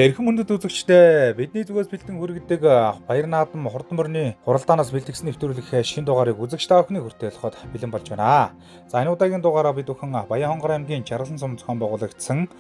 Эрхэм мөндөд үзэгчдээ бидний зүгээс бэлдэн хүргэдэг Баяр наадам хурдан мөрний хуралдаанаас бэлтгэсэн нэвтрүүлэх шинэ дугаарыг үзэгч та бүхний хүртээлэхэд бэлэн болж байна. За энэ удаагийн дугаараа бид бүхэн Баян-Хонгор аймгийн Жаргалан сум зохион байгуулагдсан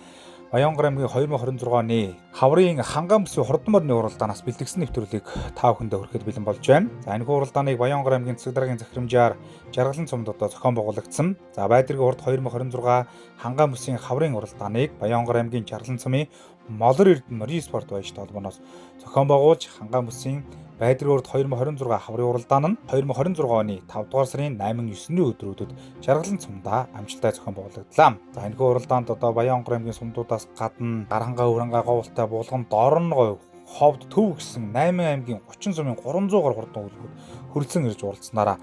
Баян-Хонгор аймгийн 2026 оны хаврын ханган бүсийн хурдан мөрний хуралдаанаас бэлтгэсэн нэвтрүүлгийг та бүхэндээ хүргэхэд бэлэн болж байна. За энэ хуралдааныг Баян-Хонгор аймгийн Цэцэг дараагийн захирамжаар Жаргалан сумд зохион байгуулагдсан. За Байдиргийн урд 2026 ханган бүсийн хаврын хуралдааныг Баян-Хонгор аймгийн Жаргалан сумын Молор Эрдэнэ Марин спорт баяж толгоноос зохион байгуулж ханган бүсийн Байдиргийн урд 2026 хаврын хуралдаан нь 2026 оны 5 дугаар сарын 8-9-ний өдрүүдэд Жаргалан сумдаа амжилттай зохион байгуулагдлаа. За энэ хуралдаанд Баян-Хонгор аймгийн сумдуудаас гадна Гарангаа, Хөрөнгө, Говьлтай, Булган, Дорногой, Ховд, Төв гэсэн 8 аймгийн 30 сумын 300 гаруй хурдан үйлдвэрүүд хүрэлцэн ирж уралцсанараа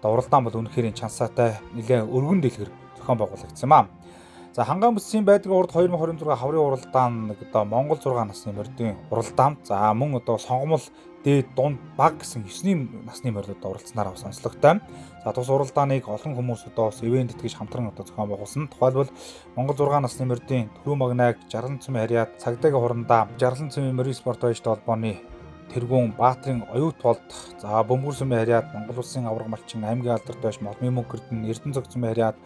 уралдаан бол үнэхээр чансаатай нэлээд өргөн дэлгэр зохион байгуулагдсан юм аа. За ханган бүсийн Байдиргийн урд 2026 хаврын уралдаан Монгол 6 насны морьдын уралдаан. За мөн сонгомол дээд дунд баг гэсэн 9 насны морьдод оролцснараа сонслогтой. За тус уралдааныг олон хүмүүс бас ивент итгэж хамтран зохион байгуулсан. Тухайлбал Монгол 6 насны морьдын Төрөө Магнайг Жаргалан цумын харьяат цагдаагийн хурандаа Жаргалан цумын морин спорт баяж толгооны тэргүүн Баатрин оюут болд за Бөмбөр сумын харьяат Монгол улсын авраг малчин аймгийн алдарт байж Молмын мөнгө Эрдэнэ Эрдэнэцэг цумын харьяат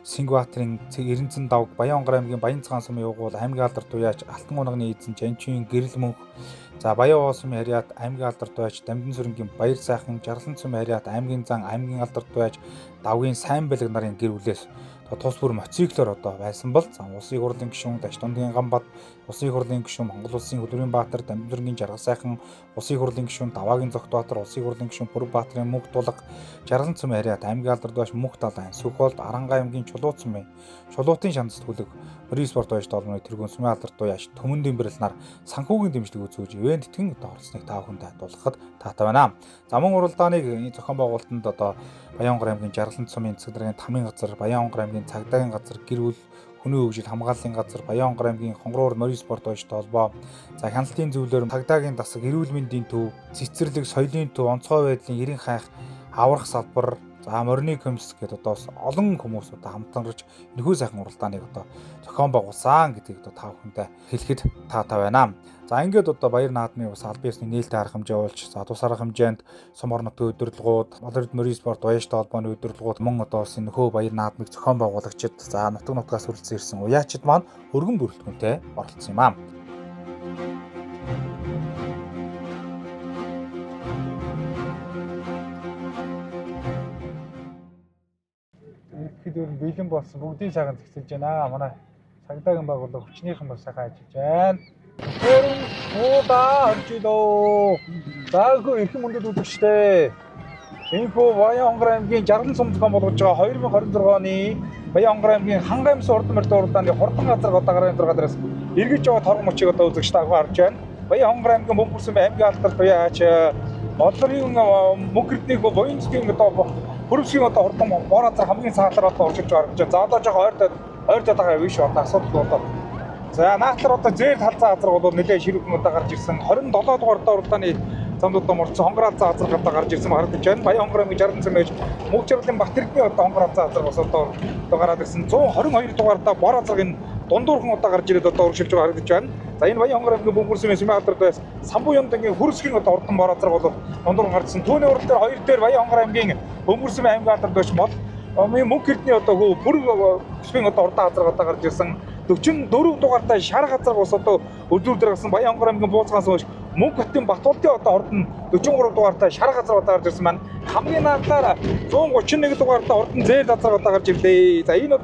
Сингбаатрин Эренцэн давг Баян-Хонгор аймгийн Баян-Цагаан сумын угуул аймгийн алдарт уяач Алтан унганы эзэн Жанчин гэрэл мөнх за Баян-Овоо сумын харьяат аймгийн алдарт уяач Дамдын сүрэнгийн Баяр сайхан Жаргалан цумын харьяат аймгийн зан аймгийн алдарт уяач Давгийн сайн бэлэг нарын гэр бүлээс тус бүр мотоциклоор байсан бол улсын хурлын гишүүн Даш дундын Гамбат, улсын хурлын гишүүн Монгол улсын хөдөлмөрийн Баатар, Дамдын сүрэнгийн Жаргал сайхан, улсын хурлын гишүүн Даваагийн Зогтбаатар, улсын хурлын гишүүн Бүрэг Баатрын Мөнх тулга, Жаргалан цумын харьяат аймгийн алдарт уяач Мөнх талайн, Сүхболд, Арангаа аймгийн Чулуут цумын Чулуутын шандас түлэг Марин спорт баяж толгойн тэргүүн сумын алдарт уяач Төмөн Дэмбэрэл нар санхүүгийн дэмжлэг үзүүлж ивент итгэн оролцсныг та бүхэнд тайлбарлахад таатай байна. За мөн уралдааныг зохион байгуулалтанд Баян-Хонгор аймгийн Жаргалан цумын Цэцэг дараагийн тамийн газар, Баян-Хонгор аймгийн цагдаагийн газар, гэр бүл хүний хөгжил хамгааллын газар, Баян-Хонгор аймгийн Хонгоруур Марин спорт баяж толгой, за хяналтын зөвлөөр цагдаагийн дасаг, эрүүл мэндийн төв, цэцэрлэг, соёлын төв, онцгой байдлын эрен хайх, аврах салбар, за морины комисс гэдэг олон хүмүүс хамтарч энэхүү сайхан уралдааныг зохион байгуулсан гэдгийг та бүхэндээ хэлэхэд таатай байна. За ингээд Баяр наадмын албан ёсны нээлттэй арга хэмжээ болж тус арга хэмжээнд сум орон нутгийн удирдлагууд, Молор Эрдэнэ Марин спорт баяж толгойн удирдлагууд мөн энэхүү Баяр наадмыг зохион байгуулагчид, за нутаг нутгаас хүрэлцэн ирсэн уяачид маань өргөн бүрэлдэхүүнтэй оролцсон юм аа. Ихэд бэлэн болсон бүгдийн цагаан зэгцэлж байна. Манай цагдаагийн байгууллага хүчнийхэн бас сайхан ажиллаж байна. Уудаа оржилоо. Заагүй эрхэм мөндөд үзэгчдээ. Энэхүү Баян-Хонгор аймгийн Жаргалан сум зохион болгож байгаа 2026 оны Баян-Хонгор аймгийн ханган бүсийн хурдан морьдын уралдааны хурдан газар гарын дараагаас эргэж байгаа торгон мөчийг үзэгч та харж байна. Баян-Хонгор аймгийн Бөмбөр сумын аймгийн алдарт уяач Молорын мөнгө Эрдэнэ Буянцгийн Хөрөвсгийн хурдан бор газар хамгийн цаатлаар оршиж байгаа гэж. За одоо жоохон ойртоод байгаа биш асуудал болоод. За наатлаар зээл халзаа газар бол нэлээд ширүүхэн гарч ирсэн. 27 дугаар уралдааны замд морцсон хонгор халзаа газар гарч ирсэн харагдаж байна. Баян-Хонгор аймгийн Жаргалан цум ээж Мөнх Жаргалын Батэрдний хонгор халзаа газар бас гараад ирсэн. 122 дугаартаа бор газрын дундуурхан гарч ирээд урагшилж байгаа харагдаж байна. За энэ Баян-Хонгор аймгийн Бөмбөр сумын сумын алдарт байс Самбуу Ямдангийн Хөрсгийн хурдан бор газар бол дундуурхан гарчсан. Түүний урал дээр хоёр дээр Баян-Хонгор аймгийн Бөмбөр сумын аймгийн алдарт байс Мөнх Эрдэнэ Бүрэг сумын урдаа газар гарч ирсэн. 44 дугаартай шар газар бас өдрөөр дэргэсэн Баян-Хонгор аймгийн Бууцгаан сумын Мөнх хотын Батуулдын хурдан 43 дугаартай шар газар гарч ирсэн маань хамгийн наадаар 131 дугаартай хурдан зээл газар гарч ирлээ. За энэ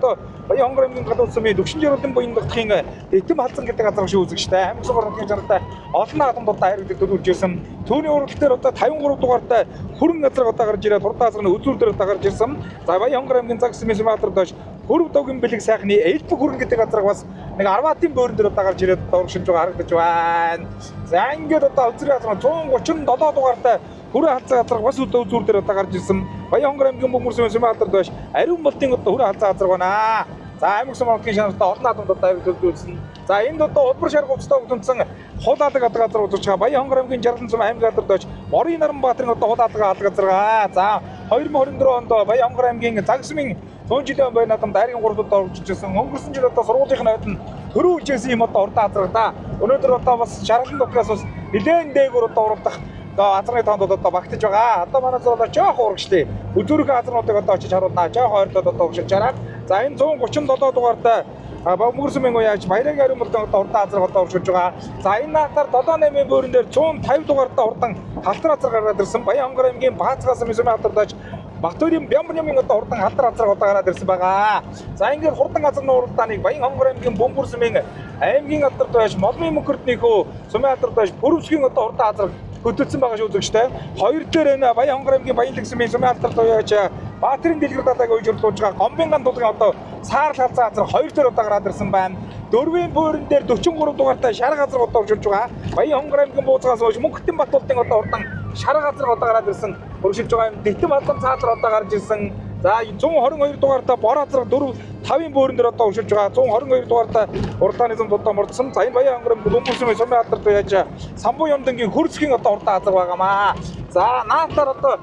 Баян-Хонгор аймгийн Галуу сумын Дөгшин Жаргалын буян дахын Этэм халзан гэдэг газар шиг үзэгчтэй аймаг суурны жанртай олон наадамдуудаа харигддаг төлөвлөж ирсэн. Түүний урал дээр 53 дугаартай хөрөн газар гарч ирээд хурдан газрын үзүүр дээр гарч ирсэн. За Баян-Хонгор аймгийн Цаг сумын сумаатар доош Хөрөв Довгийн бэлэг сайхны Элбэг хөрөн гэдэг газар бас нэг Арватын бөөрөн дээр гарч ирээд урагшилж байгаа харагдаж байна. За ингээд үзрийн газар 137 дугаартай хөрөн халзаа газар бас үзүүр дээр гарч ирсэн. Баян-Хонгор аймгийн Бөмбөр сумын сумаатар доош Ариун болдын хөрөн халзаа газар байна. За аймаг сумын шанартай олон наадамдад төлөвлөсөн. За энд улбар шар говцтой өгдөнцөн хулаадаг газар үзэж байгаа Баян-Хонгор аймгийн Жаргалан сум аймгийн алдарт доош Морын Наран Баатрын хулаадаг газар. За 2024 онд Баян-Хонгор аймгийн Цаг сумын 100 жилийн Баяр наадамд айргийн 3-д орж ирсэн. Өнгөрсөн жил сургуулийн найд нь төрөө үжсэн юм одоо урд азраг да. Өнөөдөр одоо бас шаргалан дотроос бас нэлээд дээгүүр одоо уралдах азрын тоонд одоо багтаж байгаа. Одоо манай зураг жоох урагштай. Үзүүрх азруудыг одоо очиж харуулнаа. Жоох ойртоод одоо урагшиж байгаа. За энэ 137 дугаартай Бөмбөрсмийн уяач Баярын ариун мөрдөн одоо урд азраг одоо урагшиж байгаа. За энэ наатаар 7-8 бөөрөн дээр 150 дугаартай урдан халтар азраг гараад ирсэн. Баян-Хонгор аймгийн Баацгаас Мисүмэ хатардаж Батөрийн Бямбнямын одоо урдан халтар азраг одоо гараад ирсэн байгаа. За ингээд хурдан азрын уралдааныг Баян-Хонгор аймгийн Бөмбөрсмийн аймгийн хатарт байж Молмын мөнхөртнийхөө Сүмэ хатарт байж Бүрөвсгийн одоо урдан азраг хөдөлсөн байгаа шүү үзэгчтэй. Хоёр дээр энэ Баян-Хонгор аймгийн Баян-Лагсмын Сүмэ хатарт байж Баатарын дэлгэр далайг уйжруулж байгаа Гомбинган дулгын одоо саарл хавцаа азар хоёр дээр одоо гараад ирсэн байна. Дөрвийн бөөрөн дээр 43 дугаартай шарга азар одоо урьдчилж байгаа. Баян-Хонгор аймгийн Бууцгаас хойш Мөнхтэн Батуулдын одоо урдан шарга азар одоо гараад ирсэн урьдчилж байгаа юм. Дэвтэн Балдан цаазар одоо гарч ирсэн. За 122 дугаартай бор азар 4-5-ын бөөрөн дээр одоо урьдчилж байгаа. 122 дугаартай уралдааны зам одоо мордсон. За энэ Баян-Хонгор аймгийн Бөмбөрсмийн Сүмэ хатарт яаж Самбуу Ямдангийн Хөрсгийн одоо урдан азар байгаамаа. За наатаар одоо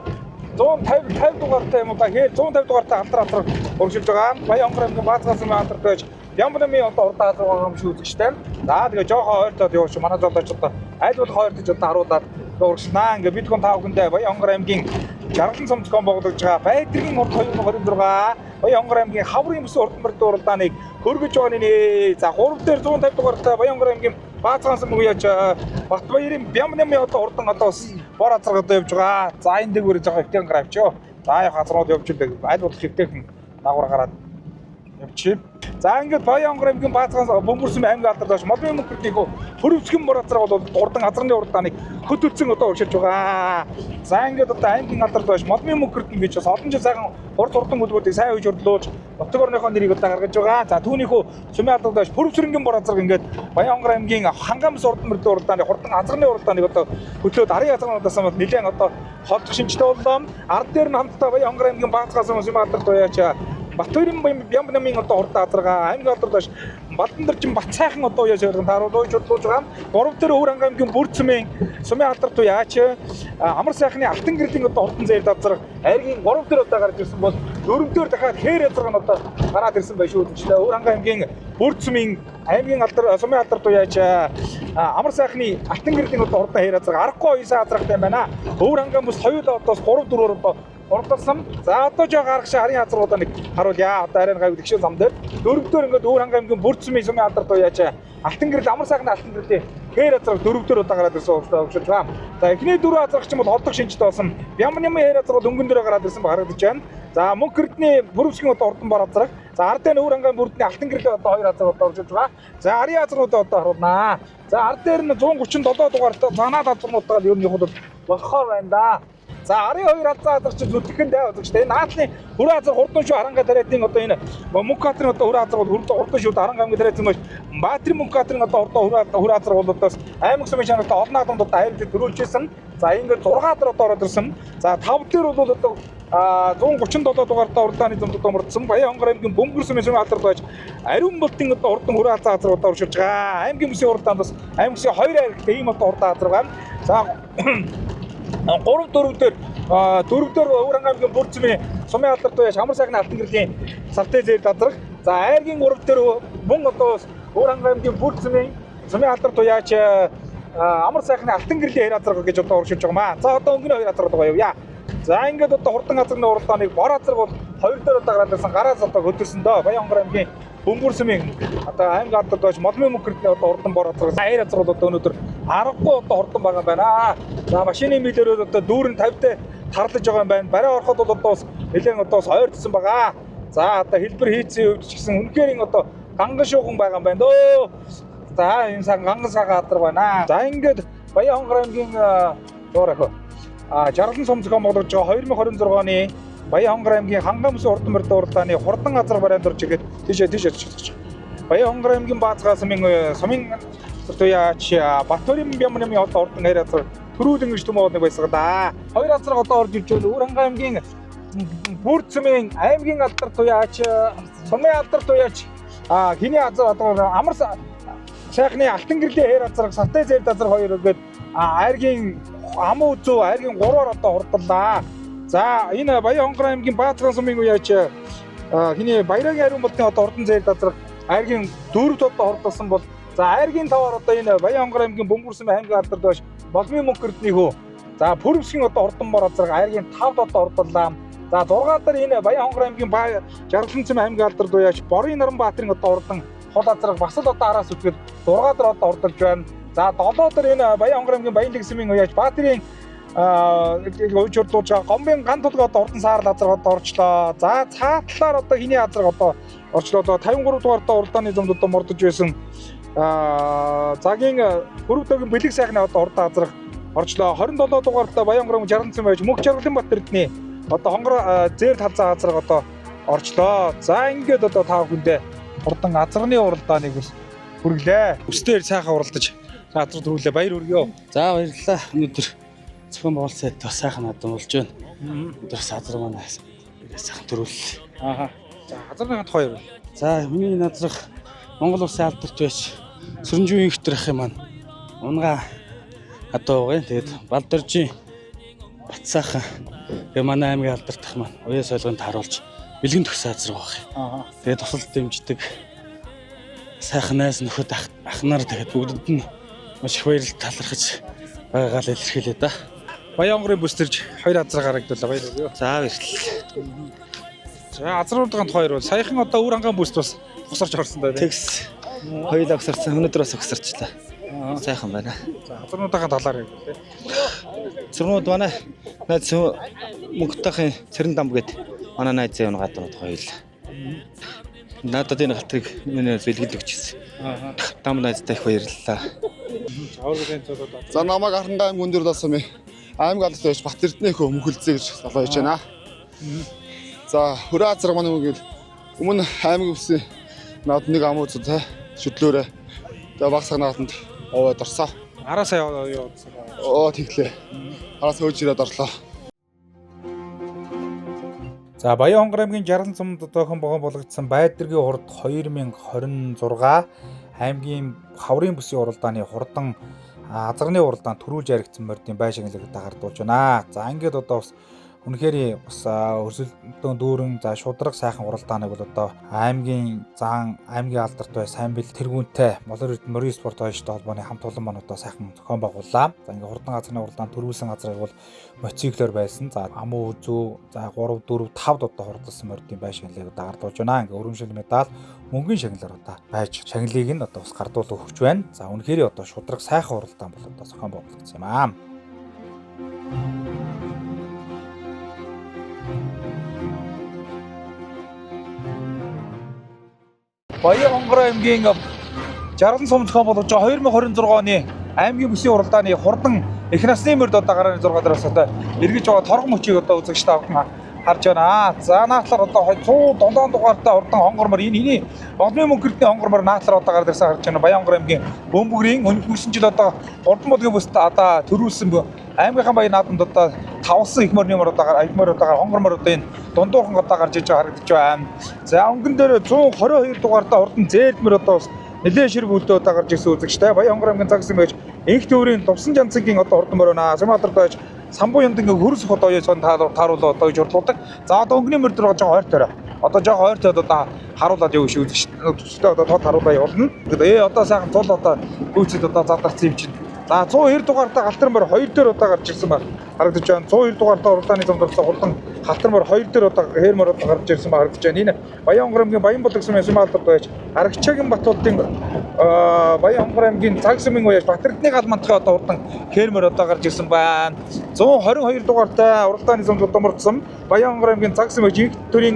150 дугаартай юм ба хээ 150 дугаартай халтар азар урьдчилж байгаа. Баян-Хонгор аймгийн Баацгаас хатарт байж Ямбнамын одоо урдан азар байгаа юм шүү үзэгчтэй. За тэгээ жоохон ойртоод явууч манай золооч одоо аль болох ойртож одоо харуулаад урагшнаа. Ингээ бид хүн тав хүндээ Баян-Хонгор аймгийн Жаргалан цомцгон богдож байгаа Байдрын урд 2026 Баян-Хонгор аймгийн Хаврын бүс урд мөрдөө уралдааныг хөргөж байгаа нэ. За 3 дээр 150 дугаартай Баян-Хонгор аймгийн Баацгаас мууяж Батбаярын Бямбнамын одоо урдан одоо бор азар одоо явж байгаа. За энэ дээгүүр жоохон ихтэй гравчоо. За яг хазрууд явж байгаа. Аль болох ихтэйхэн дагавар гараад явчих. За ингээд Баян-Хонгор аймгийн Баацгаас Бөмбөрсмийн аймгийн алдарт байж Молмын мөнхөртнийхөө Бүрөвсгийн бор азар бол урдан азрын уралдааныг хөдөлсөн одоо урьдчилж байгаа. За ингээд одоо аймгийн алдарт байж Молмын мөнхөртн гэж бас олон жил сайхан урдан хөдөлгөөдийг сайн үйж өрлөөж нутаг орныхоо нэрийг одоо гаргаж байгаа. За түүнийхөө Сүмэ алдарт байж Бүрөвсрэнгийн бор азар ингээд Баян-Хонгор аймгийн Хангамс урдан мөрдөө уралдааны хурдан азрын уралдааныг одоо хөдлөөд арын азрынудаас бол нэлээд одоо холдох шинжтэй боллоо. Ард дээр нь хамтдаа Баян-Хонгор аймгийн Баацгаас Сүмэ алдарт байж Батөрийн Бямбнамын одоо урд азарга аймгийн алдарт байж Балдандарчин Бацайхан одоо яаж ярган тааруулж удлуулж байгаа. 3 дээр Өвөр аймгийн Бүрцмийн Сүмэ алдарт яач амар сайхны Алтан гэрлийн одоо урдан зээл азар айргийн 3 дээр одоо гарч ирсэн бол 4 дээр дахиад хээр азарга нь одоо гараад ирсэн байх шүү дээ. Өвөр аймгийн Бүрцмийн аймгийн алдарт Сүмэ алдарт яач амар сайхны Алтан гэрлийн одоо урдан хээр азарга аргагүй ийсэн азаргатай юм байна. Өвөр аймгийн бүс хоёулаа одоо 3-4 одоо урдсан. За одоо жоо гаргашаа харийн азруудаа нэг харуулъя. Одоо арай гайвал гişээ зам дээр. Дөрөвдөр ингээд Өвөр аймгийн Бүрцмийн Сүмэ алдарт яач Алтан гэрэл амар сайхны Алтан гэрлийн хээр азраг дөрөвдөр удаа гараад ирсэн ууршилж байгаа. За эхний дөрөв азрагч юм бол холдох шинжтэй болсон. Бямбнамын хээр азраг өнгөн дээрээ гараад ирсэн харагдаж байна. За Мөнхөртний Бүрөвсгийн одоо урдан бор азраг. За ард дээр Өвөр аймгийн Бүрдний Алтан гэрэл одоо хоёр азраг одоо ууршилж байгаа. За арийн азруудаа одоо харуулнаа. За ард дээр нь 137 дугаартай занаад азруудаа ер нь явахд болохоор байна да. За арын хоёр азар чи зүтгэн дай үзэгчтэй. Энэ наатны хүрээ азар хурдан шүү харанга тариатын одоо энэ Мөнхөтрийн одоо хүрээ азар бол хурдан шүү харанга аймгийн тариatan маш Баатрин Мөнхөтрийн одоо хүрээ азар бол одоос аймаг Сүмэ чанарт олон наадамд одоо аяр төрүүлжсэн. За ингээд 6 азар одоо ороод ирсэн. За 5 дээр бол одоо 137 дугаартай уралдааны зам одоо мөрдсөн. Баян-Хонгор аймгийн Бөмбөрсмийн Сүмэ алдарт байж ариун болтын одоо урдан хүрээ азар одоо уршиж байгаа. Аймгийн бүсийн уралдаанд бас аймаг бүсийн 2 аймагт ийм одоо урдан азар байна. За 3-4 дээр Өвөр аймгийн Бүрцмийн Сүмэ алдарт байж амар сайхны Алтан гэрлийн савтай зээл азраг. За айргийн 3 дээр мөн одоо Өвөр аймгийн Бүрцмийн Сүмэ алдарт яач амар сайхны Алтан гэрлийн хээр азраг гэж одоо уршиж байгаа маа. За одоо өнгөний хоёр азраг байгаа явъя. За ингээд одоо хурдан азрын уралдааныг бор азраг бол 2 дээр одоо гараад ирсэн гараас одоо хөдөлсөн дөө. Баян-Хонгор аймгийн Бөмбөрсмийн одоо аймгийн алдарт байж Молмын мөнхөртний одоо урдан бор азраг аяр азраг бол одоо өнөөдөр аргагүй одоо хурдан байгаа юм байна. За машины мэлэрүүд одоо дүүрэн 50-тай тарлаж байгаа юм байна. Барай ороход бол одоо нэлээд одоо ойртсон байгаа. За одоо хэлбэр хийцэн үед ч гэсэн үнэхээр одоо ганган шууган байгаа юм байна дөө. За энэ сан ганган сага алдар байна. За ингээд Баян-Хонгор аймгийн доорох Жаргалан цомцгон болгож байгаа 2026 оны Баян-Хонгор аймгийн Хангамс урдан мөрдөө уралдааны хурдан азар барайнд орж игээд тийш очиж. Баян-Хонгор аймгийн Баацгаас Сүмэн яач Батөрийн Бямбнамын одоо урдан хээр азар төрүүлэн гэж төмөө нэг байсан да. Хоёр азар одоо орж ирж байна. Өвөр аймгийн Бүрцмийн аймгийн алдарт яач Сүмэ алдарт яач хиний азар одоо амар сайхны Алтан гэрлийн хээр азар савтай зээл азар хоёр гээд айргийн амуу зүү айргийн 3-аар одоо хурдлаа. За энэ Баян-Хонгор аймгийн Баацгаас Сүмэн яач хиний Баярын ариун болтын одоо урдан зээл азар Айргийн 4 товд хордлсон бол за айргийн 5-аар одоо энэ Баянгор аймгийн Бөмбөрсөн аймгийн алдарт байж Болмын мөнгөрдний хөө. За Пүрвсгийн одоо хурдан бор азраг айргийн 5 одоо хордлоо. За 6 дараа энэ Баянгор аймгийн Жаргаланцэм аймгийн алдарт байж Борын Наранбаатарын одоо хурдан хол азраг бас л одоо араас үтгэл 6 дараа одоо хордолж байна. За 7 дараа энэ Баянгор аймгийн Баянлагсмын уяаж Баатарын уйчурлууж Гомбын ган толгой одоо хурдан саарл азраг одоо орчлоо. За цаатлаар одоо хиний азраг одоо орчлоо. 53 дугаар одоо уралдааны замд одоо мордож байсан. Цагийн Бүрвдөгийн бэлэг сайхны одоо уралдаан азраг орчлоо. 27 дугаартаа Баянгор аймгийн Жаргаланцэм байж Мөнх Жаргаланбаатар эдний одоо хонгор зээл талцаа азраг одоо орчлоо. За ингээд одоо тав хүндээ хурдан азрагны уралдааныг бас хүргэлээ. Өстээр сайхан уралдаж азраг төрүүлээ. Баяр хүргье. За баярлалаа. Өнөөдөр зөвхөн Монгол сайд бас сайхан наадам болж байна. Өнөөдөр азраг маань сайхан төрүүлээ. Аа. За азрагын ханд хоёр. За миний азраг Монгол улсын алдарт байж Сүрэнжүүн ихтрэх юм маань. Унгаа одоо байгаа. Тэгээд Балдоржийн Батсаахан гэ манай аймгийн алдартах маань уяа солгонд харуулж бэлгэн төгсөн азраг байгаа. Аа. Тэгээд тусал дэмждэг сайхан найз нөхөд ах нар тэгээд бүгдэд нь маш их баярлалт талархаж байгаагаа л илэрхийлээ да. Баянгорын бүс төрж хоёр азраг харагдуулаа. Баяр хүргье. За баярлалаа. За азрагуудын хоёр бол саяхан одоо үр ангаан бүст бас тусарч орсон даа. Тэгс хоёулаа өгсөрсөн. Өнөөдөр бас өгсөрчлээ. Сайхан байна. За азрагуудын талаар яг тийм. Цэрнүүд манай найз Мөнхтөхийн Цэрэн дам гээд манай найз зэвн гаднууд хоёулаа. Надад энэ халтрыг миний бэлгэлж өгчээсэн. Дам найзтай их баярлалаа. Аврагын цолоод. За намайг Аранга аймгийн өндөр дасан ми аймаг алдарт байж Бат Эрдэнэ хөө мөхөлцөө гэж залуу хийж байна. За хөрөө азраг манай мөгөл өмнө аймаг өвсөн наад нэг амуузтай шүтлөөрэ тэгээ багсаг нааданд овоод орсоо. Араасаа явуулсан. Тэглээ. Араас хөөж ирээд орлоо. За Баянгор аймгийн Жаргаланцэмд одоохон болгогдсон Байдэргийн хурд 2026 аймгийн хаврын бүсийн уралдааны хурдан азрагны уралдаанд төрүүлж яригдсан мордын байшинглыг дагардуулж байна. За ингээд одоо бас үнэхээр бас өрсөлдөөн дүүрэн за шудраг сайхан уралдааныг бол одоо аймгийн зан аймгийн алдарт бай сайн бил тэргүүнтэй Молор Эрдэнэ морин спорт хойштой холбооны хамт олон маань одоо сайхан зохион байгууллаа. За ингээд хурдан азрагны уралдаанд төрүүлсэн азраг бол мотоциклээр байсан. За амуу үзүү за 3 4 5 одоо хурдсан мордын байшинглыг дагардуулж байна. Ингээд өргөншил медаль мөнгөний шагналаар одоо байж шагналыг нь одоо бас гардуул өгч байна. За үнэхээр одоо шудраг сайхан уралдаан бол одоо зохион байгуулагдсан юм аа. Баянгор аймгийн Жаргалан сум зохион болгож байгаа 2026 оны аймгийн бүсийн уралдааны хурдан их насны мөрд одоо гарааны 6 дараас одоо эргэж байгаа торгон мөчийг одоо үзэгч тавхан харж байна. За наатлаар одоо 107 дугаартай хурдан хонгормор энэ Болмын мөнгөрдний хонгормор наатлаар одоо гараад ирсэн харж байна. Баянгор аймгийн Бөмбөгрийн өнгөрсөн жил одоо урдан бодлогын бүст одоо төрүүлсэн аймгийнхан баян наадамд одоо тавсан их морны мөр одоо аягмор одоо хонгормор одоо энэ дундуухан одоо гарч иж харагдаж байна. За өнгөн дээр 122 дугаартай хурдан зээлмэр одоо нэлээд ширэг үлдээ одоо гарч ирсэн үзэгчтэй Баянгор аймгийн загсан байж инх төврийн Дувсан жанцгийн одоо хурдан мөрөнө Самбаатарт байж Самбуу юндгийн хөрс хот оёо сон тааруулаа одоо гэж бодлоо. За одоо өнгөний мөр дээр жоо ойртойроо. Одоо жоо ойртойд одоо харуулаад явж шүү үзэгчтэй одоо тод харуулаа явуулна. Одоо сайхан цул одоо гүйцэд одоо задарсан юм чинь. За 102 дугаартай галтар мөр 2 дээр одоо гарч ирсэн байна. Харагдаж байна. 102 дугаартай уралдааны замд орсон хурдан галтар мөр 2 дээр одоо хээрмөр одоо гарч ирсэн байна. Харагдаж байна. Энэ Баянгор аймгийн Баян болгосон Сумаалд байж Арагчаагийн Батуудын Баянгор аймгийн Цагсмын уяаж Бат Эрдэнэ гал мантхын одоо хурдан хээрмөр одоо гарч ирсэн байна. 122 дугаартай уралдааны замд одоо мордсон Баянгор аймгийн Цагсм байж инх төрийн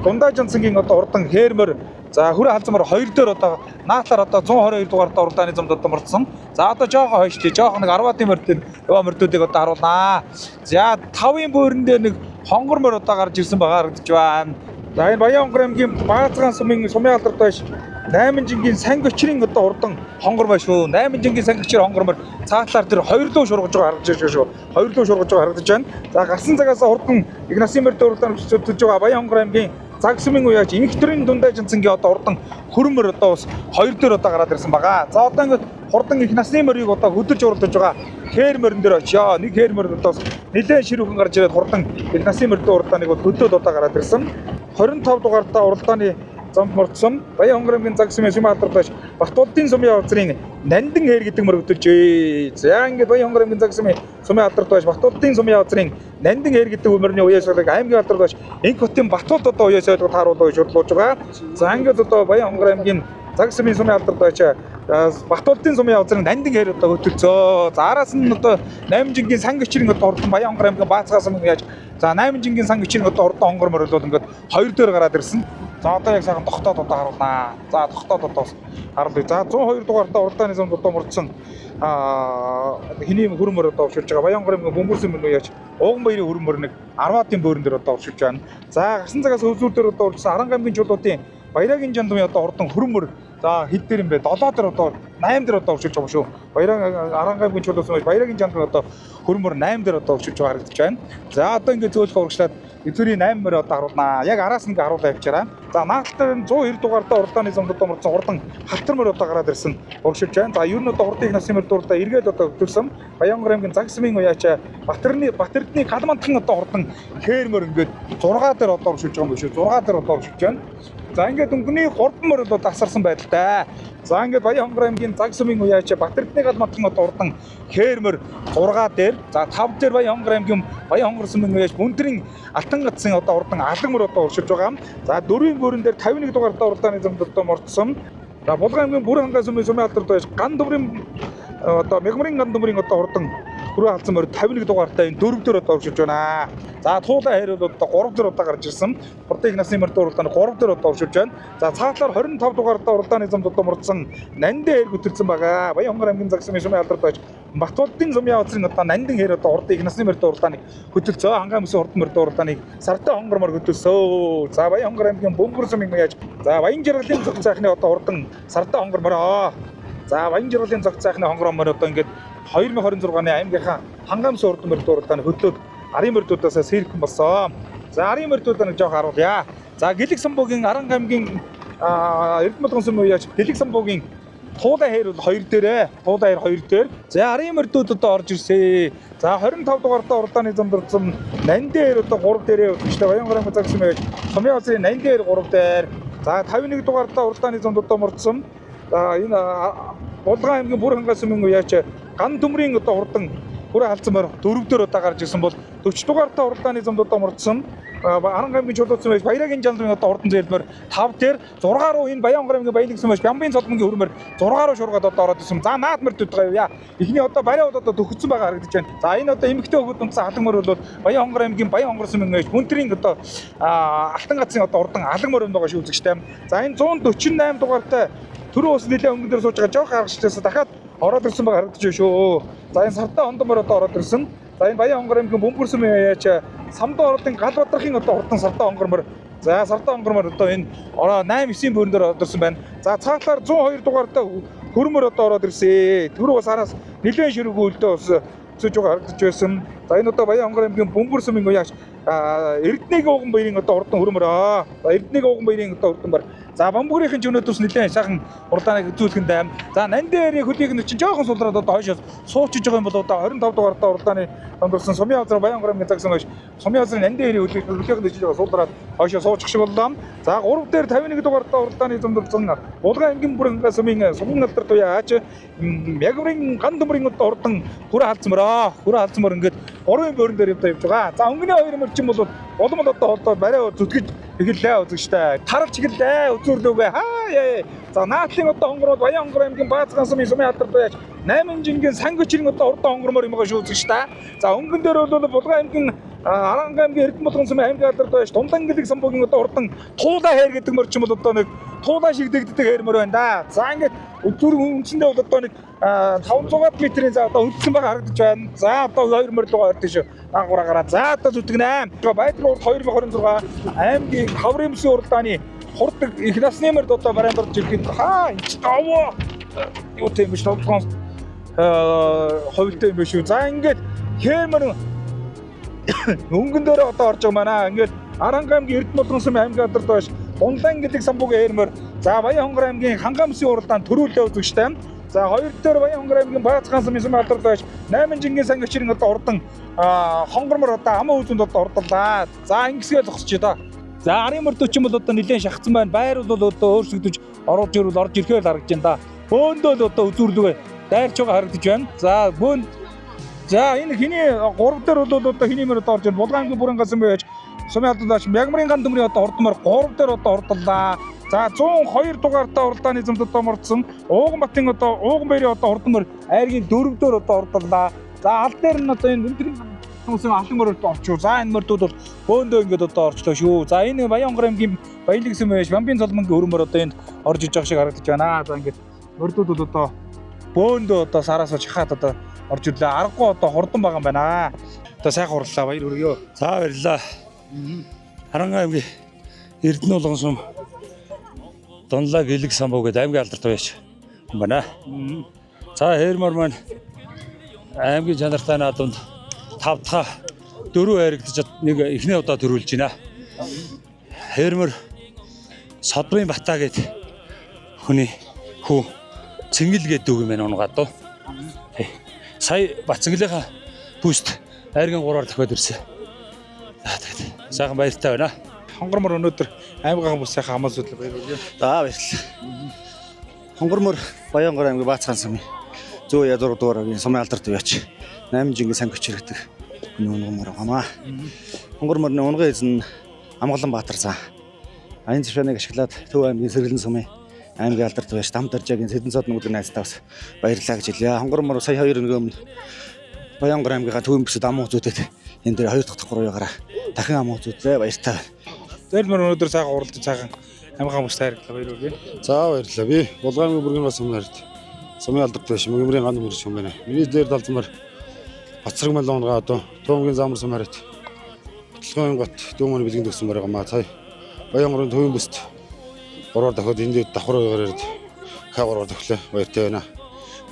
Дундаа Жансангийн одоо хурдан хээрмөр за хүрээ халзмаар 2 дээр одоо наатлаар одоо 122 дугаартай уралдааны замд одоо мордсон. За одоо жоохон хойшлээ. Жоохон нэг 10-ын мордын яваа мордуудыг одоо харуулнаа. За 5-ын бөөрөн дээр нэг хонгор мөр одоо гарч ирсэн байгаа харагдаж байна. За энэ Баянгор аймгийн Баазгаан сумын сумын алдарт байж 8 жингийн сангочрын одоо урдан хонгор байна шүү. 8 жингийн сангочрын хонгор мөр цаатлаар тэр 2 лөө шургаж байгаа харагдаж байна шүү. 2 лөө шургаж байгаа харагдаж байна. За гарсан цагаас урдан Игнасын мөр дөрвөлтөөр төж байгаа Баянгор аймгийн Цагсмын уяаж инх төрийн Дундаа Жанцангийн одоо урдан хөрмөр одоо бас 2 дээр одоо гараад ирсэн байгаа. За одоо ингээд хурдан их насны морийг одоо хөдөлж уралдаж байгаа хээр морин дээр очоо. Нэг хээр мөр одоо нэлээд ширүүхэн гарч ирээд хурдан их насны морийн уралдааныг бол хөдөөд одоо гараад ирсэн. 25 дугаартай уралдааны замд мордсон Баян хонгор аймгийн Загас сумын Сүмэн алдартай Батболдын сумын явцрын Нандин хээр гэдэг мөр хөтөлжээ. За ингээд Баян хонгор аймгийн Загас сумын Сүмэн алдартай Батболдын сумын явцрын Нандин хээр гэдэг өмөрний уяасгалыг аймгийн алдартай Инх хотын Батболд одоо уяасгалыг тааруулж шуурдлуулж байгаа. За ингээд одоо Баян хонгор аймгийн Загас сумын Сүмэн алдартай Батболдын сумын явцрын Нандин хээр одоо хөтөлцөө. За араас нь одоо 8 жингийн сан гिचрийн одоо хурдан Баян хонгор аймгийн Баацгаас сумын яаж за 8 жингийн сан гिचрийн одоо хурдан хонгор мөр бол ингээд 2 дээр гараад ирсэн. За одоо яг сайхан тогтоод одоо харуулнаа. За тогтоод одоо харуулъя. За 102 дугаартаа уралдааны замд одоо мордсон хэний хөрмөр одоо оршуулж байгаа Баян хонгор аймгийн Бөмбөрсөн мөрний яаж Ууган баярын хөрмөр нэг 10-ийн бөөрөн дээр одоо оршуулж байна. За гасан цагаас хөвзүүр дээр одоо оршуулсан Аранга аймгийн чулуутын Баярагийн жандмын одоо хурдан хөрмөр за хэд дээр юм бэ? 7 дээр одоо 8 дээр одоо оршуулж байгаа шүү. Аранга аймгийн чулуутсан Баярагийн жандмын одоо хөрмөр 8 дээр одоо оршуулж байгаа харагдаж байна. За одоо ингээд зөөлхө урагшлаад эзүүрийн 8 мөр одоо харуулнаа. Яг араас нь харуулаа явчаараа. За наалтаар 102 дугаартаа уралдааны замд одоо мордсон хурдан халтар мөр одоо гараад ирсэн урагшилж байна. За ер нь одоо хурдан их насны мөр дурдаа эргээд одоо хөтөлсөн Баян хонгор аймгийн Загас сумын уяач Батэрдны Калмантхан одоо хурдан хээрмөр ингээд 6 дээр одоо урагшилж байгаа юм биш үү? 6 дээр одоо урагшилж байна. За ингээд өнгөний 3 мөр одоо тасарсан байдалтай. За ингээд Баян хонгор аймгийн Загас сумын уяач Батэрдны Калмантхан одоо хурдан хээрмөр 6 дээр за 5 дээр Баян хонгор аймгийн Баян хонгор сумын уяач Бүндрийн Алтан гацсан одоо хурдан алан мөр одоо урагшилж байгаа. За 4-ийн бөөрөн дээр 51 дугаартаа уралдааны замд одоо мордсон. За Булган аймгийн Бүрэн хангаа сумын Сүмэн алдартай ган дүмрийн одоо Мягмарын ган дүмрийн одоо хурдан хүрээ алдсан мөр 51 дугаартаа энэ 4 дээр одоо урагшилж байна. За Туулаа хайр бол одоо 3 дээр одоо гарч ирсэн. Хурдан их насны мөр уралдааны 3 дээр одоо урагшилж байна. За цаатлаар 25 дугаартаа уралдааны замд одоо мордсон Нандин хайр хөтөлсөн байгаа. Баян хонгор аймгийн Загас сумын Сүмэн алдартай Батболдын сумын явцрын одоо Нандин хээр одоо хурдан их насны мөр уралдааныг хөтөлцөө. Хангаа мөсөн хурдан мөр уралдааныг сартай хонгор мөр хөтөлсөө. За Баян хонгор аймгийн Бөмбөр сумын яаж за Баян жаргалын зөх цайхны одоо хурдан сартай хонгор мөрөө. За Баян жаргалын зөх цайхны хонгор мөр одоо ингээд 2026 оны аймгийнхаа хангаа мөсөн хурдан мөр уралдааны хөтлөөд арын мөрдүүдээс сэрхэн болсон. За арын мөрдүүдээ нэг жоох харуулъя. За Гэлэг самбуугийн Аранга аймгийн Эрдмэлгэн сумын уяач Гэлэг самбуугийн Туулаа хайр бол 2 дээрээ. Туулаа хайр 2 дээр. За арын мөрдүүд одоо орж ирсэ. За 25 дугаартаа уралдааны замд орсон Нандин хайр одоо 3 дээрээ өчтөө Баян хонгор аймгийн Загас сумын Сумын явцрын Нандин хайр 3 дээр. За 51 дугаартаа уралдааны замд одоо мордсон. За энэ Булган аймгийн Бүрэн хангаа сумын уяач ган төмрийн одоо хурдан хүрээ алдсан мөр 4 дээр одоо гарч ирсэн бол 40 дугаартаа уралдааны замд одоо мордсон. Аранга аймгийн чулуутсан байж Баярагийн жандмын одоо хурдан зээлмөр 5 дээр 6 руу энэ Баян хонгор аймгийн Баялаг сумын Бямбын цолмонгийн хөрмөр 6 руу шуургаад одоо ороод ирсэн. За наад мөрдөд байгаа юу? Эхний одоо барай бол одоо төгссөн байгаа харагдаж байна. За энэ одоо эмэгтэй хөвгүүд унтсан алан мөр бол Баян хонгор аймгийн Баян хонгор сумын байж Бүндрийн одоо алтан гацын одоо хурдан алан мөр байгаа шүү үзэгчтэй. За энэ 148 дугаартай төрөө ус нэлээ өнгөн дээр сууж байгаа жоох харагчдаас дахиад ороод ирсэн байгаа харагдаж байна шүү. За энэ сартай хондон мөр одоо ороод ирсэн. За энэ Баян хонгор аймгийн Бөмбөр сумын яач Самдаа ордын Гал Бадрахын одоо хурдан сартай хонгор мөр. За сартай хонгор мөр одоо энэ 8-9 бөөрөн дээр ороод ирсэн байна. За цаатлаар 102 дугаартаа хөрмөр одоо ороод ирсэн. Түрүү бас араас нэлээд ширүүг үлдээ ус цөж байгаа харагдаж байсан. За энэ одоо Баян хонгор аймгийн Бөмбөр сумын яач Эрдэнэгийн Ууган баярын одоо хурдан хөрмөр. За Эрдэнэгийн Ууган баярын одоо хурдан бар. За Бамбүрийн өнөөдөрс нэлээд сайхан уралдааныг үзүүлэх нь дайм. За Нандин хайрын хөдийг нь чинь жоохон сулраад одоо хойшоос суучиж байгаа юм бол одоо 25 дугаартаа уралдааны ондорсон Сумын явцрын Баян хонгор аймгийн Загас сумын Сумын явцрын Нандин хайрын хөдийг нь чинь сулраад хойшоос суучих шиг боллоо. За 3 дээр 51 дугаартаа уралдааны зөндөрсөн Булган аймгийн Бүрэн хангаа сумын алдар туяач Мягмарын ган дүмрийн одоо хурдан хүрээ халдсан мөрөө. Хүрээ халдсан мөр ингээд 3-ын бөөрөн дээр явж байгаа. За өнгөний 2 мөр чинь бол улам одоо барай зүтгэж эхэллээ үзэгчтэй. Таралж эхэллээ үзүүрлүүгээ. Хаа. За наадлын одоо хонгорууд Баян хонгор аймгийн Баацган сумын Сумын алдар туяач 8 жингийн сан гिचрийн одоо хурдан хонгормоор юм байгаа шүү үзэгчтэй. За өнгөн дээр бол Булган аймгийн Аранга аймгийн Эрдмэлгэн сумын аймгийн алдар туяач Тундан Гэлэг самбуугийн одоо хурдан Туулаа хайр гэдэг мөр чинь бол одоо нэг Туулаа шигдэгддэг хайрмөр байна да. За ингээд зүр үндсэндээ бол одоо нэг 500 метрийн за одоо хөдөлсөн байгаа харагдаж байна. За одоо 2 мөр руу орж тийш агаараа. За одоо зүтгэнэ. Баялаг урд 2026 аймгийн хаврын мөсийн уралдааны хурдаг их насны мөрд одоо барайнд орж ирэхэд хаа аваа юу тийм биш тоглоом ховлтой юм биш үү. За ингээд хэмэр өнгөн дээр одоо орж байгаа маа. Ингээд Аранга аймгийн Эрдмэлгэн сумын аймгийн алдарт байж Дундан гэдэг самбуугийн хэмэр. За Баян хонгор аймгийн Хангаа мөсийн уралдаанд төрүүлээ үзэгчтэй. За 2 дээр Баян хонгор аймгийн Баацган сумын Сумын алдарт байж 8 жингийн сан гिचрийн одоо урдан хонгормор одоо амаа үзэнд одоо ордлаа. За ингэсгээл зогсож даа. За арын мөрдөч юм бол одоо нэлээд шахацсан байна. Байр бол одоо өөрсгдөж орж ирвэл орж ирэхээр л харагдаж байна да. Бөөндөө л одоо үзүүрлүгэ дайрч байгаа харагдаж байна. За бөөнд за энэ хийний 3 дээр бол одоо хийний мөр одоо орж ирнэ. Булгаангийн бүрэн гасан байж сумын алдаач Мягмарын ган төмрийн одоо хурдмаар 3 дээр одоо хурдлаа. За 102 дугаартай уралдааны эзэмт одоо мордсон. Ууганбатын одоо Ууганбаярын одоо хурдмаар айргийн 4 дээр одоо хурдлаа. За аль дээр нь одоо энэ өндрийн хүмүүсийн алан мөрөд орчуу. За энэ мөрдүүд бол бөөндөө ингээд одоо орчлоо шүү. За энэ Баянгар аймгийн Баялаг гэсэн байж Бамбын цолмонгийн хөрмөр одоо энд орж иж байгаа шиг харагдаж байна. За ингээд мөрдүүд бол одоо бөөндөө одоо сараас шахаад одоо орж ирлээ. Аргагүй одоо хурдан байгаа юм байна. Одоо сайхан хурлаа баяр хүргье. За баярлалаа. Харанга аймгийн Эрдэнэ улган сум Донлаг Илэг самбуу гэдэг аймгийн алдарт байж байна. За хээрмөр маань аймгийн чанартай наадамд 5 дахь 4 хайрагдаж нэг эхний удаа төрүүлж байна. Хээрмөр Содбын Батаа гэдэг хүний хүү Цэнгэл гэдэг үг юм байна унгадуу. Сая Бацэнгэлийнхаа бүст айргийн 3-аар дахиад ирсэн. За тэгээд сайхан баяртай байна. Хонгормор өнөөдөр аймгийн бүс сайхан хамаас хөдлөө баярлалаа. За баярлалаа. Хонгормор Баянгар аймгийн Баацхан сумын 106 дугааргийн сумын алдарт яваач 8 жингийн сан хүч хэрэгдэг унгормор гамаа. Хонгорморны унган эзэн Амгалан Баатар заа. Аян цэвшааныг ашиглаад Төв аймгийн Сэргэлэн сумын аймгийн алдарт яваач Дам Даржаагийн Сэдэн цод нүглийн найзтаа бас баярлалаа гэж хэлье. Хонгормор сая 2 өдрийн өмнө Баянгар аймгийн төвийн бүсэд ам үзүүдэд энэ дээр 2 дахь 3-аагаар дахин ам үзүүлээ баяртай. Зэлмэр өнөөдөр сайхан уралдаж сайхан аймгийн бүс хайрлаа баяр хүргье. За баярлалаа. Би Булгаангийн бүргийн бас сумын хард. Сумын алдарт байж Мягмарын ган мөрч юм байна. Миний дээр далзмаар Бацраг малонгаа одоо Төвгийн замар сум хард. Баталгааны гот дүүмөний бэлгэн төгсөн байгаа маа цай. Баянгарын төвийн бүст 3-аар дахиад энэ давхар байгаар ирд. Хаагаараар төглөө баяртай байна.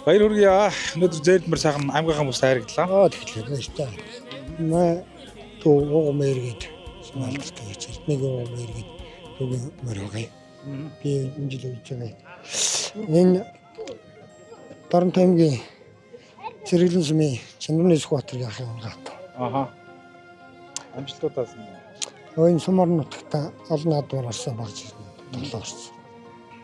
Баяр хүргье. Өнөөдөр зэлмэр сайхан аймгийн бүс хайрлаа. тэгэхээр баяртай. Мэ тоо уугмэргээд алдартай гэж нэг уугмэргээд төвийн мөрөөгэй. Би энэ жил үеж байгаа. Энэ Дарамт аймгийн Сэргэлэн сумын Чанарны Сүхбаатарын ахын гат. Аха. Амжилтуудаас нь. Энэ сумар нутагта олон наадмаар орсон багж толгоорсон.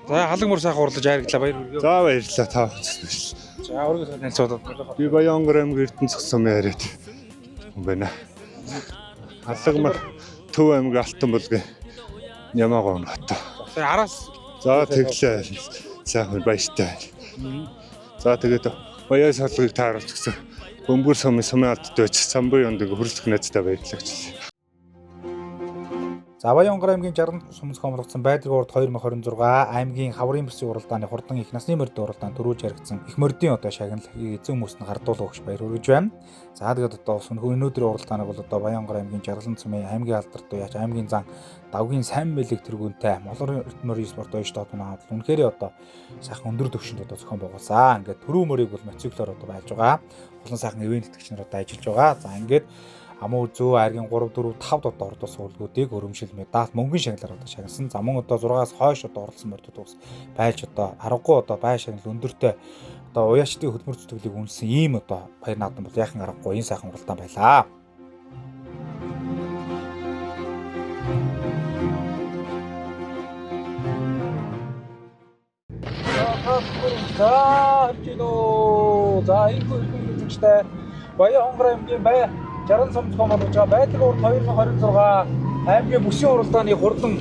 За халаг мөр сайхан уралдаж хайрлаа баяр хүргье. За баярлалаа та бүхэнд. За өргөс танилцуулаад. Би Баянгар аймгийн Эрдэнэ сумын хард юм байна. Халагмар Төв аймгийн Алтан булгийн Ямаагаа хот. За араас За тэглээ. Сайхан баяртай. За тэгээд баяа салгыг тааруулж гисэн. Бөмбөр сумын алдд байж самбын өндөг хөрөлдөх найзтай баярлалаа гэж. За Баянгар аймгийн 60 сумс хомлогдсон байдаг урд 2026 аймгийн хаврын бүсийн уралдааны хурдан их насны мөрд уралдаанд төрүүлж яригдсан их мөрдийн одоо шагнал эзэн хүмүүст нь гардуулах гэж баяр хүргэж байна. За тэгээд одоо өнөөдрийн уралдааныг бол одоо Баянгар аймгийн 60 сумын аймгийн алдарт яач аймгийн зан давгийн сайн мэлэг тэргүүнтэй молор мөрийн спорт ойш тоод маань үнэхээр одоо сайхан өндөр түвшинд одоо зохион байгуулсан. Ингээд төрөө мөрийг бол мотоциклоор одоо байж байгаа. Олон сайхан ивент итгэгч нар одоо ажиллаж байгаа. За ингээд Амуу зөө айргийн 3 4 5 дот ордоо суулгуудыг өрөмшил медаль мөнгөн шагналаар одоо шагнасан. За мөн одоо 6-аас хойш одоо оролцсон мордууд ус байж одоо аргагүй одоо бай шагнал өндөртэй одоо уяачдын хөдөлмөр зүтгэлийг үнсэн ийм одоо баяр наадам бол яхан аргагүй энэ сайхан уралдаан байлаа. За хэмжээнөө за энэ хөлбөмбөг үзэгчтэй Баянгар аймгийн 60 сумц команд гэж байдаг урд 2026 аймгийн бүсийн уралдааны хурдан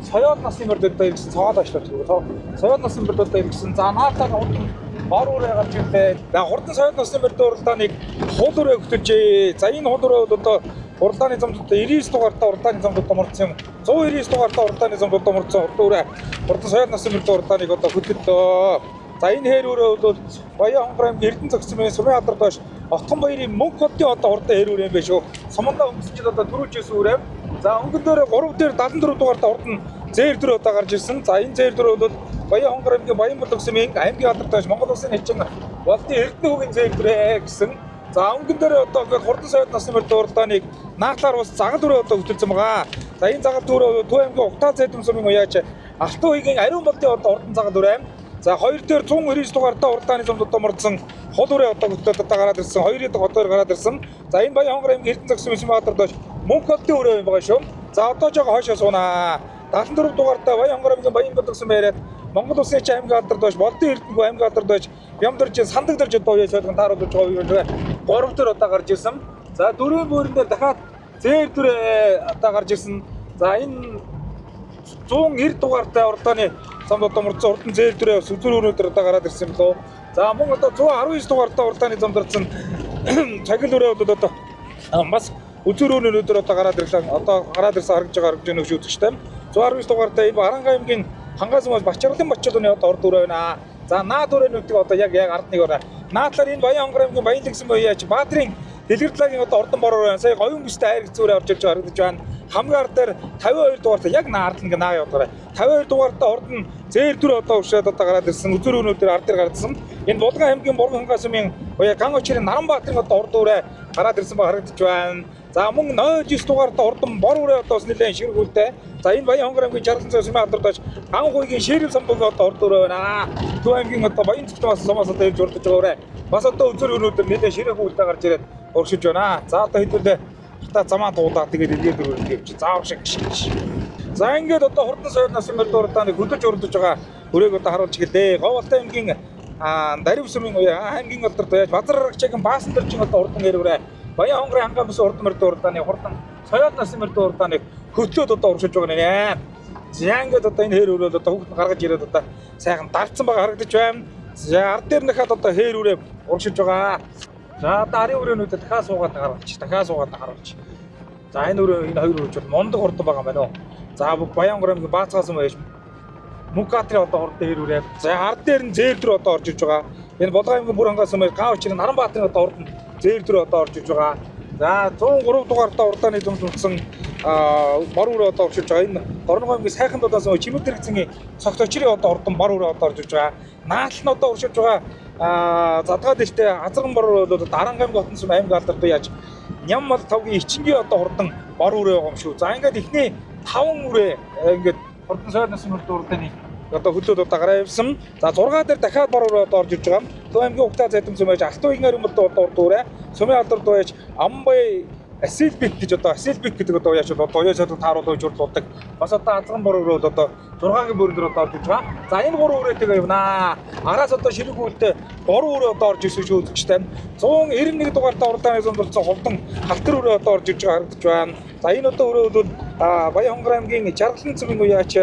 соёол насны мөрд одоо ирсэн цоод ашлаад байгаа. Соёол насны мөрд одоо ирсэн. За наатаа хурдан бор үрээ гарч ирлээ. За хурдан соёол насны мөрд уралдааныг хул үрээ хөтөлжээ. За энэ хул үрээ бол одоо уралдааны замд одоо 99 дугаартай уралдааны замд одоо мордсон юм. 199 дугаартай уралдааны замд одоо мордсон хурдан үрээ хурдан соёол насны мөрд уралдааныг одоо хөтөллөө. За энэ хээр үрээ бол Баянгар аймгийн Эрдэнэ цогцмын сумын алдарт байж Отхон баярын мөнх хотын одоо хурдан хээр үрээ юм байна шүү. Сумандаа өнгөрсөн жил одоо төрүүлжсэн үрээ. За өнгөн дээр 3 дээр 74 дугаартай хурдан зээр 4 одоо гарч ирсэн. За энэ зээр 4 бол Баянгар аймгийн Баянбулаг сумын аймгийн алдарт байж Монгол улсын хэлчин болтын Эрдэнэ хүүгийн зээр 4 гэсэн. За өнгөн дээр одоо хурдан соёл насны мөрд уралдааныг нааглаар бас загал түрээ одоо хөтөлсөн байгаа. За энэ загал түрээ Төв аймгийн Угтаа зэдэм сумын уяач Алтан уугийн ариун болтын одоо хурдан загал түрээ. За 2 дээр 199 дугаартай уралдааны замд одоо мордсон хол үрээ одоо хөтөлөд одоо гараад ирсэн. 2 дахь хотоор гараад ирсэн. За энэ Баянгар аймгийн Эрдэнэ цогцмын сумын алдарт байж мөнх хотын үрээ юм байгаа шүү. За одоо жоо хойшоо суунаа. 74 дугаартай Баян аймгийн Баян Бөдөрсөн байраад Монгол Улсын аймгийн алдарт байж, Болдын эрдэнэгүй аймгийн алдарт байж, Ямдэрж Сандагдэрж одоо яа солон тааруулж байгаа юм байна. 3 дээр одоо гарч ирсэн. За 4 бүрэн дээр дахиад зээр дүрээ одоо гарч ирсэн. За энэ 190 дугаартай уралдааны самд одоо мөрцөн урдан зээр дүрээ сүзүр өрөөдөр одоо гараад ирсэн юм лөө. За мөн одоо 119 дугаартай уралдааны замдэрсэн цагил өрөө одоо бас үзүр өрөөдөр одоо гараад ирлээ. Одоо гараад ирсэн харагдж байгаа нөхөш үзэгчтэй. 119 дугаартай энэ Баранга аймгийн Хангасмаас Бачаарлын Бачаалны одоо урд өрөө байна. За наад өрөөнүүдийг одоо яг ард нэг өрөө. Наадлаар энэ Баян аймгийн Баянлагсан боёяч Баатрин Дэлгэрдлагийн одоо ордон бороо байна. Сая говийн бүстэй хайрг зүрээ орж ирж харагдаж байна. Хамгийн ард дээр 52 дугаартай яг наардл ингээ наа явуулаарай. 52 дугаартай ордон зээр дүр одоо уршаад одоо гараад ирсэн. Үзүр өнөөдөр ард дээр гарсан. Энэ Булган аймгийн Бурган Хангасмын боё Ган очрын Наранбаатарын одоо урд өрөө гараад ирсэн ба харагдаж байна. За мөн 09 дугаартай ордон бор өрөө одоо нэлээд ширгүүлтэй. За энэ Баян аймгийн Жаргалан цай сумын алдарт Ган гуйгийн ширэл самбог одоо урд өрөө байна. Төв аймгийн одоо Баян цогцоос сумаас одоо ирж урдж байгаа өрөө. Бас одоо үзүр өнөөдөр нэлээд ширгүүлтэй гарч ирээд уршиж байна. За одоо хэдүүлээ та замаа дуудаа тэгээд илгээд өргөж чи заав шиг. За ингээд одоо хурдан соёл насын мөрдөртаны хөдөж урдж байгаа өрөөг одоо харуулж гэлээ. Говьалтай аймгийн Дарив сумын аймгийн алдарт байж Базаррагчгийн Баасан дэржин одоо урдан ирвэрэ. Баян хонгорын хангамс урдан мөрдөртаны хурдан соёл насын мөрдөртаны хөтлөөд одоо уршиж байгаа нэ. За ингээд одоо энэ хээр өрөөл одоо хүүхэд гаргаж ирээд одоо сайхан давцсан байгаа харагдаж байна. За ард дээр нэхэд одоо хээр өрөө уршиж байгаа. За дарийн өрөөнүүдэд дахиад суугаад харуулж. За энэ өрөө энэ хоёр өрөөч мондог хурдан байгаа байна уу. За Баян аймгийн Баацгаас юм байж Мукатрын одоо хурдан хээр өрөө. За ард дээр нь зээр дүр одоо орж иж байгаа. Энэ Булган аймгийн Бүрхангаас юм Ган очрын Наранбаатарын одоо хурдан зээр дүр одоо орж иж байгаа. За 103 дугаартай урдааны зэмлүүлсэн бор өрөө одоо орж иж байгаа. Энэ Дорногов аймгийн Сайхан дудаас Чимэдэр эзэн цогт очрын одоо хурдан бор өрөө одоо орж иж байгаа. Наатал нь одоо уршиж байгаа. Задгаа дэжтэй Азарган бор өрөө Даранга аймгийн Хотын сум аймгийн алдарт яаж Няммал тавгийн Ичингийн одоо хурдан бор өрөө байгаа юм шүү. За ингээд ихний 5 үрээ ингээд хурдан соёл насын мөрдөртөний одоо хөдлөөд одоо гараа явсан. За 6 дээр дахиад бор өрөө одоо орж ирж байгаа. Төв аймгийн Угтаа зайдам сум байж Алтуугийн өрөмөрд одоо урд үрээ. Сумын алдарт байж Амбай Асилбик гэж одоо Асилбик гэдэг одоо яаж одоо оёосоо тааруулж урдуулдаг. Бас одоо Азган бор өрөө одоо 6-гийн бүрэн дээр одоо орж ирж байгаа. За энэ 3 үрээтэйгээ явнаа. Араас одоо ширхгүүлтэй 3 үрээ одоо орж ирсэн шүү үзэгчтэй. 191 дугаартай уралдааны зэмлэлсэн ховдон халтар өрөө одоо орж ирж байгаа харагдаж байна. За энэ одоо өрөө бол Баян аймгийн Жаргалан цэвэн уяач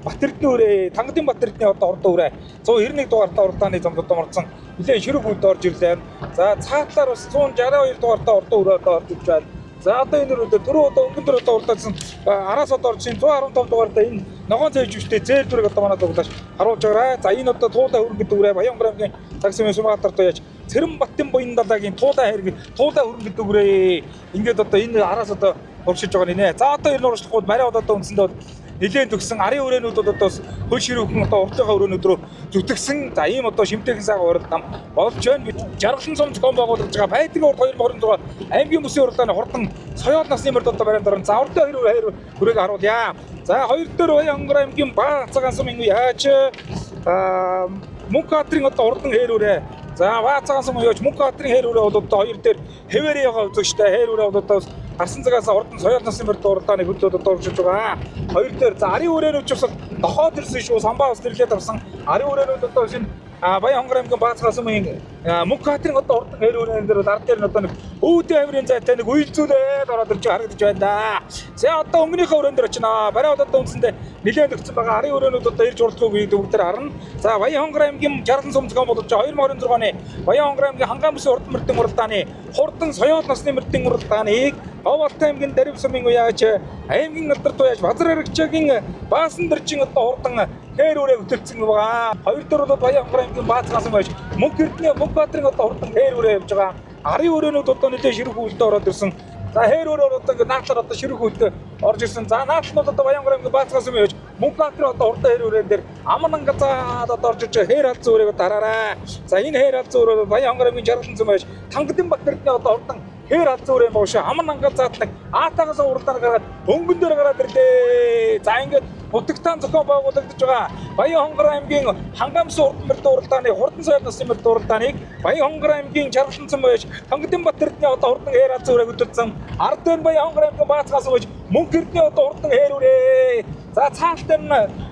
Батэрдны өрөө, Тангадын Батэрдны одоо урд өрөө 191 дугаартай уралдааны зэмлэлд орсон. Нилээн ширхгүүлтэй орж ирлээ. За цаатлаар бас 162 дугаартай урд өрөө одоо орж ирж байна. За одоо энэ өрөөд дөрөв одоо өнгөн дөрөв одоо уралдаасан араас одоо орж ирсэн 115 дугаартай энэ ногоон цайжвчтэй зээр дүрэг одоо манай дуглаж харуулж байгаа. За энэ одоо туулай хөрөнгө гэдэг үрээ Баян аймгийн цагсмын сумаатарт яаж Цэрэн Баттын буян далайгийн туулай хөрөнгө гэдэг үрээ ингээд одоо энэ араас одоо уршиж байгаа нэ. За одоо энэ уршлахгүй барай одоо үндсэндээ нилээн төгсөн арын өрээнүүд одоо хөл ширүүхэн одоо уртынхаа өрөөнүүд рүү зүтгэсэн. За ийм одоо шимтээхэн сайхан уралд нам болж байна. Жаргалан цомц ком байгуулж байгаа Байдгийн урд 2026 аймгийн бүсийн уралдааны хурдан соёл насны мөрд одоо барайнд орон за урдын хоёр хүрээг харуулъя. За хоёр дээр Баян аймгийн Баацган сумын яаж Мукатрын одоо урдан хээр өрөө. За Баацган сум яач Мукатрын хээр өрөө бол одоо хоёр дээр хэвээрээ яваа үзэгчтэй хээр өрөө бол одоо Арсан цагаас урдан соёл насны мөрд уралдааны хөдлөөд одоо уршиж байгаа. Хоёр дээр за арын өрөөнүүд бас дохоод ирсэн шүү. Самбаа бас нэрлээд авсан. Арын өрөөнүүд одоо шинэ Баян аймгийн Баацган сумын Мукатрын одоо урдан хээр өрөөнүүд дээр ард дээр нь одоо нэг өвдөө амирын зайтай нэг үйлзүүлээд ороод ирж харагдаж байна да. За одоо өнгөнийхөө өрөөн дээр очино. Барай одоо үндсэндээ нэлээд өгсөн байгаа. Арын өрөөнүүд одоо ирж урдгаагүй гэдэг бүгд харна. За Баян аймгийн Жаргалан цомцгон болж 2026 оны Баян аймгийн Хангамс урд мөрдөн уралдааны хурдан соёл насны мөрдөн уралдааныг Говьалтай аймгийн Дарив сумын уяач аймгийн алдарт уяач Базаррагчгийн Баасан дэржин одоо хурдан хээр өрөө хөтөлсөн байгаа. Хоёр дээр бол Баян аймгийн Баацгаас байж Мөнх эрдэнэ Мөнхбаатрын одоо хурдан хээр өрөө явж байгаа. Арын өрөөнүүд одоо нэлээд ширхгүүлтэй ороод ирсэн. За хээр өрөө одоо ингээд наадлаар одоо ширхгүүлтэй орж ирсэн. За наадл нь одоо Баян аймгийн Баацгаас байж Мөнхбаатрын одоо хурдан хээр өрөөн дээр амнангазаад одоо орж ирж хээр алзан өрөөг дараарай. За энэ хээр алзан өрөө Баян аймгийн Жаргалан цэм байж Тангадын Батэрдны одоо хурдан хээр алзан өрөө боош аман ангал заатдаг аатаагаас уралдаан гаргаад өнгөн дээр гараад ирлээ. За ингээд нутагтаан зохион байгуулагдаж байгаа Баян Хонгор аймгийн Хангамс урдмэрт уралдааны хурдан соёл насны мөрд уралдааныг Баян Хонгор аймгийн Жаргаланцсан байж Тонгодонбат эрдэнэ одоо хурдан хээр алзан өрөөг өдөрсөн ард нь Баян Хонгор аймгийн Баацгаас байж Мөнх эрдэнэ одоо хурдан хээр өрөө. За цаалтан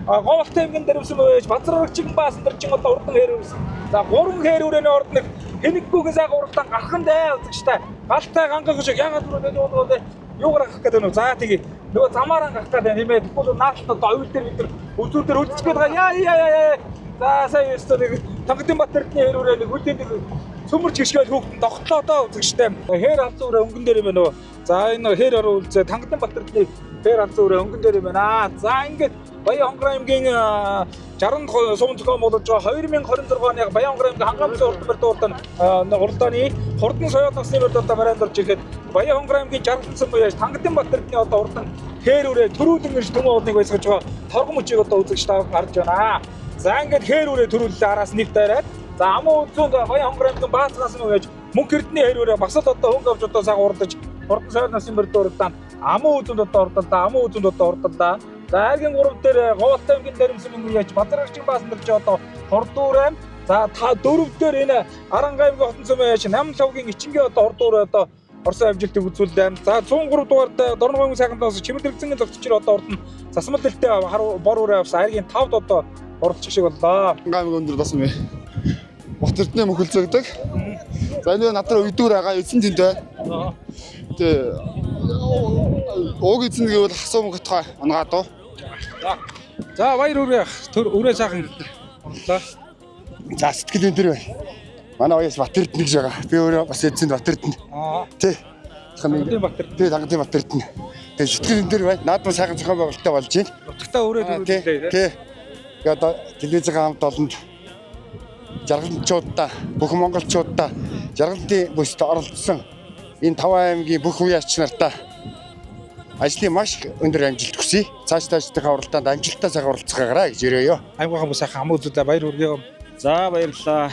Говьт аймгийн дэрвсэн байж Базаргчин Баасандарчин одоо хурдан хээр өрөөсөн. За 3 хээр өрөөний ордныг Хэнэггүйгээс ага уралдаан гархан даа үзэгчтэй. Галтай гангах шиг ягаад түрүү юугаар гарах гэдэг нь. За тэгээ нөгөө замаараа гарах гэдэг юм ээ. Тэгвэл наалтад оюул дээр бид үзүүр дээр үлдчих гээд байгаа. Яа. За сая өстөө Тонгодонбат эрдэнэ хээр өрөөний хүлээдэг цөмөрч гიშгээл хөөгдөн тогтлоо доо үзэгчтэй. Хээр алзан өрөө өнгөн дээр юм байна нөгөө. За энэ хээр ороо үлзээ Тонгодонбат эрдэнэ хээр алзан өрөө өнгөн дээр юм байна. За ингээд Баян Хонгор аймгийн 60 сум зохион болгож байгаа 2026 оны Баян Хонгор аймгийн Хангамс урдмэрт уралдааны хурдан соёл насны мөрд одоо барайнд орж ирэхэд Баян Хонгор аймгийн Жаргаланцсан буюу Тонгодонбат эрдэнэ одоо хурдан хээр өрөө төрүүлэн ирж төмөн урдныг байсгаж байгаа торгон мөчийг одоо үзэгч таах гарч байна. За ингээд хээр өрөө төрүүлээ араас нэг дайраад за амуу үзүүнд Баян Хонгор аймгийн Баацгаас нь байж Мөнх эрдэнэ хээр өрөө бас л одоо хөнгө авч одоо цаг урдаж хурдан соёл насны мөрд уралдаан амуу үзүүнд одоо урдалдаа. За айргийн 3 дээр Говьт аймгийн дэрэмсэн мөнгө яж Базаргчин Баасандарч одоо Хордуурайм. За 4 дээр энэ Аранга аймгийн Хотон цөмөө яж Намловгийн Ичингээ одоо Хордуурай одоо Орсын амжилтыг үзүүлдэг. За 103 дугаард Дорногын сайхандаас Чимэрлэгцэнгийн зогсчир одоо урд нь засмал дэлтэй бор үрээ авсан айргийн 5-д одоо оролцох шиг боллоо. Аймаг өндөр дасан бэ. Бат эрдэнэ мөхөлцөгдөг. За энэ надраа өйдүүр байгаа эзэн тэнд байна. Тэгээ ууг эзэн гэвэл хасуу мөнгөтгой ангаа доо. За баяр өрөө сайхан орлоо. За сэтгэл өндөр байна. Манай оёс Бат эрдэнэ гэж байгаа. Би өөрөө бас эзэнд Бат эрдэнэ. Тий. Тонгодонбат эрдэнэ. Тий, Тонгодонбат эрдэнэ. Тэгээ сэтгэл өндөр байна. Наадмын сайхан зохион байгуулалттай болж байна. Нутагтаа өрөө төрүүлээ. Тий. Одоо телевизийн хамт олонд жаргалчуудаа, бүх монголчуудаа жаргалын бүсд оролцсон энэ 5 аймгийн бүх үеч нартаа ажлын маш өндөр амжилт хүсье. Цаашдаа уралдаанд амжилттай сайхан оролцохоорой гэж өрөөё. Аймгийн хүмүүс сайхан амуу үзүүлээ баяр хүргэе. За баярлалаа.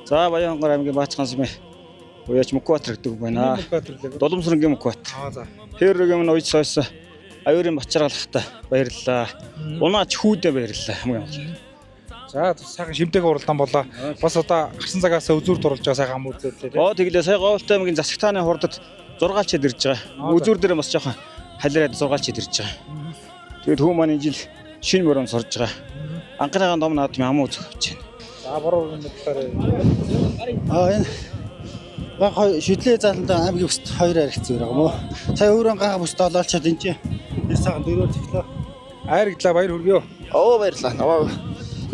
За Баян Хонгор аймгийн Баацхан сумын уяач Мөнхбаатар гэдэг байна. Дулумсрынгийн Мөнхбаатар. За. Хэрэг юм уйж сойс аюурын бачаргалахтай баярлалаа. Унаач хүүдээ баярлалаа хамгийн гол. За сайхан шимтэйг уралдаан болоо. Бас одоо гарсан цагаас үзүүр дурлж байгаа сайхан амуу үзүүлээ. Тэглээ сая Говьт аймгийн засагтааны хурдад 6 чид ирж байгаа. Үзүүр дээр бас жоохон халираад 6 чид ирж байгаа. Тэгээд хүү маань энэ жил шинэ мөрөнд сурж байгаа. Анхныхаа том наадмын амуу үзэж байна. За бороо мэдлээ. Энэ баг шидлээ заалтаа аймгийн бүст 2 харигцсан байгаа мó. Сая өөрөө гага бүст олоолчод энэ чинь сайхан дөрөөр цэглээ. Айрглаа баяр хүргэе. Баярлалаа. Намайг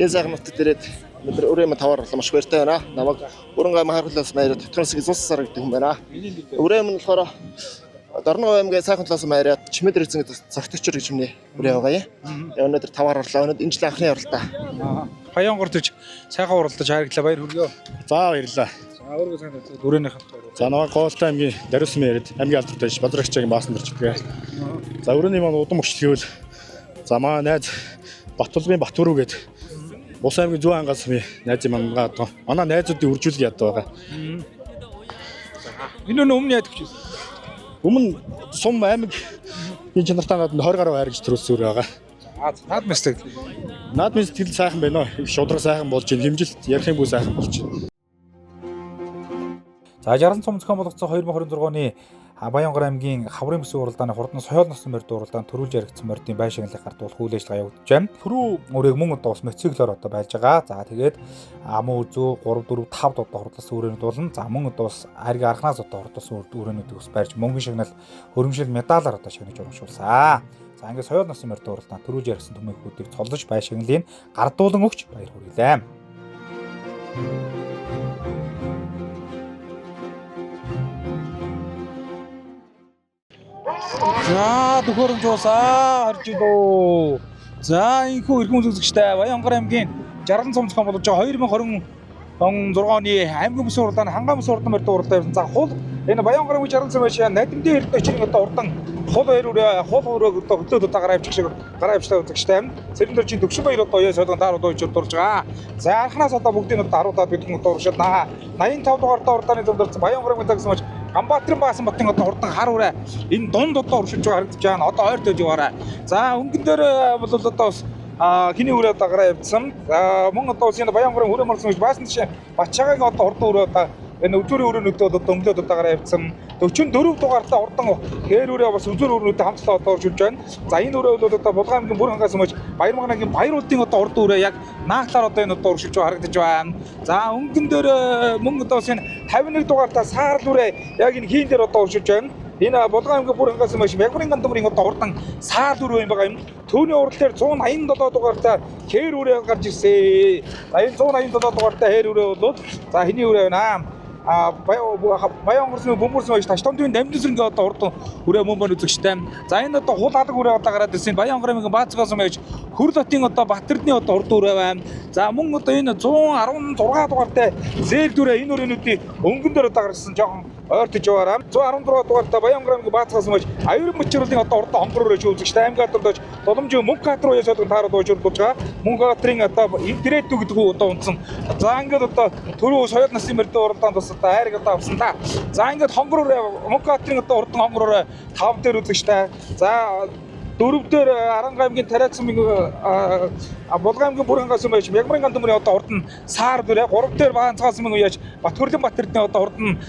энэ сайхан нутагт ирээд өнөөдөр өрөөмө таваар болоо маш баяртай байна. Намайг Бүрэн Махарлаас наяр Татганс Изуссаар гэдэг хүн байна. Өрөөмө нь болохоор Дорногов аймгийн сайхан талаас маяраад Чимэдэр эзэн цагтчор гэж юмний өрөө байгаа юм. Өнөөдөр таваар орлоо. Өнөөдөр энэ жилийн анхны уралдаа. Баян гортж сайхан уралдаж хайрглаа баяр хүргэе. За баярлалаа. За өөрөө сайн өрөөнийх нь. За намайг Говьт аймгийн Даруйсан яриад аймгийн алдартай Базаргчгийн Баасандарч гээ. За өрөөний маань удам өгчлөөл. За маа найз Батулгын Батүрүү гээд Ус аймгийн зүүн ангаас би найз мангаа одоо манай найзуудын үржүүлэг яддаг байгаа. Энэ өмнө яадаг ч юм. Өмнө сум аймаг энэ чанартай надад 20 гаруй хайргаж төрүүлсэн өөр байгаа. Наад мэсдэг. Наадмын сэтгэл сайхан байна уу? Их шудраг сайхан болж байна. Хэмжилт ярих юм бүү сайхан болж байна. За 60 цом зохион болгоцсон 2026 оны Баян Хонгор аймгийн хаврын бүсийн уралдааны хурдан соёл насны морьд уралдаанд төрүүлж яригдсан морьдын байр шагналыг гардуулах үйл ажиллагаа явагдаж байна. Түрүү өрөөг мөн одоо бас мотоциклоор одоо байж байгаа. За тэгээд амуу үзүү 3 4 5 одоо хурласан өрөөнүүд болно. За мөн одоо бас хайргийн арханаас одоо хурласан өрөөнүүдийг бас барьж мөнгөн шагнал хөрөмшил медалаар одоо шагнаж урамшуулсан. За ингээд соёл насны морьд уралдаанд төрүүлж яригдсан төмөөхүүдийг цоллож байр шагналыг гардуулан өгч баяр хүргэлээ. За төхөөрөмж уусаа харж идөө. За энэхүү эрхэм үзэгчтэй Баян Хонгор аймгийн 60 цом зохион болгож байгаа 2026 оны аймгийн бүсийн уралдааны Хангамс урдан морьд уралдаан явсан. За хул энэ Баян Хонгор аймгийн 60 цом байшаа найдмын эрдэнэ очрын одоо урдан хул өрөөг одоо хөдлөөд одоо гараа авчих шиг гараа авчлаа үзэгчтэй. Цэрэн дөржийн төгшин баяр одоо яа солон таарууд ойж дурж байгаа. За анхнаас одоо бүгдийн одоо харуулаад бид хүн дууршилнаа. 85 дугаар урдааны зэмдэлсэн Баян Хонгор аймгийн Ганбаатарын Баасан Батын одоо хурдан хар үрээ энэ дунд одоо уршилж байгаа харагдаж байна. Одоо ойр тойж яваарай. За өнгөн дээр бол одоо бас хиний үрээ дагараа явцсан. Мөн одоо энэ Баянгарын хүрээ марсан гэж Баасан тийш Батчаагийн одоо хурдан үрээ одоо энэ үзүүрийн өрөөнүүдэд одоо дөнгөлөөд дагараа явцсан. 44 дугаартаа хурдан хээр үрээ бас үзүүр өрөөнүүдэд хамтлаа одоо уршилж байна. За энэ үрээ бол одоо Булган аймгийн бүр хангаас өмж Баярмагнагийн Баяруудын одоо хурдан үрээ яг нааглаар одоо энэ одоо уршилж харагдаж байна. За өнгөн дээр мөн одоо энэ 51 дугаартаа саарл үрээ яг энэ хийн дээр одоо уршилж байна. Энэ Булган аймгийн бүр хангаас өмж Мягмарын гандамрын одоо хурдан саарл үрээ юм байгаа юм. Төвний урал дээр 187 дугаартаа хээр үрээ гарч ирсэн. За энэ 187 дугаартаа хээр үрээ бол за хэний үрээ байна. Баянгарын бөмбөрсөн байж Таштомдын дамжинсрынгийн одоо урд үрээ мөн бон үзэгчтэй. За энэ одоо хул алга үрээ одоо гараад ирсэн. Баянгарын Баацгаас байж Хөрлөтийн одоо Батэрдны одоо урд үрээ байна. За мөн одоо энэ 116 дугаартай зээл дүрээ энэ үрээнүүдийн өнгөн дээр одоо гарсан жоохон ойртож яваараа. 116 дугаартай Баянгарын Баацгаас байж аюулын мөчрөлийн одоо урд хонгор үрээ үзэгчтэй. Аймгаатар дож Боломжийн Мөнгөбаатар уу ясаад таарууд уужруулж байгаа. Мөнгөбаатарын одоо интернет гэдэг үү одоо унтсан. За ингээд одоо түрүү соёл насны мөрдөө уралдаанд бас одоо хайрыг одоо авсан да. За ингээд хонгор үрээ Мөнгөбаатарын одоо урд хонгор үрээ 5 дээр үзэгчтэй. За 4 дээр Аранга аймгийн Тариацмын Булган аймгийн бүр хангаас байж Мягмарын гандамрын одоо урд нь саар дүрээ 3 дээр Баанцгаас мөн яаж Батхөрлөн Батэрдний одоо урд нь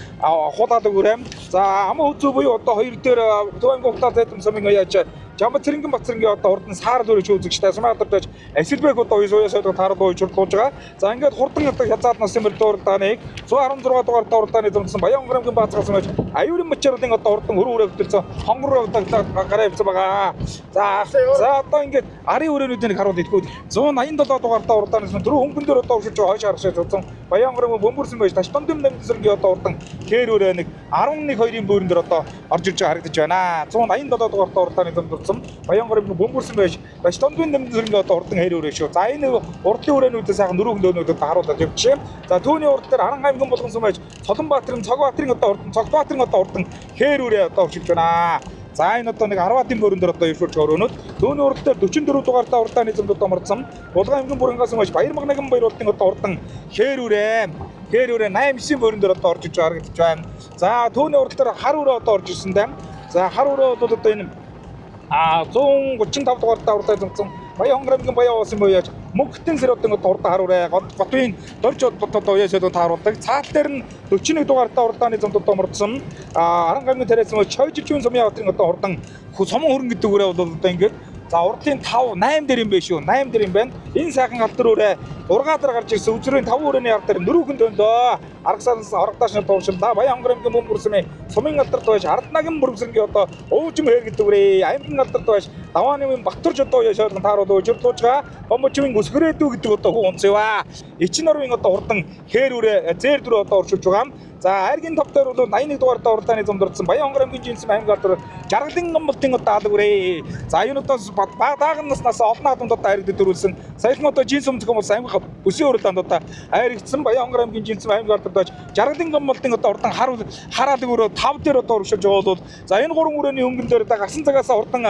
хулаалаг үрээ. За ам үзүү буюу одоо 2 дээр Төв аймгийн Ухтаа зайдам сумын яаж Жамбат Цэрэнгийн Батцэрэнгийн одоо урд нь саар дүрэж үзэгчтэй Сумаатарч Асилбек одоо уясаад таард уужруулж байгаа. За ингээд хурдан одоо хязгаад насны мөрдөө уралдааныг 116 дугаартай уралдааны зурсан Баянгарын Баацгаас байж аюулын мөчрөлийн одоо урдан хөрөө үрээ хөтөлсөн хонгор уралдаан гараа явсан байгаа. За одоо ингээд арын үрээнүүдийг харуул идэггүй 187 дугаартай уралдаанаас дөрөв хөнгөн дээр одоо уршиж хойш харшиж үзсэн Баянгарын бөмбөрсөн байж Таштомдын дамжинсрынгийн одоо урдан хээр үрээ нэг 11-2-ийн бөөрөн дээр одоо орж ирж харагдаж байна. 187 дугаартай уралдааны зам Баянгарын бөмбөрсөн байж Таштомдын дамжинсрынгийн одоо урдан хээр үрээ шүү. За энэ урдлын үрээнүүдээ сайхан дөрөв хөндөөнүүдэд харуулж явчих. За түүний урд дээр Аранга аймгийн Булгансан байж Цолонбаатарын Цогбаатарын одоо урдан Цогбаатарын одоо урдан хээр үрээ одоо уршиж байна. За энэ одоо нэг 10-ийн бөөрөн дээр одоо өвшүүлж өрөөнөд түүний урд дээр 44 дугаартай урдааны зэмд одоо мордсон. Булган аймгийн Бүрхангаас байж Баярмагнагийн Баяруудын одоо урдан хээр үрээ 8-9-ийн бөөрөн дээр одоо орж иж харагдаж байна. За түүний урд дээр хар үрээ одоо орж ирсэн дэм. За хар үрээ бол одоо энэ 135 дугаартай урдаа зэмцэн Баянгарын Баян уусан боёж мөнгөтэн сэрүүдэн урд хар үрээ готвын дорж одоо уяасаад тааруулдаг. Цаал дээр нь 41 дугаартай урдааны зэмд одоо мордсон. Арангагийн Тариацмын Чойжирчүүн сумын явдрын одоо урдан сумын хөрөнгө гэдэг үрээ бол одоо ингээд за урдлын 5 8 дээр юм бэ шүү. 8 дээр юм байна. Энэ сайхан алтар үрээ 6 дараа гарч ирсэн үзрийн 5 өрөөний ард дээр нөрөөхөн дөндөө аргасаас аргадаш туушилда Баянгарын бөмбөрсөмэй сумын алдарт байж Арднагийн бөмбөрсөнгийн одоо өвжим хээр гэдэг үрээ аймгийн алдарт байж Давааны Баттурж одоо яшаад таарууд уужруулж байгаа бомбочмын өсгөрөөдөө гэдэг одоо хүн унц яваа. Эчин орвын одоо урдан хээр үрээ зээр дүр одоо уршилж байгаа. За хайргийн топ дээр бол 81 дугаартай урдааны зумдурдсан Баянгарын жинсэн аймгийн алдар жаргалын гомболтын одоо алга үрээ. За энэ одоо баадаан наснаас олон адамд одоо хайрыг дөрүүлсэн саяхан одоо жинс өмцгөн бол аймгийн өсийн уралдаанд одоо хайргдсан Баянгарын жинсэн аймгийн алдар байж жаргалын гомболтын одоо урдан хараалаг өрөө 5 дээр одоо уршилж байгаа бол за энэ 3 өрөөний өнгөн дээр одоо гарсан цагаас урдан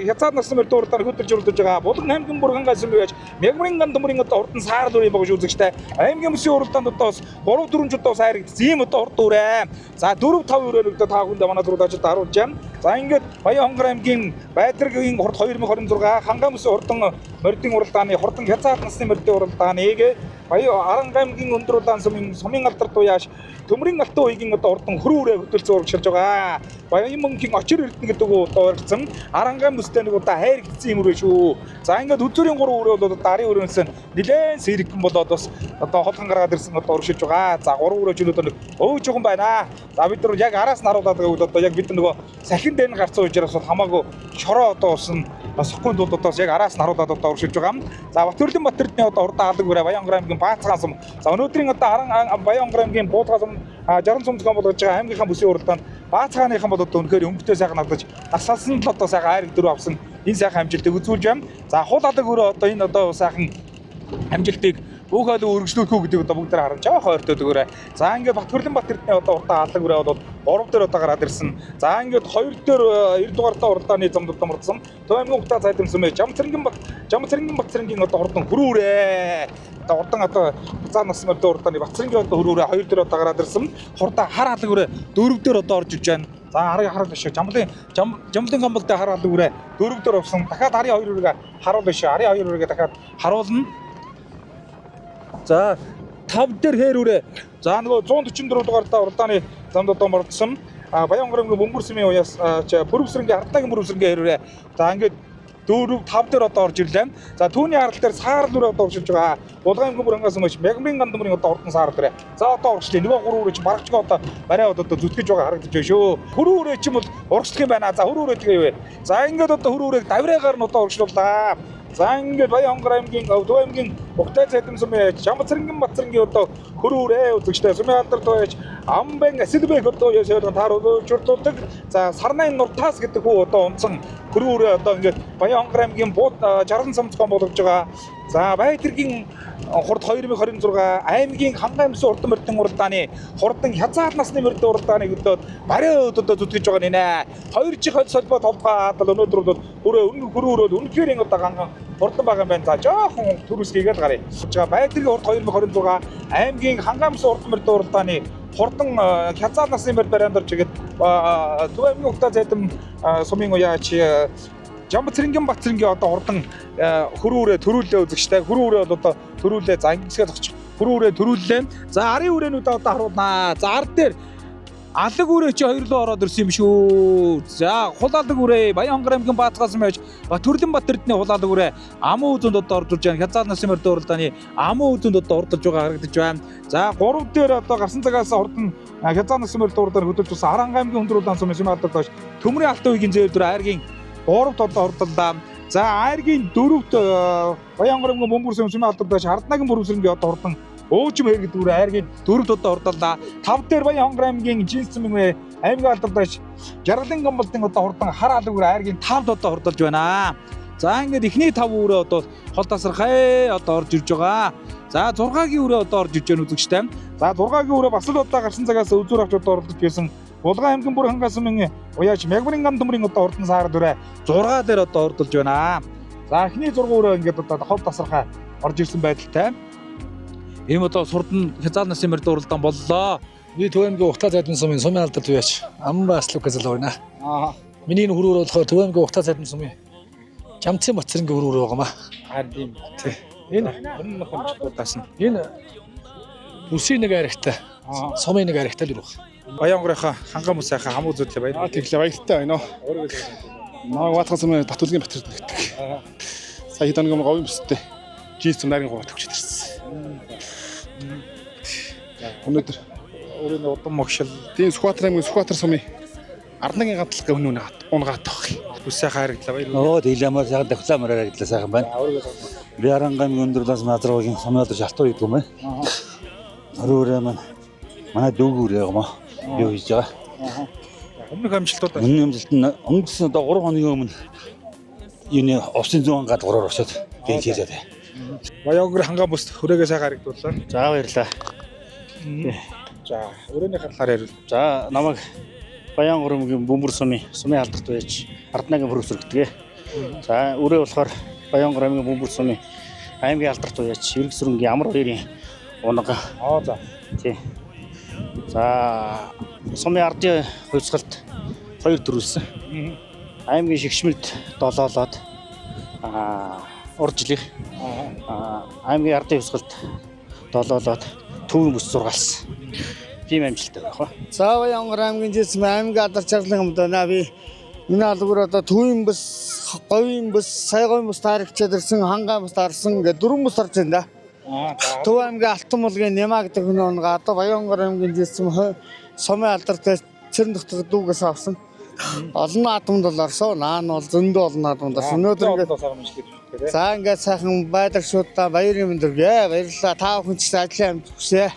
хязгаад насны мөрдөө уралдаан хөдөлж уралдаж байгаа. Булган аймгийн Бүрхангаас байж Мягмарын гандамрын одоо урдан саар дүр юм багш үзэгчтэй аймгийн өсийн уралдаанд одоо 3-4 жил одоо хайргдсан ийм одоо урд үрээ. За 4-5 өрөөнүүдээ та бүхэнд манай түрүүд ажид харуулж байна. За ингээд Баянгарын аймгийн Байдрагын хурд 2026 хангаан мөсөн хурдан мордын уралдааны хурдан хязгаад насны мордын уралдааныг Аранга аймгийн өндөр улаан сумын алдарт уяаш төмрийн алтан уугийн одоо урдан хөрөө үрээ хөтөлцөө урагшилж байгаа. Баянмөнгийн очир эрдэнэ гэдэг одоо оргицсан Аранга мөстэй нэг удаа хайргдсан юм үрээ шүү. За ингээд үзүүрийн 3 өрөө бол дарын өрөөнсөн нэлээд сэрэгэн болоод бас одоо холхон гаргаад ирсэн одоо урагшилж байгаа. За 3 өрөө ч өнөөдөр өө жоохон байна. За бид нар яг араас нь харуулдаг гэвэл одоо яг бид нөгөө сахин дээр нь гарцсан учраас бол хамаагүй шороо одоо усан сохгонд бол одоо яг араас нь харуулдаг одоо урагшилж байгаа. За Батөрлөн Батэрдний одоо урдаан алга үрээ Баянгарын аймгийн Баацгаас сум. За өнөөдрийн одоо Баянгарын аймгийн Буудгаас сум 60 цомцгон болгож байгаа аймгийнхаа бүсийн уралдаанд Баацгааныхан бол одоо үнэхээр өнгөтэй сайхан алдаж насалсан л одоо сайхан хайрыг дөрөв авсан энэ сайхан амжилтыг үзүүлж байна. За хул алга өрөө одоо энэ одоо сайхан амжилтыг бүх хойлоо өргөжлүүлэх үү гэдэг одоо бүгд харан жоох ойртоод өгөөрэй. За ингээд Батбэрлэнбат эрдэнэ одоо урдаа хаалга үрээ болоод 3 дээр одоо гараад ирсэн. За ингээд 2 дээр 90 дугаартаа урдааны замд дамарсан. Төв аймгийн Ухтаа цайдамсан мэ Жамцэрэнгийн одоо хурдан хөрүүрээ. Одоо урдан одоо цаан нас мөрдөө урдааны Батцэрэнгийн одоо хөрүүрээ 2 дээр одоо гараад ирсэн. Хурдаа хар хаалга үрээ 4 дээр одоо орж иж байна. За хараад биш. Жамлын гомболтой хар хаалга үрээ 4 дээр орсон. Дахиад хари 2 үргээ харуул биш. Хари 2 үргээ дахиад харуулна. За 5 дээр хээр үрээ. За нөгөө 144 дугаартаа урдааны замд одоо мордсон. Баянгарын бөмбөрсмийн уяас бүрвсрэнгийн ардтагийн бүрвсрэнгийн хэрвээ. За ингээд 4-5 дээр одоо орж ирлээ. За түүний арал дээр саарл нүрээ одоо оршилж байгаа. Булган гүмрэнгээс мөч мягмын гандмрын одоо урдан саар дээр. За одоо орчлээ. Нөгөө 3 үрээ чи барагчгаа одоо барай одоо зүтгэж байгаа харагдаж байна шүү. Хөрөө үрээ ч юм бол урагшлах юм байна. За хөрөө үрээ тэгээ. За ингээд одоо хөрөө үрээг давраагаар нь одоо оршлууллаа. За ингээд Баянгар аймгийн Төв аймгийн Ухтай цайдамсан Жамцэрэнгийн Батцэрэнгийн одоо хөрөө үрээ үзэгчтэй Сумын алдарт байж Амбан Асилбек одоо ясаар тааруулж урдуулдаг. За Сарнайн Нуртаас гэдэг хүү одоо унтсан хөрөө үрээ одоо ингээд Баянгар аймгийн бууд 60 самцгон болгож байгаа. За Баядэргийн хурд 2026 аймгийн Хангай амсын урдан мөрдөн урдааны хурдан хязгаар насны мөрдөн урдааныг өдөөд бариа өдөөд зүтгэж байгаа нэ. Хоёр чих холбоо толгойд өнөөдөр бол хөрөө үнэхээр одоо ганган хурдан байгаа юм байна. За жоохон төрөсгийгээд гарыг. Баядэргийн хурд 2026 аймгийн Хангай амсын урдан мөрдөн урдааны хурдан хязгаар насны мөрд барианд орж игээд Төв аймгийн Ухтаа цайдам сумын уяач Жамцэрэнгийн Батцэрэнгийн одоо хурдан хөрөө үрээ төрүүлээ үзэгчтэй. Хөрөө үрээ бол одоо төрүүлээ. За ингэсгээ зогч. Хөрөө үрээ төрүүллээ. За арын үрээнүүд одоо харуулнаа. За ард дээр алаг үрээ чи хоёрлоо ороод ирсэн юм шүү. За хул алаг үрээ Баянгар аймгийн Баатгаас мэж Батбэрлэнбат эрдэнэ хул алаг үрээ амын үзэнд одоо орж ирж байна. Хязгаар насны мөрдөө уралдааны амын үзэнд одоо урдж байгаа харагдаж байна. За 3 дээр одоо гарсан цагаас хурдан хязгаар насны мөрдөө уралдааны хөдөлж болсон Харанга аймгийн өндөр улаан сумын Сумын алдарт төмрийн алт үеийн зэвдэр айргийн 3-т одоо хурдалдаа. За айргийн 4-т Баянгар аймгийн бөмбөрсөн Сумын алдарт байж Харднагийн бүрвсрэнгийн одоо хурдан Өөжим хэр гэдэг үрээ айргийн 4-т одоо хурдалдаа. 5 дээр Баянгар аймгийн Жинсмэн аймгийн алдарт байж Жаргалын гомболтын одоо хурдан хар алаг үрээ айргийн 5-т одоо хурдалж байна. За ингээд эхний 5 үрээ одоо хол тасархай одоо орж ирж байгаа. За 6-гийн үрээ одоо орж ирж байна үзэгчтэй. За 6-гийн үрээ бас л одоо гарсан цагаас үзүүр авч одоо оролдож байсан. Булган аймгийн бүр хангаас өмнө уяач мягмарын гандмрын одоо хурдан саар дүрээ 6 дээр одоо ордолж байна. За эхний 6 өрөө ингээд одоо хол тасархай орж ирсэн байдалтай. Ийм одоо сурдан хязгаар насны мөрд уралдаан боллоо. Би Төв аймгийн Ухтаа цайдамсан сумын Сумын алдарт байж Амба Аслука залуу байна. Миний хөрөөр болохоор Төв аймгийн Ухтаа цайдамсан сумын Жамцэн Батцэрэнгийн хөрөөр байгаамаа. Тийм. Энэ хэмжлүүдээс нь. Энэ бүсийн нэг аригтай. Сумын нэг аригтай л байна. Баянгарын хангай мус сайхан хамуу зүтлээ баяр. Тэглээ баяртай байна. Наа Баатгаас өмнө Татвлгийн Батэрд нэгдэг. Сая хэдэн нэг говийн бүстэй. Жийс нарийн говь төгчд ирсэн. Өнөөдөр өөрийн удам могшил тийм Сүхбаатар аймгийн Сүхбаатар сумын Арднагийн гантлага өнөө унгаад тоххи. бүс сайхан харагдлаа баяр. Оо дийлэмээр сайхан давхлаамаар харагдлаа сайхан байна. Би Арангаамын өндөрлөөс Назаргагийн сумын одоо шалтуу гэдэг юм байна. Өрөөрөө манай дүүгүүр юм аа. Юу хийж байгаа? Өмнөх амжилтууд өмнө амжилт нь өнгөрсөн одоо 3 хоногийн өмнө энэ овсын 100 гад 3-оор очоод хийжээд байна. Баянгар хангаа бүс хүрээгээ сайхан харагдууллаа. За баярлаа. За өрөөний хаалгаар ярил. За намайг Баянгарын бөмбөр сумын алдарт байж Арднагийн бүрвсэр гэдгээ. За өрөө болохоор Баянгарын бөмбөр сумын аймгийн алдарт байж Иргэсүрэнгийн амар хоёрын унага. За. Тий. За сумын ардын хувьсгалт 2 төрүүлсэн. Аймгийн шигшмэлд 7-лоод уржлих аймгийн ардын хувьсгалт 7-лоод төвийн бүс 6-алсан. Тийм амжилттай байх ба. За Баянгар аймгийн жишээ аймгийн алдарт чарлан юм даа би энэ алгуур одоо төвийн бүс, говийн бүс, сайговын бүс таарагчаад ирсэн, хангаан бүс таарсан гэдэг 4 бүс орж байна да. Төв аймгийн Алтан мулгийн Нямаа гэдэг хүн онгаа одоо Баянгар аймгийн жишээ сумын алдарт цэрэн дотор дүүгээс авсан. Олон наадамд бол орсон. Наа нь бол зөндөө олон наадамд орсон. Өнөөдөр ингээд за ингээд сайхан байдаршуудаа баярын мэндэргээ баярлалаа. Та бүхэн ч ажлын амжилт хүсье.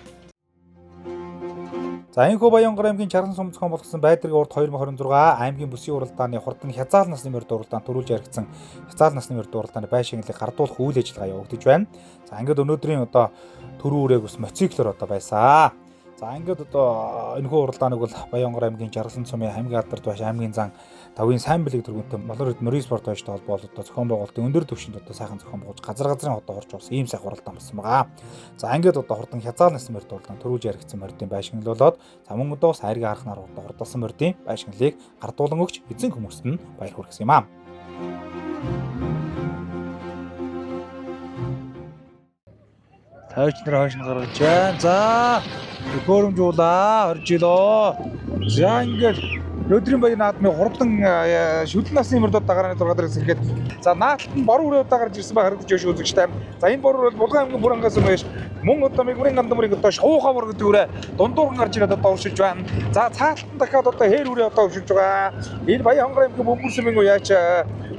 За энэхүү Баянгар аймгийн Чарган сум зохион болгосон байдрын урд 2026 аймгийн бүсийн уралдааны хурдан хязгаал насны морьд уралдаанд төрүүлж яригдсан хязгаал насны морьд уралдааны байшинглыг гардуулах үйл ажиллагаа явагдаж байна. За ингээд өнөөдрийн одоо төрөө үрээг ус мотоциклээр одоо байсан. За ингээд одоо энэхүү уралдааныг бол Баянгар аймгийн Чарган сумын аймгийн алдарт байш аймгийн зан тавгийн сайн бэлэг төргөнтэй Молорид Морин спорт байштай холбоолоод одоо зохион байгуулалтын өндөр түвшинд одоо сайхан зохион байгуулж газар газрын одоо орж болсон ийм сайхан уралдаан болсон байгаа. За ингээд одоо хурдан хязгаал насны морьд уралдаан төрүүлж яригдсан морьдын байшинглуулаад за мөн одоо сайргийн архнаар одоо хурдалсан морьдын байшинглыг гардуулан өгч эзэн хүмүүст нь баяр хүргэсэн юм аа. Тавьч нар хойш нь гаргаж байна. За төхөөрөмжуулаа орж илоо. За ингээд өдрийн баяр наадмын хурдан шүлэн насны морьдод дагарны 6 дээрээс ирэхэд за наадталд нь боруу өрөө дагарж ирсэн ба харагдаж байна шүү үзэгчтэй. За энэ боруу бол Булган аймгийн бүр ангаас өмнөш мөн одоо мигмарын гандамрыг одоо шуухавар гэдэг үрээ дундуур гарч ирээд одоо уршиж байна. За цаалтан дахиад одоо хээр үрээ одоо уршиж байгаа. Энэ Баянгар аймгийн бөмбөрсөмийн уяач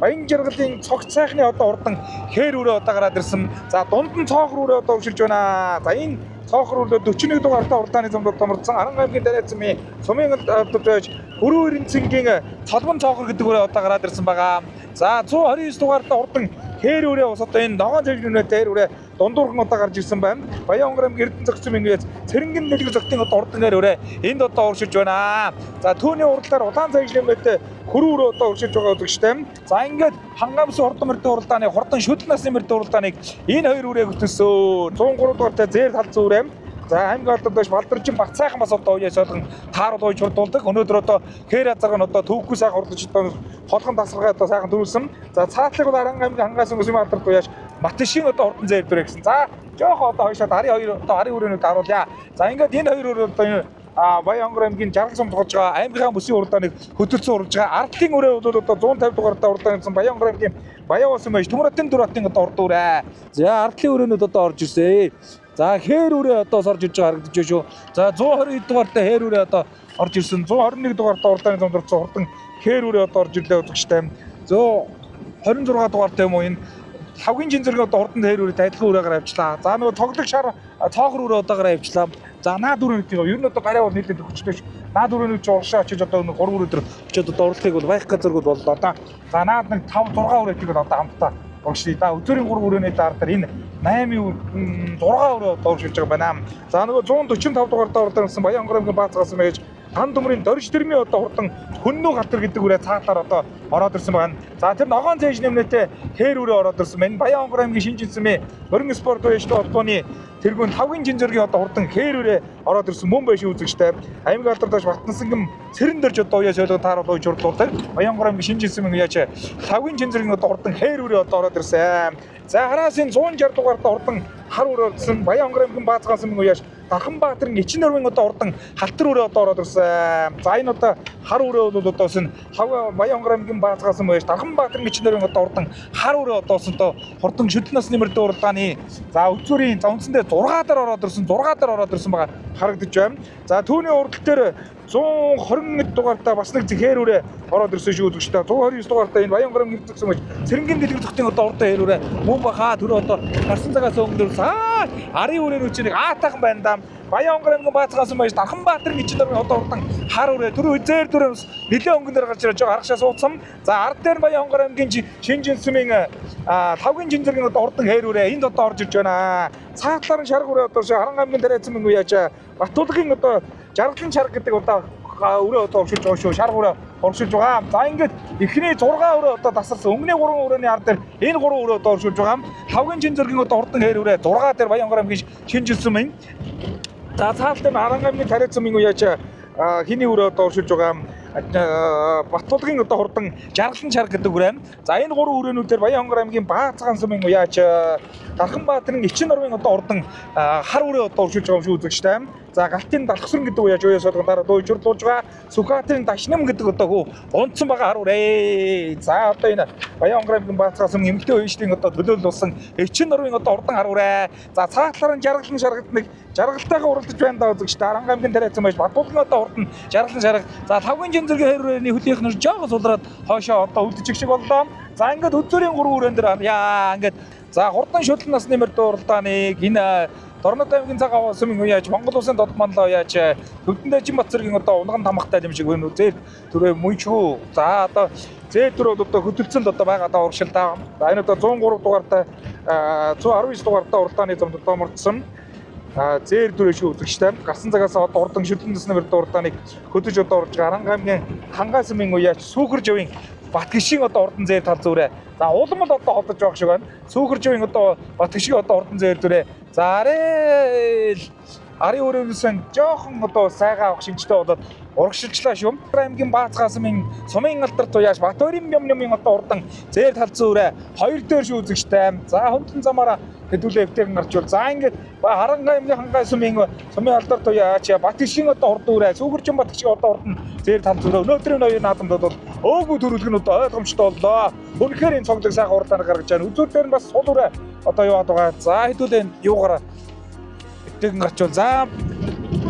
Баян жаргалын цогц сайхны одоо урдан хээр үрээ одоо гараад ирсэн. За дунд нь цоохор үрээ одоо уршиж байна. За энэ цоохор үрээ 41 дугаартай урдааны зам томордсон Аран аймгийн Дарайцмын сумын автобус Өрөөрийн цэнгийн цолбон цоохор гэдэг үрээ одоо гараад ирсэн байгаа. За 129 дугаартай урдан хээр үрээ ус одоо энэ ногоон цэврийн хээр үрээ дундуурхан одоо гарч ирсэн байна. Баянгар аймгийн Эрдэнэ зах зүйн ингээд цэрэнгийн нэлэг зохтын одоо урдан хээр үрээ энд одоо уршиж байна. За түүний уралдаар улаан цайжлэмэт хөрөөрөө одоо уршиж байгаа үзэгчтэй. За ингээд хангамс хурдан морьдын уралдааны хурдан шүлэн насны морьдын уралдааныг энэ хоёр үрээ хөтөлсөн. 103 дугаартай зээр талцсан үрээ. За аймгийн алдарт байш Балдарчин баг цайхан бас одоо уяа солон тааруулж ууж хурдуулдаг. Өнөөдөр одоо хээр азарга нь одоо төвхүү сайхан хурдж одоо холхон тасаргаа одоо сайхан төрүүлсэн. За цаатлыг бол Аран аймгийн хангаас өнгөсөм алдарт уяаш Матшин одоо хурдан зээр дүрэ гэсэн. За жоохоо одоо хойшоод ари хоёр одоо ари өрөөнүүд харуулъя. За ингээд энэ хоёр өрөө одоо Баянгар аймгийн Жаргал сум тоглож байгаа аймгийн бүсийн уралдааныг хөтөлсөн уралж байгаа. Ардын өрөө бол одоо 150 дугаартай уралдаан гэсэн Баянгар аймгийн Баян ус юм байж Төмөрөтийн дөрватын одоо урд үрээ. За ардын өрөөнүүд одоо орж ирсэн. За хээр үрээ одоо сорж иж байгаа харагдаж байна шүү. За 120 дугаартай хээр үрээ одоо орж ирсэн. 121 дугаартай урдааны зам дурдсан хурдан хээр үрээ одоо орж ирлээ үзэгчтэй. 126 дугаартай юм уу энэ тавгийн жинзэрэг одоо хурдан хээр үрээ адилхан үрээгээр авчлаа. За нөгөө тоглог шар цоохор үрээ одоогоор авчлаа. За наад өрөөнд юу ер нь одоо гараа бол нийлээд өгчтэй ш. Наад өрөөнд ч урагшаа очиж одоо 3 өдөр очиод одоо урлагийг бол байх газаргууд боллоо да. За наад нэг 5 6 үрээтэй бол одоо хамтдаа урагший. Да өдрийн 3 өрөөний дараа энэ 8 6 өрөө одоо урагшиж байгаа байна. За нөгөө 145 дугаартай уралдаан гэсэн Баянгар аймгийн Баацгаас мэж Хан Төмрийн дөрж тэрмийн одоо хурдан хөннөө галтар гэдэг үрээ цаатаар одоо ороод ирсэн байна. За тэр ногоон цээж нэмнэтэй хээр үрээ ороод ирсэн байна. Баянгар аймгийн Шинжинсмийн Морин спорт байштай холбооны тэргүүн тавгийн жинзэргийн одоо хурдан хээр үрээ ороод ирсэн мөн байш үзэгчтэй. Аймгийн алдарт Баттансангам цэрэн дөрж одоо уяа солио тааруулж ууж хурдуулдаг. Баянгар аймгийн Шинжинсмийн уяач тавгийн жинзэргийн одоо хурдан хээр үрээ одоо ороод ирсэн. За хараас энэ 160 дугаартай хурдан хар үрээ орсон Баянгар аймгийн Баацгаас мөн уяаш Дарханбаатарын Эчин нурмын одоо хурдан халтар үрээ одоо ороод ирсэн. За энэ одоо хар үрээ бол одоо сэн Баянгар аймгийн Баацгаас мөн уяаш Дарханбаатарын Эчин нурмын одоо хурдан хар үрээ одоо сонто хурдан шүлэн насны морьдын уралдааны за үзүүрийн за үндсэндээ 6 дээр ороод ирсэн 6 дээр ороод ирсэн байгаа харагдаж байна. За түүний уралдал дээр 121 дугаартай бас нэг хээр үрээ ороод ирсэн шүү үзэгчтэй. 129 дугаартай энэ Баянгар аймгийн гэсэн мэж цэрэнгийн дэлгэр зохтын одоо урдаа хээр үрээ мөн баха тэр одоо гарсан цагаас өмнө ари үрээ нүчнийг аатайхан байна да. Баянгар аймгийн Баацгаас мэж Дарханбаатарын Эчин нурмын одоо урдан хар үрээ түр үзээр дүрээс нэлээд өнгөн дээр гарч ирж байгаа аргашаа суудсан. За ард дээр Баянгар аймгийн Шинжинсмийн тавгийн жинзэргийн одоо урдан хээр үрээ энд одоо орж ирж байна. Цаатлаар нь шарга үрээ одоо Аран аймгийн Дарайцмын уяач Батулгын одоо Жаргалын шарга гэдэг одоо өрөө одоо уршилж байгаа шүү. Шарга үрээ уршилж байгаа. За ингээд эхний 6 өрөө одоо тасарсан. Өмнө 3 өрөөний ард дээр энэ 3 өрөө одоо уршилж байгаа. Тавгийн жинзэргийн одоо урдан хээр үрээ 6 дээр Баянгар аймгийн Шинжинсмийн за цаалтын Аран аймгийн Дарайцмын уяач хиний өрөө одоо уршилж байгаа. Батулгын одоо хурдан Жаргалын шарга гэдэг үрээ. За энэ 3 өрөөнүүдээр Баянгар аймгийн Баацгаас мөн уяач Дарханбаатарын Эчин нурмын одоо урдан хар үрээ одоо уршилж байгаа юм шүү үзэгчтэй. За галтын далхсрын гэдэг уяаж уяа солгон дараа дууйжруулж байгаа. Сүхбаатарын Дашнам гэдэг одоо хөө унтсан байгаа хар үрээ. За одоо энэ Баянгар аймгийн Баацгаас мөн эмэгтэй үеийнчдийн одоо төлөөлөл болсон Эчин нурмын одоо урдан хар үрээ. За цаатлаар нь Жаргалын шаргад нэг жаргалтайгаа уралдаж байна да үзэгчтэй. Аран аймгийн Дарайцсан байж Батулгын одоо урдан Жаргалын шарга. За тавгийн жинзэргийн хээр үрээний хөлийнх нь жоох сулраад хойшоо одоо үлдчих шиг боллоо. За ингээд өдөрийн 3 өрөөнд дэр яа ингээд за хурдан шүлэн насны морьд уралдааныг энэ Дорнод аймгийн цагаан сумын уяаж Монгол улсын дод манлаа уяаж Төвдөн Дэжин Батцэргийн одоо унган тамхтай юм шиг байна. Зээл төрөө мөнчүү. За одоо зээл төрөө одоо хөдөлцөнд одоо байгаа одоо урагшилтаа. За энэ одоо 103 дугаартай 119 дугаартай уралдааны зам доомордсон. Зээл төрөө шүү үзэгчтэй. Гарсан цагаас одоо урдан шүлтэн дэснэ бэрд уралдааныг хөдөж одоо урж байгаа. Аранга аймгийн Хангай сумын уяаж Сүүхэржавын Батгишийн одоо урдан зээл тал зүрэ. За улам л одоо холдож байгаа шиг байна. Сүүхэржавын одоо Батгишийн одоо урдан зээл зүрэ. За арай л арын өрөөнөөсөн жоохон одоо сайгаа авах шинжтэй болоод урагшилчлаа шүү. Аймгийн Баацгаасмын сумын алдарт уяаж Батбаярын Бямнамын одоо урдан зээл тал зүрэ 2 дээр шүү үзэгчтэй. За хөндлөн замаараа хэдүүлээ эвтэйгэн гарчвал. За ингээд Харанга аймгийн Хангай сумын алдарт уяаж Батгишийн одоо урд үрэ Сүүхэржин Батгишийн одоо урдан зээл тал зүрэ. Өнөөдрийн оюун наадамд бол өөгүй төрөлх нь одоо ойлгомжтой боллоо. Үнэхээр энэ цогцлог сайхан уралдаанаар гаргаж байна. Үзүүлэлтээр нь бас сул үрэ одоо яваад байгаа. За хэдүүлээ юугаараа эвтэйгэн гарчвал. За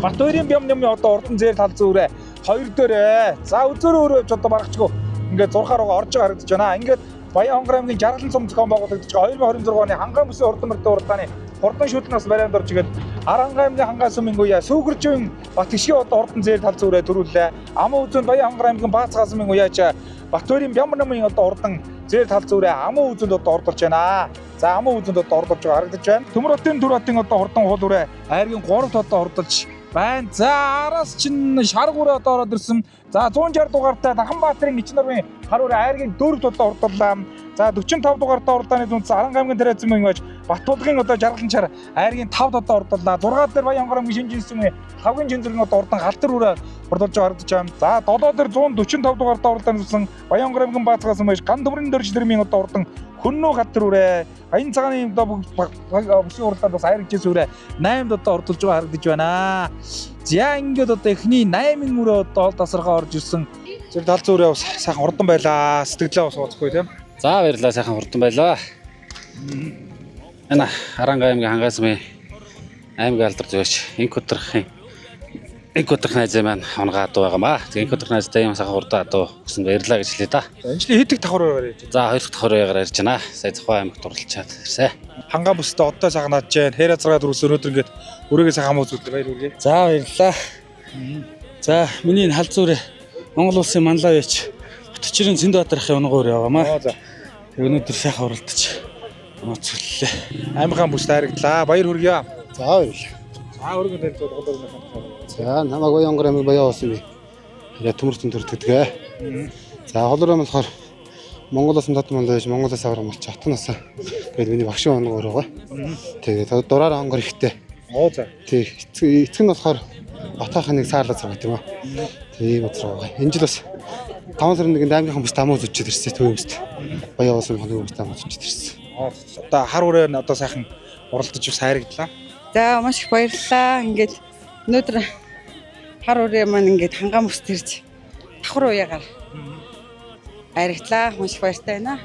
Батбаярын Бямнамын одоо урдан зээл тал зүрэ 2 дээрээ. За үзөөрөө өөрөө одоо барахчгүй ингээд 6 руугаа орж байгаа харагдаж байна. Ингээд Баян-Хонгор аймгийн Жаргалан цом зохион байгуулагдаж байгаа 2026 оны Хангай бүсийн урдан мөрдөө уралдааны хурдан шүлтнээс барайнд орж игээд Аранга аймгийн Хангай сумын уяа Сүүхэржавын Батгишийн одоо урдан зээл тал зүрэ төрүүллээ. Аман үзэнд Баян-Хонгор аймгийн Баацгаа сумын уяаж Батбаярын Бямнамын одоо урдан зээл тал зүрэ аман үзэнд одоо ордолж байна. За аман үзэнд одоо ордолж байгаа харагдаж байна. Төмөр хотын Түр хотын одоо хурдан уул үрэ айргийн 3-т одоо ордолж байна. За араас чинь шар гүрэ одоо ороод ирсэн. За 160 дугаартай Даханбаатарын Ичнарвын хар үрэ айргийн 4-т одоо ордоллоо. За 45 дугаартай уралдааны дүнс Аранга аймгийн Тариацмын уяаж Батбулгын одоо Жаргалан чар айргийн 5-т одоо ордоллоо. 6 дээр Баян-Хонгор аймгийн Шинжинсүмийн 5-ын Чинзэргийн одоо урдан Галтар үрэ ордолж байгаа харагдаж байна. За 7 дээр 145 дугаартай уралдааны дүнс Баян-Хонгор аймгийн Баацгаас уяаж Ган төмрийн дөржлэрмийн одоо урдан Хөннөө Галтар үрэ Аян цагааны одоо бүсийн уралдаанд бас айрагчээс үрэ 8-д одоо ордолж байгаа харагдаж байна. За ингээд одоо эхний 8 үрэ одоо ол тасархаа орж ирсэн. Зэрэг тал зүрээ бас сайхан урдан байлаа. Сэтгэлээ бас ууцхгүй тийм. За баярлалаа сайхан хурдан байлаа. Ана Аранга аймгийн Хангай сумын аймгийн алдарт уяаж Инкотрх найз маань онгаа адуу байгаамаа. Тэгээ Инкотрх найзтай юм сайхан хурдан адуу гэсэн баярлалаа гэж хэлээ да. Энэчлийн хэд их давхар байгаар ярьж байна. За 2 дахь давхар байгаар ярьж байна. Сая Зохион аймагт дурлалчаад ирсэн. Хангай бүстэй одтой сагнаад жаа. Хэр азраад үрс өнөөдөр ингээд өрөөгөө сайхан мөзүүлдэг баяр үргээ. За баярлалаа. За миний энэ хал зүрэ Монгол улсын манлаа яач Батчирын Цэндбаатар ахын унгуур яваамаа. За. Тэг өнөөдөр сайхан уралдаж нууцлээ. Аймгийн бүстэй харагдлаа. Баяр хүргье. За баярлалаа. За өргөн танилцуулга болгоно. За намайг Баян-Хонгор аймгийн Баян улсын төмөртөн төртгдгээ. За холроо болохоор Монгол улсын дод манлаа яач Монголоос аврам болч хатнаас гээд миний багшийн унгуур байгаа. Тэгээд дураар хонгор ихтэй. Оо за. Тэг эцэг нь болохоор Батхахныг саарлаж байгаа тийм үү. Тийм утгаар байгаа. Энэ жил бас 5 сарын 1-нд аймгийн бүс тамуу зүчээд ирсэн төвөмст. Баян улсын хоног бүс тамуу зүчээд ирсэн. Одоо хар үрээ нь одоо сайхан уралдаж бас хайрагдлаа. За маш их баярлалаа. Ингээд өнөөдөр хар үрээ маань ингээд Хангай бүс төрж давхар уяагаар хайрагдлаа. Маш их баяртай байна.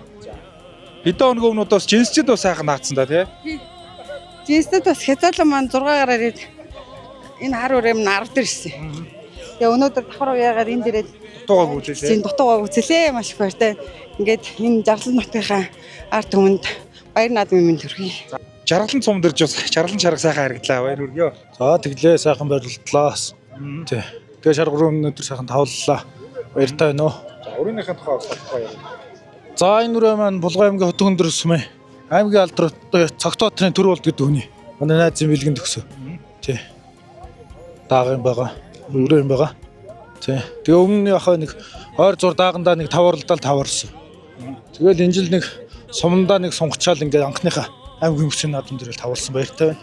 Хэдэн хоног өмнө бас жинсчд бас сайхан наацсан да тий. Жинстэд бас хязгаарлан маань 6 гараар ирээд энэ хар үрээ маань 10 дээр ирсэн. Тэгээ өнөөдөр давхар уяагаар энэ дээрээ дутуугаа гүйцэлээ. Зин дутуугаа гүйцэлээ. Маш их баяртай. Ингээд энэ Жаргалан нутгийнхаа ард түмэнд баяр наадмын минь төрхий. Жаргалан цум дэрж бас Жаргалан чарга сайхан харагдлаа. Баяр хүргье. За тэглээ сайхан баярлалаа. Тий. Тэгээ шар гурван өнөөдөр сайхан тавллаа. Баяртай байна уу? За өрөөнийхөө тухай бодохгүй юм. За энэ үрээ маань Булган аймгийн Хотгон дөр сумын аймгийн алдарт цогтоотрын төр болд гэдэг хүний. Манай найзын бэлгэнд өгсөн. Тий. Даагын байгаа. Өрөө юм байгаа. Тий. Тэгээ өмнө нь яхаа нэг ойр зур даагандаа нэг 5 уралдаал 5 орсон. Тэгэл энэ жил нэг сумандаа нэг сунгачаал ингээд анхныхаа аймгийн бүсийн наадам дээр тавуулсан баяртай байна.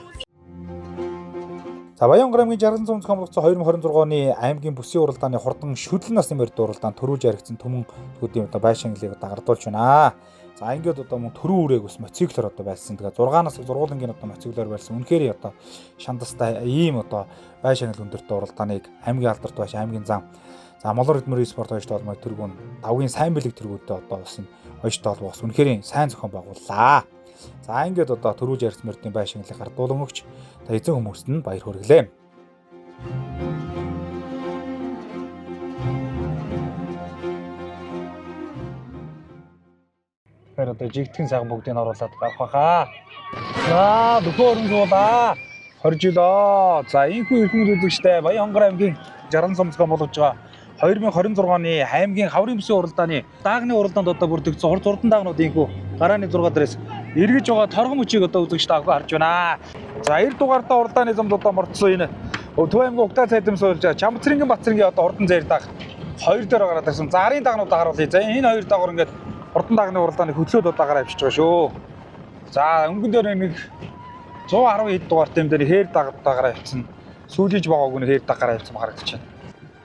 За Баян-Хонгор аймгийн Жаргалан цум зохион байгуулсан 2026 оны аймгийн бүсийн уралдааны хурдан шүтлэн насны мөрд уралдаанд төрүүлж яригдсан түмэн төдийн одоо байшинглыг одоо гардуулж байна. За ингээд одоо мөн төрөө үрээг ус моциклоор одоо байсан. Тэгээ 6 насны зургуулангийн одоо моциклоор байсан. Үнэхээр одоо шандастай ийм одоо байшингл өндөртөө уралдааныг аймгийн алдарт байш аймгийн зам. За Молор эдмөр спорт хоёрт холбоотой тэргүүн давгийн сайн бэлэг тэргүүтэй одоо бас энэ хоёрт холбоос үнэхээр сайн зохион байгууллаа. За ингээд одоо төрүүлж ярьсан мөрдийн байшинглыг гардуулан өгч та эзэн хүмүүст нь баяр хүргэлээ. Тэгэхээр одоо жигтгэн сайхан бүгдийг оруулаад гарах байхаа. За дөхөө өрн суулаа. 20 жил. За ийхүү ирхэн үзэгчтэй Баян хонгор аймгийн жаргал сумцгай болгож байгаа 2026 оны аймгийн хаврын бүсийн уралдааны даагны уралдаанд одоо бүрдэгдсэн хурд зурдан даагнууд ийхүү гарааны 6 дээрээс эргэж байгаа торгон мөчийг одоо үзэгч таах харж байна. За 90 дугаартаа уралдааны замд одоо мордсон энэ Төв аймгийн Угтаа цайдам суулж Чамцрынгийн Батцрынгийн одоо хурдан зээр даах 2 дээр гараад ирсэн. За арын даагнуудаа харуулъя. За энэ 2 даагуур ингээд хурдан даагны уралдааны хөдлөөд одоо гараа авчиж байгаа шүү. За өнгөн дээр нэг 110 хэд дугаартай юм дээр хээр даагуудаа гараа авчихсан. Сүүлж байгаагүй нь хээр даг гараа авчихсан харагдаж байна.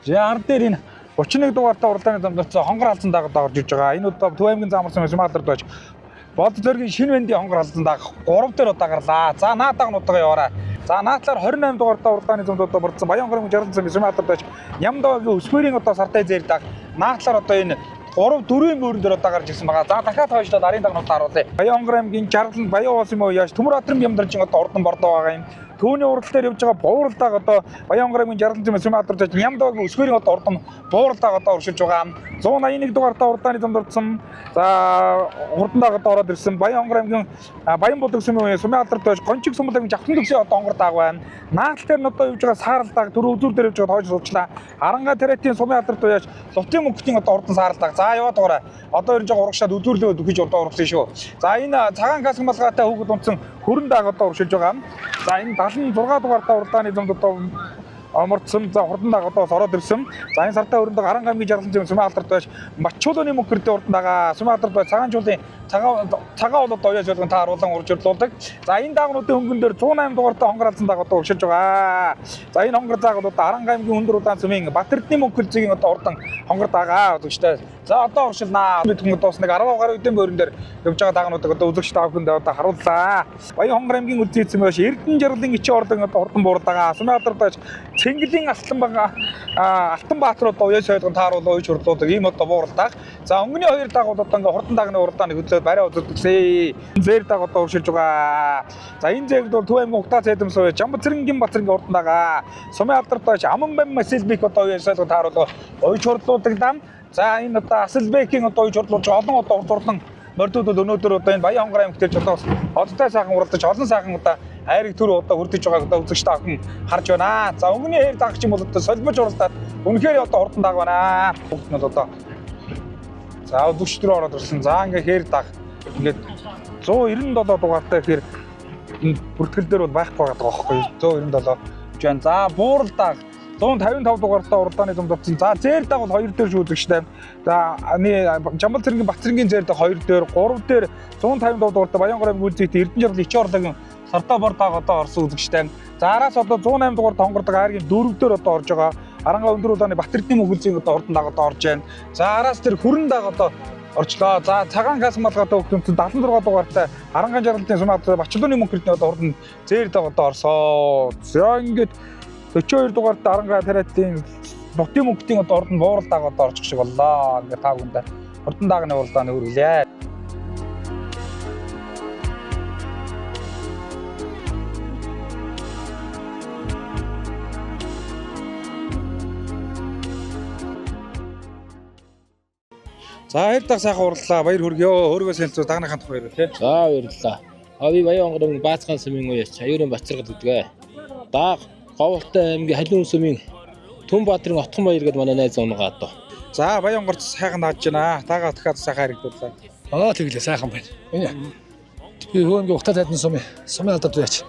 За ар дээр энэ 31 дугаартаа уралдааны замд очсон хонгор алзан даагууд орж иж байгаа. Энэ удаа Төв аймгийн замарсан Сүмаалдарт байж Бод зөргийн шинэ вэндийн хонгор алзан дааг 3 дээр удаа гарлаа. За наа даагнуудаа яваарай. За наадлаар 28 дугаартаа уралдааны замд одоо бордсон Баян хонгорын жаргал зам Сүмаалдарт байж Нямдаагийн өсвөрийн одоо сартай зээр дааг наадлаар одоо энэ 3-4 мөрөн дээр одоо гарч ирсэн байгаа. За дахиад хойшлоод арын дагнуудаа харуулъя. Баян хонгор аймгийн жаргал нь Баян уус юм уу яаж Төмөр Атрам Ямдарчин одоо урдан бордоо байгаа юм. Төвний урал дээр явж байгаа бууралдааг одоо Баян хонгор аймгийн жаргал зам Сүмаалдарт Нямдаагийн өсвөрийн одоо урдан бууралдааг одоо уршилж байгаа. 181 дугаартаа уралдааны замд орсон. За хурдандааг одоо ороод ирсэн Баян хонгор аймгийн Баян будаг Сүмаалдарт байж Гончиг сумлагийн Жавхан төгсөө одоо хонгор дааг байна. Наал дээр нь одоо явж байгаа сааралдааг түр үзүүр дээр явж байгаа хойш суучлаа. Аранга тариатын Сүмаалдарт байж Лутын мөнгөтийн одоо урдан сааралдааг. За яваад байгаа. Одоо ирж байгаа урагшаад үзүүрлээ өгөж одоо урагсан шүү. За энэ цагаан каск малгайтай хүүхэд унтсан хөрөн дааг одоо уршилж байгаа. За энэ 76 дугаартаа уралдааны замд одоо амарцсан. За хурдан дааг одоо ороод ирсэн. За энэ сартаа өрөндөө Аранга аймгийн жаргал зам Сүмаалдарт байж Матчуулын мөнгөртэй урдан дагаа Сүмаалдарт байж цагаан жуулын цагаан болоод оёо шилгэн тааруулан урж ирлуулдаг. За энэ даагнуудын хөнгөн дээр 108 дугаартаа хонгор алзан дааг одоо уршилж байгаа. За энэ хонгор дааг одоо Аранга аймгийн өндөр удаан цөмийн Батэрдний мөнгөрцгийн одоо урдан хонгор дагаа үзэгчтэй. За одоо уршилнаа. Бид хүмүүс дуус нэг 10 гаруй үдэн бөөрөн дээр явж байгаа даагнуудыг одоо үзэгч таахынд одоо харууллаа. Баян хонгор аймгийн үлдээсэн байж Эрдэнэ жаргалын ичи ордон одоо урдан буурдагаа Сүмаалдарт байж Цэнгэлийн Алтан Баатар одоо уяа шойдгон тааруулаа ууж хурлуудаг ийм одоо бууралдааг. За өнгөний 2 даагууд одоо ингээ хурдан даагны уралдааны хөдлөөд барай үзүүлдэгсээ. Зээр дааг одоо уршилж байгаа. За энэ зээрд бол Төв аймгийн Угтаа цайдам сууж Чамцрынгийн Батцрынгийн урдан дагаа Сүмаалдарт байж Аманбам Масэлбек одоо уяа шойдгон тааруулаа ууж хурлуудаг дам. За энэ одоо Асэлбекийн одоо ууж хурлуулж олон одоо урдан мордууд бол өнөөдөр одоо энэ Баян хонгор аймагт одоо одтой сайхан уралдаж олон сайхан одоо айрыг төр одоо хүрдэж байгааг одоо үзэгч та бүхэн харж байна. За өнгөний хэр даагч юм бол одоо солбож уралдаад үнэхээр одоо хурдан дааг байна. Бүгд нь одоо за үзэгч төр ороод ирсэн. За ингээ хэр дааг ингээд 197 дугаартай гэхээр бүртгэл дээр бол байхгүй байгаа байхгүй 197 жан. За бууралдааг 155 дугаартаа уралдааны замд орсон. За зээр дааг бол 2 дээр шүү үзэгчтэй. За Жамбал цэргийн Батцрынгийн зээр дааг 2 дээр 3 дээр 155 дугаартаа Баян хонгор аймгийн үлдээт Эрдэнэ жаргал ичи ордогийн сартаа бордааг одоо орсон үзэгчтэй. За араас одоо 108 дугаарт хонгордог айргийн 4 дээр одоо орж байгаа. Аранга өндөр удааны Батэрдний мөнгөлзийн одоо урдан дааг одоо орж байна. За араас тэр хүрэн дааг одоо орчлоо. За цагаан каск малгайтай хөгтөмцөд 76 дугаартай Арангаан жаргалын Сүмаалдарт Бачулууны мөнгөртний одоо хурдан зээр дааг одоо орсоо. За ингээд 42 дугаартай Аранга тариатын Лутын мөнгөтийн одоо урдан бууралдааг одоо орчих шиг боллоо. Ингээд таа бүхэнд хурдан даагны уралдааны хүргэлээ. За хайр даг сайхан урлаа. Баяр хүргэё. Өөргөө сэлцүү дагныхаа тухай ярил тий. За баярлалаа. Ави Баян хонгор аймгийн Баацхан сумын уяач аюурын Бацрагд гэдэг. Дааг Говьолтой аймгийн Халиун сумын Түнбаатрын Отхон баяр гэдэг манай найз унгаа одоо. За Баян хонгорч сайхан нааж байна. Тагаа дахиад сайхан харагдууллаа. Тэглээ сайхан байна. Энэ би хөөний Угтаа цайдам сумын Сүмаалдарт байж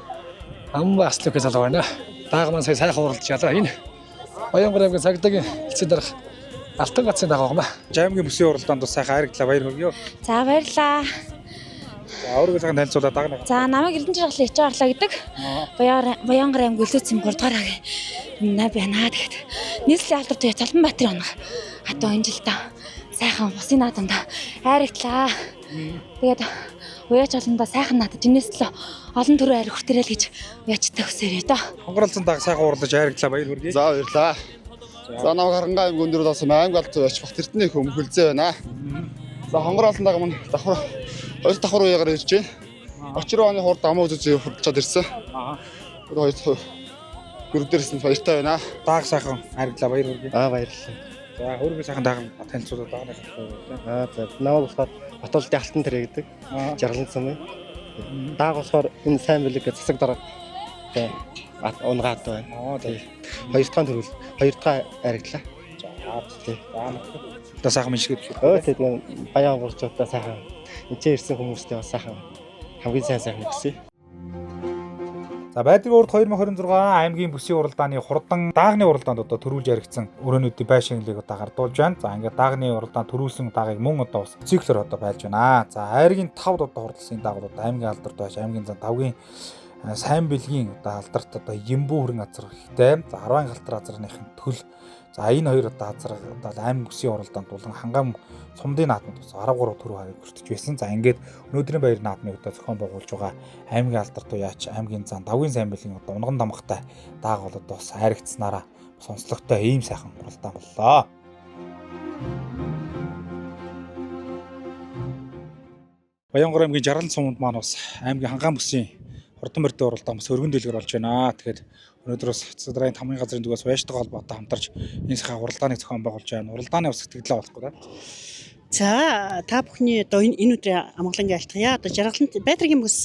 амбаа аслыг залуу байна. Дааг маань сайхан уралдаж ялаа. Энэ Баян хонгор аймгийн цагдаагийн эцсийн дарга Алтан гацын дагаа юм аа. Аймгийн бүсийн уралдаанд бас сайхан харагдлаа. Баяр хүргэё. За баярлаа. За өөргөө сайхан танилцуулаад дагна. За намайг Эрдэнэ жаргалын ичи орлоо гэдэг. Баян хонгор аймгийн үлдээсэн 3 дугаар наа байна. Тэгэхэд нийслэлийн алдарт үе Талбан Баатарын онго. Одоо энэ жилдээ сайхан бусын наадамд хайрагдлаа. Тэгээд уяач олондоо сайхан наадаж энэс л олон төрөө хайр хүртэрэл гэж уяачтай хүсээрээ доо. Хонгор алзан дааг сайхан уралдаж хайрагдлаа. Баяр хүргэё. За баярлаа. За намайг Аранга аймгийн өндөр удаасан аймаг алт байж Батэрдний мөхөлзөө байна. За хонгор алзан дааг маань давхар 2 давхар уяагаар ирж байна. Очроо оны хурд амаа үзэж хурдчаад ирсэн. Хоёр гүрдэрсэн баяртай байна. Дааг сайхан хайрагдлаа. Баяр хүргэё. Баярлалаа. За өөргөө сайхан дагна танилцуулаад дагна. За намайг болохоор Батуулдын Алтан тэрэ гэдэг жаргалын сумын. Дааг болохоор энэ сайн билег гэж засаг дарга Тэ. Унгаад байна. Тий. 2 дахь төрөл 2 дахь аригдлаа. Тий. Одоо сайхан мэншгээд шүү. Тэгээд баян гурчуудаа сайхан эцээ ирсэн хүмүүстээ бас сайхан хамгийн сайн хүсье. За Байдаг урд 2026 аймгийн бүсийн уралдааны хурдан даагны уралдаанд одоо төрүүлж яригдсан өрөөнүүдийн байшинглыг одоо гардуулж байна. За ингээд даагны уралдаанд төрүүлсэн даагыг мөн одоо циклэр одоо байлж байна. За айргийн 5 одоо хурдлын даагууд одоо аймгийн алдарт байж аймгийн зан давгийн сайн бэлгийн одоо алдарт одоо Ямбүү хүрэн азар ихтэй. За 10 галтар азарныхын төл. За энэ хоёр одоо азар одоо аймгийн бүсийн уралдаанд болон хангам сумдын наадмад бас 13 төрөв харыг хүртэж байсан. За ингээд өнөөдрийн баяр наадмыг одоо зохион байгуулж байгаа аймгийн алдарт уяач аймгийн зан давгийн сайн бэлгийн одоо унган дамгтай дааг бол одоо бас хайрагдсанараа сонслогтой ийм сайхан уралдаан боллоо. Баянгор аймгийн Жаргалан суманд маань бас аймгийн хангам бүсийн хурдан барьтай уралдаан бас өргөн дэлгэр болж байна. Тэгэхээр өнөөдрөөс Цэцэдрийн тамгын газрын зүгээс Баяжтай холбоотой хамтарч энэ сайхан уралдааныг зохион байгуулж байна. Уралдааны бас сэтгэлээ болохгүй да. За та бүхний одоо энэ өдрийн амгалангийн альтгая. Одоо Жаргалан Байдргийн бүс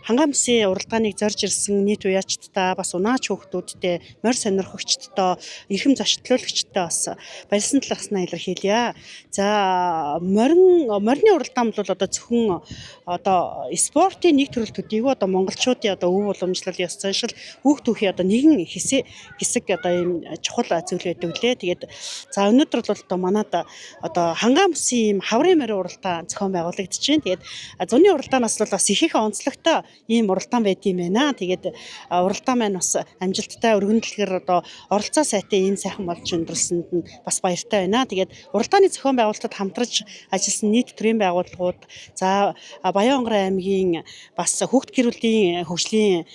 хангам бүсийн уралдааныг зорж ирсэн нийт уяачдтай бас унаач хүүхдүүдтэй морь сонирхогчдтой эрхэм зочдлуулагчдтай бас баярлсан таласнаа илэрхийлье. За морины уралдаан бол одоо зөвхөн одоо спортын нэг төрөл төдийгүй одоо монголчуудын одоо өв уламжлалын ёс заншил хүүхд түүхийн одоо нэгэн хэсэг одоо ийм чухал зүйл байдаг лээ. Тэгээд за өнөөдөр бол одоо манад одоо хангам ийм хаврын морь уралдаан зохион байгуулагдаж байна. Тэгээд зуны уралдаанаас бол бас ихэнх онцлогтой ийм уралдаан байд юм байна. Тэгээд уралдаан маань бас амжилттай өргөн дэлгэр одоо оролцоо сайтай ийм сайхан болж өндөрлсөнд нь бас баяртай байна. Тэгээд уралдааны зохион байгуулалтад хамтарч ажилласан нийт төрийн байгууллагууд за Баянгорын аймгийн бас хүүхд гэр бүлийн хөгжлийн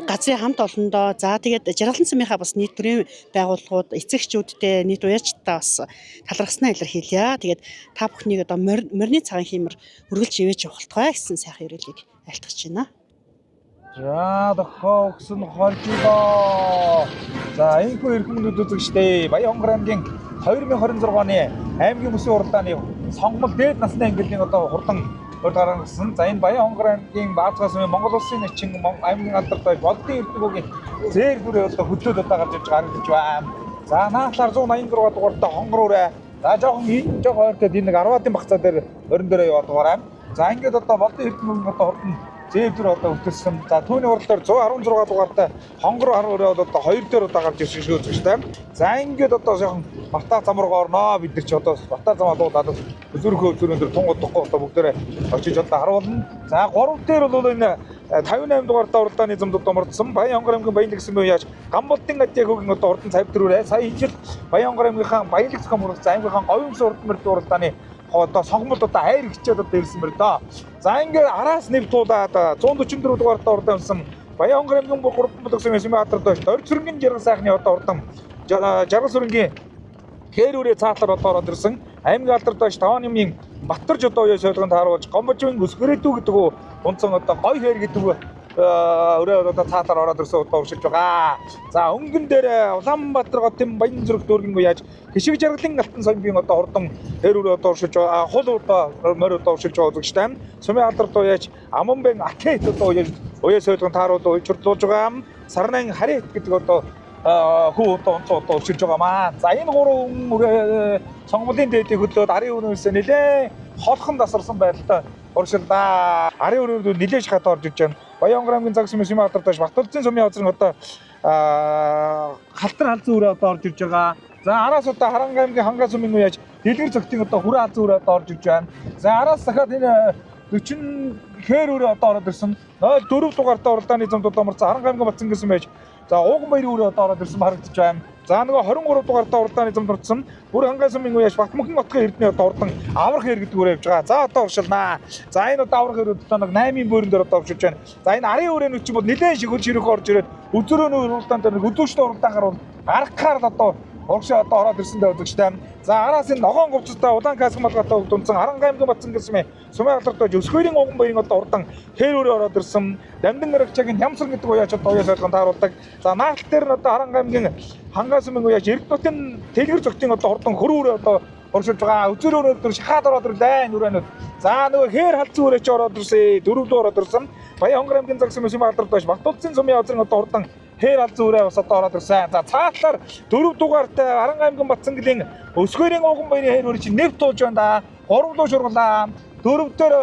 газрын хамт олондоо за тэгээд Жаргалан сумынхаа бас нийт төрийн байгууллагууд эцэгчүүдтэй нийт уяачдаа бас талархснаа илэрхийлье. Тэгээд та бүхнийг одоо морины цагаан хиймэр үргэлж ивэж явахтугай гэсэн сайхан ярилцлагыг альтгаж байна. За дохоо өгсөн хоржлоо. За энэхүү эрхэмнүүд үзэгчтэй Баянгор аймгийн 2026 оны аймгийн бүсийн уралдааны сонгомол дээд насны ангиллын одоо хурдан уралдаан гэсэн. За энэ Баянгор аймгийн Баазгай сумын Монгол улсын нэгэн аймгийн алдарт байж Болдын Эрдэнэгийн зээл бүрээ одоо хөдлөөд одоо гарч иж гаргаж байна. За наадлаар 186 дугаартай хонгор үрээ. За жоохон ойртоод энэ нэг 10-ын багцаа дээр орон дээрээ яваад дугаараа. За ингээд одоо Болдын Эрдэнэгийн одоо хурдан зээл бүр одоо хөтлөсөн. За түүний уралдаар 116 дугаартай хонгор 10 өрөө одоо 2 дээр одоо гарч ирсэн шүү дээ. За ингээд одоо жоохон Бата зам руу орноо. Бид нар ч одоо Бата замаа дуудаад özөрхөө өндөр тунгуудахгүй одоо бүгдээрээ очиж одоо харуулна. За 3 дээр бол энэ 58 дугаартай уралдааны зэмд домордсон Баянгор аймгийн Баянлаг гэсэн үе яаж Гамболтын Адяг хөгийн одоо урдан цавьдрүүрээ сая ижил Баянгор аймгийнхаа Баянлаг зохион байгуулсан аймгийнхаа говийн бүс урдан барьтай уралдааны одоо сонгомол одоо хайр хичээд одоо ирсэн мөр доо. За ингээд араас нэв туулаад 144 дугаартай уралдаан болсон Баянгор аймгийн 3 бүлэг Сүмбаатар доош Дорж сүрэнгийн Жаргал сайхны одоо уралдаан Жаргал сүрэнгийн Хэрүүрээ цаатлаар одоо ороод ирсэн аймгийн алдарт доош 5 нэмийн Батарж одоо уяа солигонд харуулж Гомбожийн өсгөрөөдүү гэдэг унцсан одоо гой хэр гэдэг өрөө одоо цаатаар ороод ирсэн удаа уршилж байгаа. За өнгөн дээр Улаанбаатар хотын Баян зүрх дүүргэн яаж Хишиг Жаргалын алтан соёмгийн одоо хурдан хэрүүрээ одоо уршилж байгаа. Хул одоо морь одоо уршилж байгаа үзэгчтэй. Сумын алдарт уяаж Аманбэн Атет одоо уяа солигонд харуулж уйчрлуулж байгаа. Сарнан Харит гэдэг одоо хүү одоо уршилж байгаа маа. За энэ гурван өрөө сонгомлын дээдийг хөдлөөд арын өрөөсөө нэлээ холхон тасарсан байдалтай уршилдаа. Арын өрөөд нэлээд шахаад орж иж байна. Баянгор аймгийн Цаг сумын Сүмбаатар доош Батулцын сумын газрын одоо халтар халзан өрөө одоо орж ирж байгаа. За араас одоо Харанга аймгийн Хангай сумын уяаж Дэлгэр цогтын одоо хүрээ халзан өрөө одоо орж ирж байна. За араас дахиад энэ 40 хээр өрөө одоо ороод ирсэн. 04 дугаартай уралдааны зэмд одоо морцсон Харанга аймгийн Батцан гэсэн байж. За Ууган баярын өрөө одоо ороод ирсэн харагдаж байна. За нөгөө 23 дугаартай уралдааны зэмд орсон. Бүр Хангай сумын уяаж Батмөнхөн отгын эрдэнэ одоо урдан аврах хэр гэдэг өрөө явж байгаа. За одоо уршилнаа. За энэ одоо аврах хэр одоо нэг 8-ын бөөрөн дээр одоо уршилж байна. За энэ арын өрөөнүүд чинь бол нэлээд шигэл ширүүх орж ирээд үзөрөөнөө уралдаан дээр нэг өдөөштэй уралдаан гарвал гаргахаар л одоо урагшаа одоо ороод ирсэндээ үзэгчтэй. За араас энэ ногоон говцтой улаан каск малгайтай удунсан Харанга аймгийн Батцан гэсэн Сумын алдарт доош Өсгөрийн Уган баярын одоо урдан хээр өрөө ороод ирсэн. Дамдын гарагчаагийн Нямсар гэдэг уяач одоо уяа солигонд тааруулдаг. За наалтал дээр нь одоо Харанга аймгийн Хангай сумын уяач Эрдэнэтийн Дэлгэр цогтын одоо урдан хөрөөрөө одоо оршуулж байгаа. Үзүүр өнөөдөр шахаад ороод ирлээ нүрэнүүд. За нөгөө хээр халзан үрээч ороод ирсэн. 4 дуу ороод ирсэн. Баян хонгор аймгийн загс Сүм алдарт байж Баттулцын сумын озрын одоо хурдан хээр халзан үрээ бас одоо ороод ирсэн. За цаатлаар 4 дугаартай Аран аймгийн Батцангийн Өсгөөний ууган баярын хээр үрээ чинь нэвт туулж байна да. 3 дуу шургалаа. 4 дээр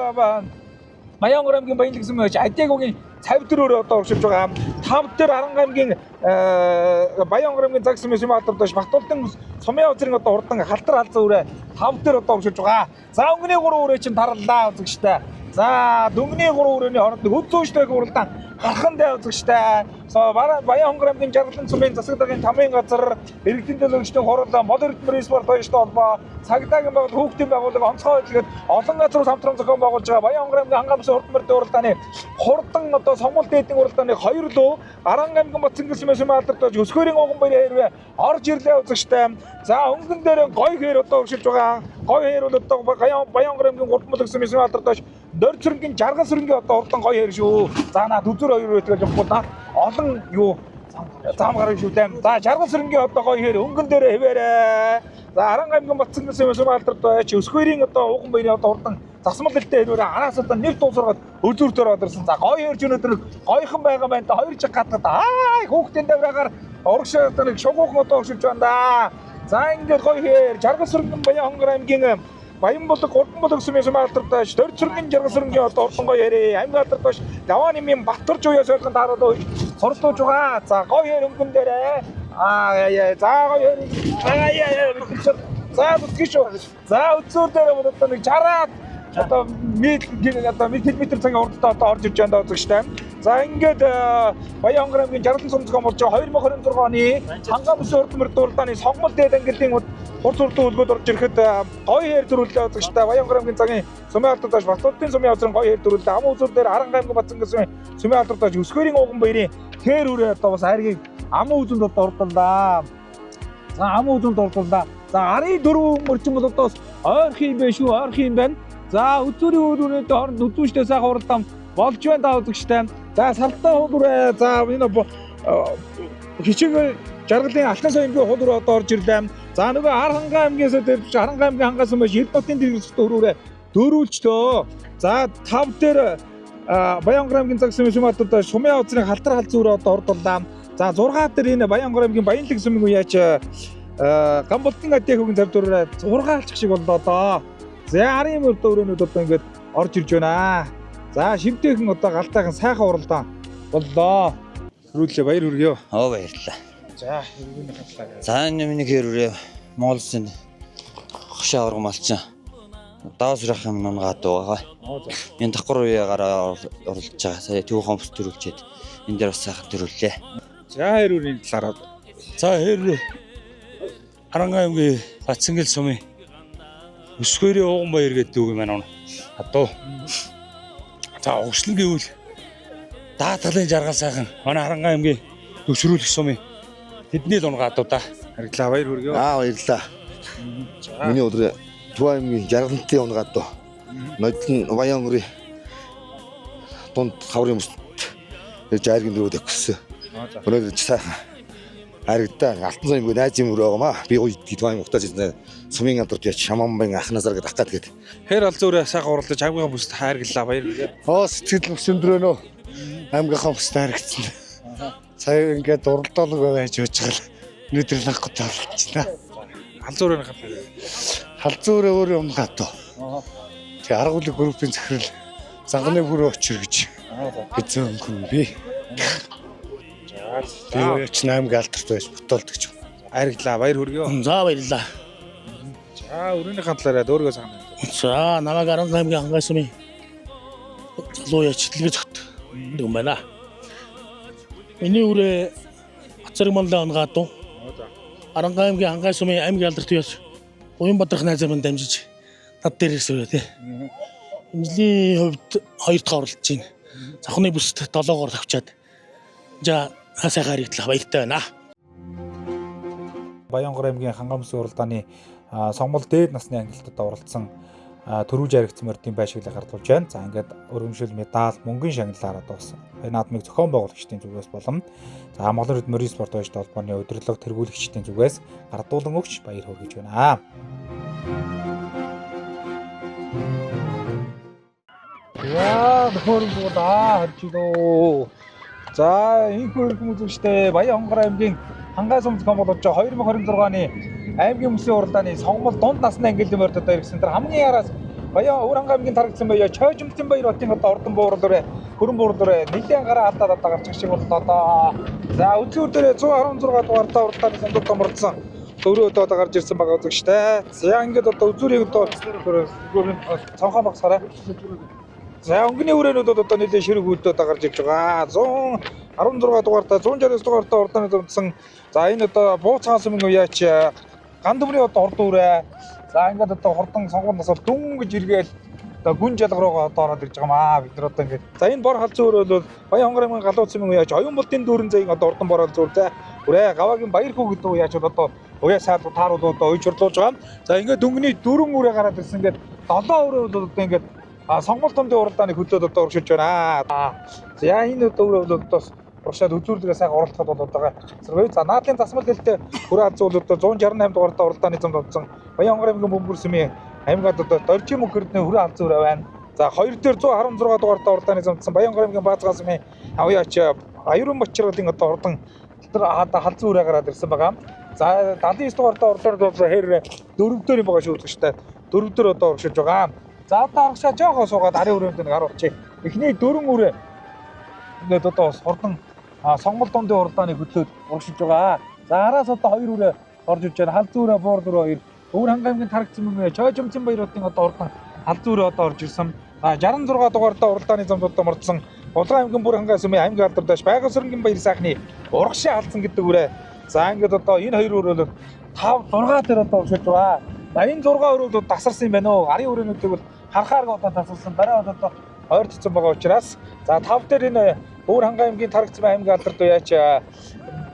Баян хонгор аймгийн Баян лагс Сүм байж Адиагогийн цав дөрөөр одоо оршуулж байгаа. 5 дээр Аран аймгийн Баян хонгор аймгийн загс Сүм алдарт байж Баттулцын сумын озрын одоо хурдан халдар халзан үрээ 5 дээр одоо оршуулж байгаа. За өнгөний 3 үрээ чинь тарлаа үзэгчтэй. За дөнгөний 3 өрөөний хооронд өд зүүнтэй уралдаан гархан дай үзэгчтэй. Баян хонгор аймгийн Жаргалан сумын засаг даргын тамийн газар иргэдийн төлөөлөгчдийн хуралдаан мод эрдэмтэн спорт баяртай холбоо цагдаагийн байгууллага хүүхдийн байгууллага онцгой хэлгээд олон газрууд хамтран зохион байгуулж байгаа Баян хонгор аймгийн хангамсын хурдмөрдийн уралдааны хурдан одоо сонгуульт дээдийн уралдааны 2 лөө Аран аймгийн Батцангийн Сүм алдарт байж Өсгөөний ууган баярын хэрвээ орж ирлээ үзэгчтэй. За өнгөн дээр гой хээр одоо өршилж байгаа. Гой хээр бол одоо Баян хонгор аймгийн гурдмал Сүм алдарт байж Дөрж сүрэнгийн жаргал сүрэнгийн одоо урдан гоё хэр шүү. За наад үзүр хоёр өтгөл явахгүй да. Олон юу зам гарах шүү дээ. За жаргал сүрэнгийн одоо гоё хэр өнгөн дээр хэвээрээ. За Аран аймгийн Батцангийн Сүм алдарт байж Өсгөөний одоо ууган баярын одоо урдан засмал дэлтэй хэвээрээ араас одоо нэвт уусаргаад өзүр дээр одорсон. За гоё хэрж өнөдөр гоёхан байгаа байна да. Хоёр жиг гадаад хүүхдийн давраагаар урагшаа одоо нэг шугуухан одоо өршилж байна да. За ингээд гоё хэр жаргал сүрэнгийн Баян хонгор аймгийн Баян болог гурван болог Сүм алдарт байж Дөрж сүрэнгийн жаргал сүрэнгийн одоо урдан гоё хэрэг аймгийн алдарт байж Явааны минь Баттарж уяа сольгон таараад сорлуулж байгаа. За гоё хэр өнгөн дээрээ за гоё хэр за бүтгэж шүү. За үзүүр дээр бол одоо нэг 60-аад одоо километр цагийн урдтай одоо орж ирж байгаа үзэгчтэй. За ингээд Баян хонгор аймгийн Жаргалан сум зохион болж байгаа 2026 оны хангамсын хурдмөрд уралдааны сонгуульт дээд ангиллын урд суртан үлгүүд орж ирэхэд гоё хэр төрүүлээ үзэгчтэй. Баян хонгор аймгийн цагийн Сүм алдарт байж Баттулцын сумын озрын гоё хэр төрүүлээ. Ам үзүүр дээр Аран аймгийн Батцангийн Сүм алдарт байж Өсгөөний ууган баярын хээр үрээ одоо бас хайргийг ам үзэнд одоо урдаллаа. За ам үзэнд урдаллаа. За арын 4 мөрчин бол одоо ойрхон юм байна шүү. Ойрхон юм байна. За үзүүрийн өрөөнөд хооронд үзүүштэй сайхан уралдаан болж байна да үзэгчтэй. За сартаа хуулурэ. За энэ хичээгээр Жаргалын Алтан соёмгийн хуулураа одоо орж ирлээ. За нөгөө Аранга аймгээс дэрвч Аранга аймгийн хангаас өмнө Эрдэнэтийн дэргэсэлт өрөөрэ дөрүүлжтөө. За 5 дээр Баян хонгор аймгийн загс Сүм алдарт сумын озрын халдар халзан өрөө одоо ордоллаа. За 6 дээр энэ Баян хонгор аймгийн Баян лагс Сүм үеяч Гамболтын Адиагогийн цав дөрөөр зургаалчих шиг боллоо доо. За арын мөрдөө өрөөнүүд одоо ингээд орж ирж байна. За шивтэйхэн одоо галтайхан сайхан уралдаан боллоо. Хөрүүлээ баяр хүргэё. Баярлалаа. За хэрвээ хатлаа. За энэ миний хэрвээ Монгол Улсын хошоо авраг малчин даавс рах юм нунгаад байгаа. Энэ давхар үеэгаар оролцож байгаа. Сая түүхэн бус төрүүлчихэд энэ дээр бас сайхан төрүүллээ. За хэрвээ талаараа. За хэрвээ Аран аймгийн Батцангийн сумын Өсгөөний ууган баяр гэдэг үг юм байна. Адуу. За угшлан гэвэл даатгалын жаргал сайхан манай Аран аймгийн төвшрүүлэх сумын тэдний л унгаа адуу да. Харагдлаа баяр хүргэё. Баярлалаа. Миний өдөр Төв аймгийн Жаргалантын унгаа адуу. Нодлон Баян хонгорын дунд хаврын мөст ирж айргийн дөрөв өгсөн. Өнөөдөр сайхан харагдаа Алтан соёмгийн найзын мөр байгаамаа. Би гоё Төв аймгийн ухтаж ирсэн. Сумын алдарт яч Шаманбайн ахнасаар гэдэг ахгаад гээд. Хэр алзуураа сайхан уралдаж аймгийн бүст хайрглаа баяр хүргэё. Сэтгэл өс өндрөнөө аймгийнхаа бүст харагдсан. Сая ингээд уралдаалга байж байгаа. Өнөөдөр лахгад оролцлоо. Алзуурын хатлаа. Халзуураа өөрөө унгаа доо. Тэгээ арга бүлэг группийн захирал Загны бүр очир гэж хэзээ өнгөн би. За яач 8 галдарт байж ботолд гэж. Хайрглаа баяр хүргэё. За баярлалаа. За өрөөний хатлаараа дөөргөө санаа. За намайг Аран аймгийн хангас сумын залуу яч хэлгэж хот юм байна. Миний үрээ Бацарг маллаа унгаа дуу. Аран аймгийн хангас сумын аймгийн алдарт яч Уян Бадрах найзаар мань дамжиж над дээр ирсвэ тий. Жилийн хувьд 2 дахь оролцож байна. Завхны бүст 7-оор тавьчаад. За сайхан харигдлаа баяртай байна. Баян хонгор аймгийн хангамсын уралдааны сонгол дээд насны ангилалтад оролцсон төрүү жаргацсан мордын байшиглыг хардуулж байна. За ингээд өргөмжил медаль, мөнгөний шагналаар одоо бас энэ наадмыг зохион байгуулагчдын зүгээс болон за Монгол Морин спорт баяртай холбооны удирдлага тэргүүлэгчдийн зүгээс гардуулан өгч баяр хүргэж байна. Яа, нөхөргөө харчилоо. За, энэ хөрөнгө үзэгчтэй Баян хонгор аймгийн Хангай сумц Монголч 2026-ны аймгийн өмслийн уралдааны сонгол дунд насны ангиллын морьд одоо ирсэн. Тэр хамгийн яраас Баян Өвөрхангай аймгийн тарагдсан байя Чойжмтэн баяр хотын одоо ордон буурлаарэ хөрөн буурлаарэ нэлээд гараа алдаад одоо гарч шиг бол одоо за үзүүр дээр 116 дугаартаа уралдааны сонгол томордсон. Өөрөө одоо гарч ирсэн байгаа үзэгчтэй. За ингээд одоо үзүүрийг одоо цонхоо багсаарай. За өнгөний үрээнүүд одоо нэлээд ширэг үүдээ одоо гарч ирж байгаа. 116 дугаартаа 169 дугаартаа уралдааны томордсон. За энэ одоо бууцхан сүмэн уяач гандмны одоо урд үрээ. За ингээд одоо хурдан сонгоноос дүн гэж иргээл одоо гүн жалга руугаа одоо ороод ирж байгаамаа. Бид нар одоо ингээд за энэ бор халзан өрөө бол Баян хонгор аймгийн галуу сүмэн уяач оюун болтын дүүрэн зэйн одоо урдан борол зүртэй. Үрээ гаваагийн баяр хүү гэдэг уяач одоо уяа саад тааруул одоо уйжурлуулж байгаа. За ингээд дөнгөний дөрөн үрээ гараад ирсэн ингээд 7 өрөө бол одоо ингээд сонгол томдын уралдааны хөдлөөд одоо урагшилж байна. За энэ өрөө бол одоо урагшаад үзүүрлэгээ сайхан оролцоход бол одоо зэрэг. За наадын засмал хэлтэй хүрээ алзуу бол одоо 168 дугаартаа уралдааны зам томцсон. Баян хонгор аймгийн бөмбөр сүмийн аймгад одоо доржим мөнгөрдний хүрээ алзуу өрөө байна. За хоёр дээр 116 дугаартаа уралдааны замтсан Баян хонгор аймгийн Баазгай сүмийн авьяач аюурын бочролын одоо урдан одоо халзуу өрөө гараад ирсэн байгаа. За 79 дугаартаа уралдааны бол хэр дөрөвдөр юм байгаа шүү үзэгчтэй. Дөрөвдөр одоо урагшилж байгаа. За одоо аргашаа жоохоо суугаад ари өрөөнд нэг харуулчих. Эхний дөрөн үрээ ингээд одоо хурдан сонгол дундын уралдааны хөдлөөд урагшилж байгаа. За араас одоо хоёр үрээ орж иж байна. Халзуу өрөө буур дөрөө хоёр. Өвөрхангай аймгийн тарагдсан мөнгө Чойжмтэн баяр хотын одоо урдан халзуу өрөө одоо орж ирсэн. 66 дугаартаа уралдааны замд одоо мордсон. Булган аймгийн Бүрхангай сүмийн аймгийн алдар дэш Байгал сүрэнгийн баяр сайхны урагшийн алдсан гэдэг үрээ. За ингээд одоо энэ хоёр өрөө бол 5 6 дээр одоо урагшилж байгаа. За энэ 6 өрөө бол тасарсан юм байна уу? Арын өрөөнүүдийг бол харахаар одоо тасарсан. Барай одоо ойртсон байгаа учраас за 5 дээр энэ Өвөрхангай аймгийн тарагдсан аймгийн алдар дэш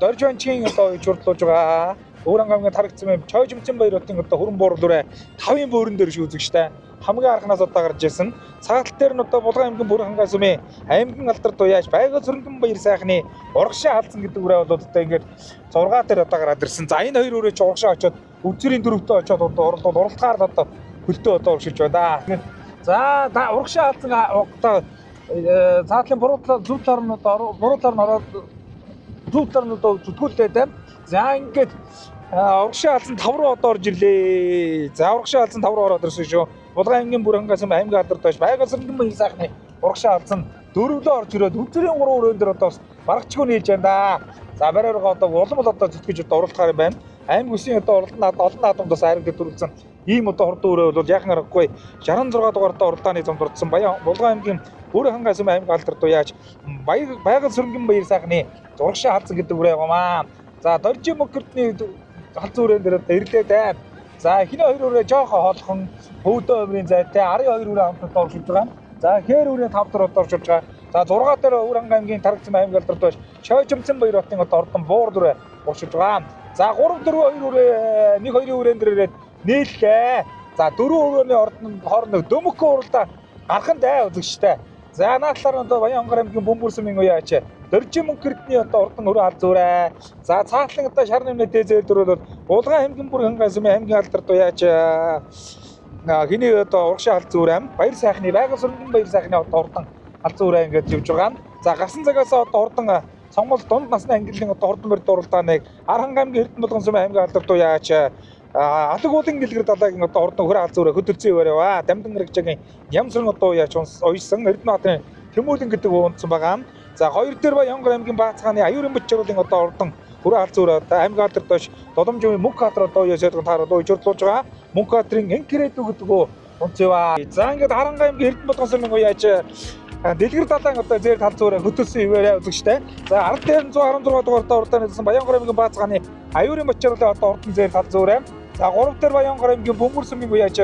Дорж банчгийн одоо уйжурлуулж байгаа. Өвөрхангай аймгийн тарагдсан аймаг Чойжмтэн баяр хотын одоо хөрөн буурлаарэ 5-ын бөөрөн дээр шүү үзэгчтэй. Хамгийн анхнаас одоо гарч ирсэн. Цагаалт дээр нь одоо Булган аймгийн Бүрхангай сүмийн аймгийн алдар дуяаж Байгал сүрэнгийн баяр сайхны урагшийн хаалцсан гэдэг үрээ бол одоо ингээд 6 дээр одоо гараад ирсэн. За энэ хоёр үрээ ч урагшаа очоод үзүүрийн дөрөвтөө очоод одоо уралдгаар одоо хөлтөө одоо урагшилж байна. За урагшийн хаалцсан одоо цаатлын буруутал зүв талаар нь одоо бурууталаар нь ороод зүв талаар нь одоо зүтгүүлээд байна. За ингээд урагшийн хаалцсан 5 руу одоо орж ирлээ. За урагшийн хаалцсан 5 руу ороод ирсэн шүү. Булган аймгийн Бүрхангай сүмийн аймгийн алдар дэш Байгал сүрэнгийн баяр сайхны урагшийн хаалцсан 4-лөө орж ирээд үзүүрийн 3 өрөөнд дээр одоо барагчгүй нээж байна да. За барайргаа одоо улам бол одоо зүтгэж одоо уралдахаар байна. Аймаг үсгийн одоо олон наадамд бас хайрыг төрүүлсэн ийм одоо хурдан өрөө бол яхан аргагүй 66 дугаартаа уралдааны замд ордсон Булган аймгийн Бүрхангай сүмийн аймгийн алдар дуяаж Байгал сүрэнгийн баяр сайхны урагшийн хаалцсан гэдэг үрээ байгаамаа. За доржим мөнгөрдний халзуу өрөөнд дээр ирлээ байна. За эхний хоёр өрөө жоохоо хоолхон хөвдөө өмрийн зайтай арын хоёр өрөө хамт одоо оршилж байгаа. За хээр өрөө 5 дор одоо оршилж байгаа. За 6 дээр Өвөрхангай аймгийн тарагдсан аймгийн алдар дэш Чойжмтэн баяр хотын одоо ордон буур дөрөө оршилж байгаа. За 3 4 2 өрөө 1 2 өрөөнд дээр ирээд нийллээ. За 4 өрөөний ордон хоорондоо дөмөкөө уралдаа гархан дай үзэгчтэй. За наадлаар одоо Баян хонгор аймгийн бөмбөр сүмийн уяач доржим мөнгөрдний одоо урдан өрөө халзуу өрөө. За цаатлан одоо шар нэмнээ дээзээр дөрөв Булган аймгийн Бүрхангай сүмийн аймгийн алдар дуяаж хиний одоо урагшийн халзуу өрөө баяр сайхны Байгал сүрэнгийн баяр сайхны одоо урдан халзуу өрөө ингэж явж байгаа. За гарсан цагаас одоо урдан сонгол дунд насны ангиллын одоо хурдан морьд уралдааныг Архангай аймгийн Эрдэнэбулган сүмийн аймгийн алдар дуяаж алаг уулын дэлгэр далайгийн одоо урдан хүрээ халзуу өрөө хөдөлцөн яваа. Дамдан мэрэгжгийн Ямсрын одоо уяач уйсан Эрдэнэ хотын Тэмүүлэн гэдэг уунцсан байгаа. За хоёр дээр Баян хонгор аймгийн Баазгааны аюурын бочролын одоо урдан хүрээ халзуу өрөө аймгийн алдар дэш Додомжийн Мөнх хатар одоо уяач таараад уйжурлуулж байгаа. Мөнх хатрын Энкрэдүү гэдэг унцгаа. За ингээд Харангай аймгийн Эрдэнэбулган сүмийн уяач дэлгэр далайн одоо зэр халзуу өрөө хөдөлсөн ивэрэ үзэгчтэй. За ард дээр нь 116 дугаартаа уралдааны гэсэн Баян хонгор аймгийн Баазгааны аюурын бочролын одоо урдан зэр халзуу өрөө. За 3 дээр Баян хонгор аймгийн бөмбөр сүмийн уяач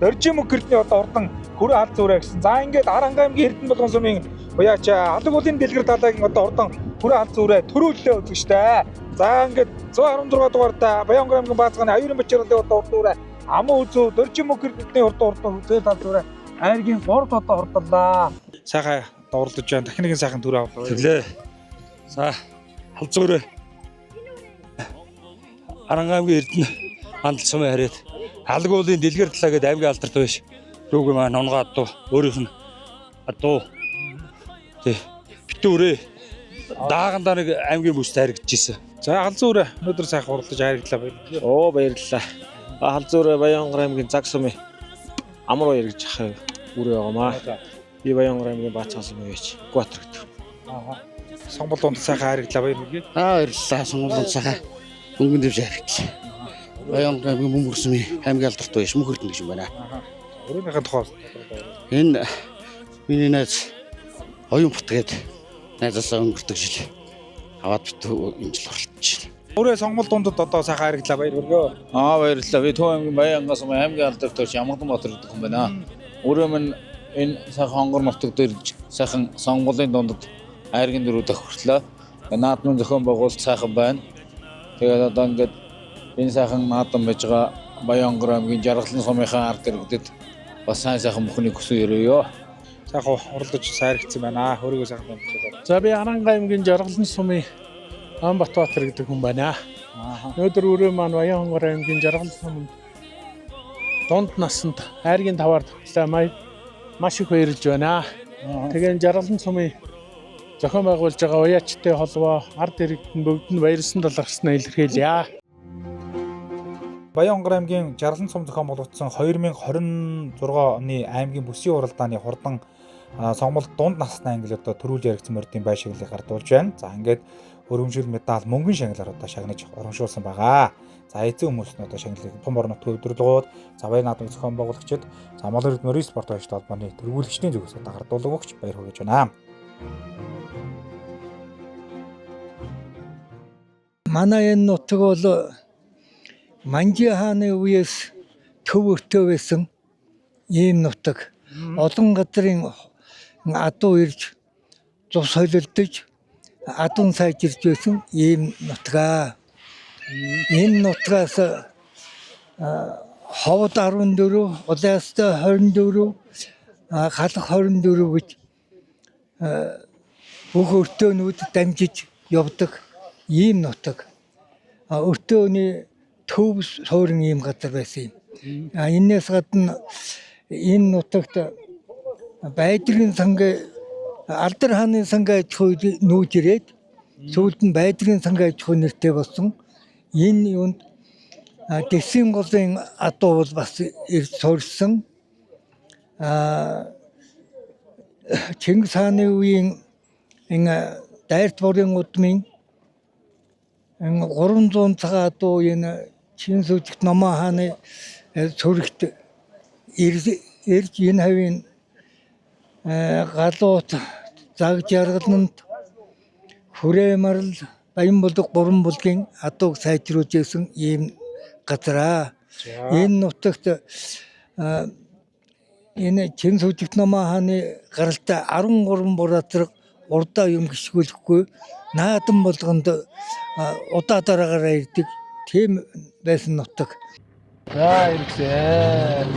доржим мөнгөрдний одоо урдан хүрээ халзуу өрөө гэсэн. За ингээд Харангай аймгийн Эрдэнэбулган сүмийн уяач алаг уулын дэлгэр далайгийн одоо урдан хүрээ халзуу өрөө төрүүллээ үзэгчтэй. За ингээд 116 дугаартаа Баян хонгор аймгийн Баазгааны аюурын бочролын одоо урдан өрөө аман үзүү доржим мөнгөрдний урдан зэр халзуу өрөө айргийн 3 одоо ордлоо. Сайхан дуурлаж байна. Дахин нэгэн сайхан төр авлаа. Тэглээ. За халзуу өрөө Харангай аймгийн Эрдэнэ хандл сумын хараад алаг уулын дэлгэр талаа гэдэг аймгийн алдарт байж рүүгээ маань унгаад дуу өөрийнх нь адуу. Тий. Битүүрээ. Даагандаа нэг аймгийн бүстэй харагдчихсэн. За Халзуу өрөө өнөөдөр сайхан уралдаж хайрглаа баярлалаа. Оо баярлалаа. Халзуу Баянгар аймгийн цаг сумын амар баяр гэж ах үрээ байгаамаа. Би Баянгар аймгийн Баацхан сумын байж Гуатар гэдэг. Сонгол дунд сайхан хайрглаа баярлалаа. Баярлалаа. Сонголт сайхан өнгөн дэвж харагдлаа. Баянгар аймгийн бөмбөр сумын аймгийн алдарт байж мөнхөрдөн гэж юм байна. Өөрийнхөө тухай Энэ миний найз оюун бут гээд найзаасаа өнгөрдөг жил аваад битүү энэ жил оролцож байна. Өөрөө сонгол дундад одоо сайхан хайрглаа баярлалаа. Баярлалаа. Би Төв аймгийн Баянгар сумын аймгийн алдарт байж Ямгданбаатар гэдэг хүн байна. Өөрөө минь энэ сайхан хонгор нутаг дээр сайхан сонгуулийн дундад айргийн дөрөв дэх хүртлээ. Наадмын зохион байгуулалт сайхан байна. Тэгээд одоо ингээд энэ сайхан наадам байж байгаа Баянгар аймгийн Жаргалан сумынхаа ард иргэдэд бас сайхан бүхнийг хүсэн өрөөё. Сайхан уралдаж сайрагдсан байна. Өөрийгөө сайхан томчоо. За би Аранга аймгийн Жаргалан сумын Амбатбаатар гэдэг хүн байна. Өнөөдөр өөрөө маань Баянгар аймгийн Жаргалан сумын дунд насанд айргийн таваар тоглолоо маш их баярлж байна. Тэгээд Жаргалан сумын зохион байгуулж байгаа уяачтай холбоо ард иргэдэд бүгд нь баярлсан талархснаа илэрхийлье. Баянгар аймгийн Жаргалан сум зохион болгоцсон 2026 оны аймгийн бүсийн уралдааны хурдан сонгуульд дунд насны англи одоо төрүүлж яригдсан мордын байшиглыг гардуулж байна. За ингээд өргөмжил медаль мөнгөн шагналаар одоо шагнаж урамшуулсан байгаа. За эзэн хүмүүс нь одоо шагналыг том орнот өдрөлгөөд завай наадмын зохион байгуулагчид Замал эрд морин спорт баярт холбооны тэргүүлэгчдийн зүгээс одоо гардуулаг өгч баяр хүргэж байна. Манай энэ нутаг бол Манжи хааны үеэс төв өртөө байсан ийм нутаг. Олон газрын адуу ирж цус солилдож адун сайжирж байсан ийм нутгаа. Энэ нутгаас ховд 14, улаастай 24, халах 24 гэж бүх өртөөнүүд дамжиж явдаг ийм нутаг. Өртөөний төв суурин ийм газар байсан юм. Энээс гадна энэ нутагт байдрын сангаа Алдар хааны сангаа аж ахуй нүүж ирээд сүүлд нь байдрын сангаа аж ахуй нэртэй болсон. Энэ юунд Дэсийн голын адуу бол бас ирж суурьсан. Чингис хааны үеийн энэ дайрт борын удмын 300 цагаан адуу энэ Чин сүжигт Номоо хааны цөрөгт ирж энэ хавийн галуут заг жаргаланд Хүрэмарл Баянбулг Гурван булгийн адууг сайжруулж ирсэн ийм газар. Энэ нутагт энэ Чин сүжигт Номоо хааны гаралтай 13 бураацраг урдаа юм гიშгүүлэхгүй наадам болгонд удаа дараагаар ирдэг тийм байсан нутаг. За ирсэн.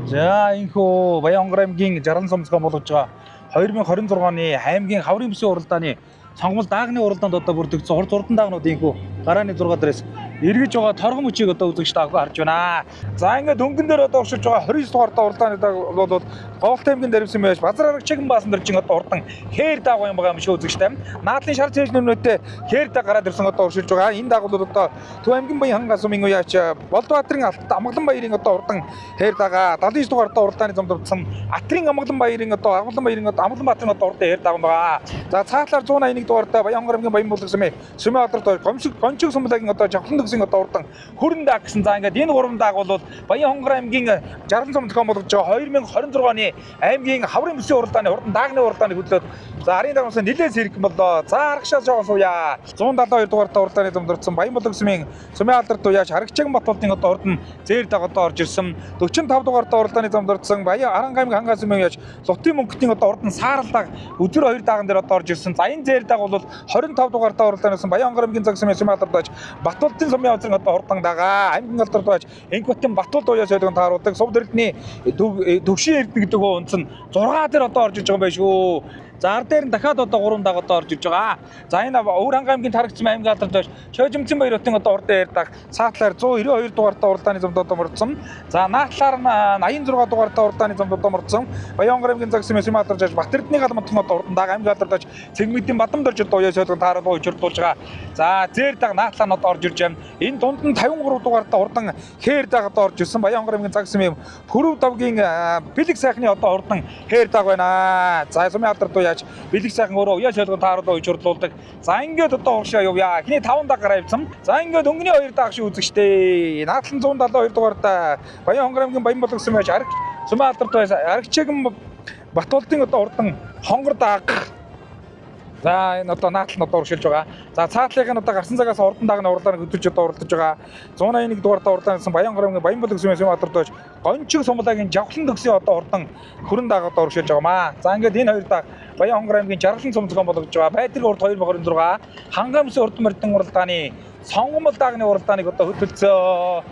За энхүү Баянгар аймгийн Жаргалан сум зохион болгож байгаа 2026 оны аймгийн хаврын бүсийн уралдааны сонгуул даагны уралдаанд одоо бүрдэгдсэн урд зурдан даагнууд энхүү гарааны 6 дээрээс эргэж байгаа торгон мөчийг одоо үзэгч таах харж байна. За ингээд дөнгөн дээр одоо оршиж байгаа 29 дугаар уралдааны бол Говьт аймгийн дэрвсэн байж Базар арга чигэн баасан дэржин одоо урдан хээр даагуу юм байгаа юм шиг үзэгчтэй. Наадлын шар цэжл нүнэтэй хээр даг гараад ирсэн одоо оршиж байгаа. Энэ даагууд одоо Төв аймгийн Баян хангас сумын уяач Болдбаатарын Амгалан баярын одоо урдан хээр дагаа 79 дугаар одоо уралдааны зам дурдсан Атрын Амгалан баярын одоо Амгалан баярын одоо Амгалан баатарын одоо урдан хээр даагуу байгаа. За цаатлаар 181 дугаартай Баянгар аймгийн Баянбулг сумын Сүмэ алдарт гомшиг сумлагийн одоо Жавхлан төгсгийн одоо урдан хүрэн даг гэсэн. За ингээд энэ гурван дааг бол Баянгар аймгийн Жаргалан сум зохион болгож байгаа 2026 оны аймгийн хаврын бүсийн уралдааны хурдан даагны уралдааны хөдлөөд за арын дагнаас нэлээд сэргэн боллоо. За аргашаа жоохон сууя. 172 дугаартай уралдааны зам Баянбулг сумын Сүмэ алдарт уяач Харагчаан Батболдын одоо урдан зээр даг одоо орж ирсэн. 45 дугаартай уралдааны зам дурдсан Баян Аранга аймгийн хангас сумын уяач Лутын мөнгөтийн одоо урдан сааралдаг өдөр 2 дааган дээр одоо орж ирсэн. За энэ зээр даг бол 25 дугаартай уралдаанаас Баянгар аймгийн цаг сумын Сүмэ алдарт Батболдын сумын авзрын одоо урдан дагаа аймгийн алдарт уяач Энхбатын Батболд уяач байдаг тааруулдаг. Сувд эрдний төвшин эрдэнэ гэдэг үндсэн 6 дээр одоо орж иж байгаа юм байна шүү. За ар дээр нь дахиад одоо 3 даг одоо орж ирж байгаа. За энэ Өвөрхангай аймгийн Тарагцсан аймгийн алдарт байж Чойжимцэн баяр хотын одоо урд дээр даг цаатлаар 192 дугаартай уралдааны замд одоо мордсон. За наатлаар нь 86 дугаартай уралдааны замд одоо мордсон. Баянгар аймгийн Загсан Мэсэм алдарт байж Батэрдний галмантхан одоо урдан даг аймгийн алдарт байж Цэгмэдийн Бадамд орж одоо уяа сойдгон таарал учирдуулж байгаа. За зээр даг наатлаар нь одоо орж ирж байна. Энэ дунд нь 53 дугаартай урдан хээр даг одоо орж ирсэн. Баянгар аймгийн Загсан Мэм Пүрэв давгийн бэлэг сайхны одоо урдан хээр даг байна. За сумын алдарт яаж бэлэг сайхан өөрөө уяа сойдгон таарал учирдуулдаг. За ингээд одоо уршаа явъя. Эхний 5 даг гараа явсан. За ингээд өнгөний 2 даг шиг үзэгчтэй. Наатлан 172 дугаартай Баянгар аймгийн Баян болгосон байж арга сумын алдарт байсан. Аргачигэн Батуулдын одоо урдан хонгор даг. За энэ одоо наатлан одоо уршилж байгаа. За цаатлын одоо гарсан цагаас урдан дагны урлаар хөдөлж одоо уралдаж байгаа. 181 дугаартай уралдаансан Баянгар аймгийн Баян болгосон юм алдарт байж гончиг сумлагийн жавхлан төгсөө одоо урдан хүрэн даг одоо уршилж байгаамаа. За ингээд энэ 2 даг Баянгар аймгийн Жаргалан цум зохион болгож байгаа. Байдрыг урд 2026 хангамс урд мордын уралдааны сонгомл дагны уралдааныг одоо хөдөлцөө.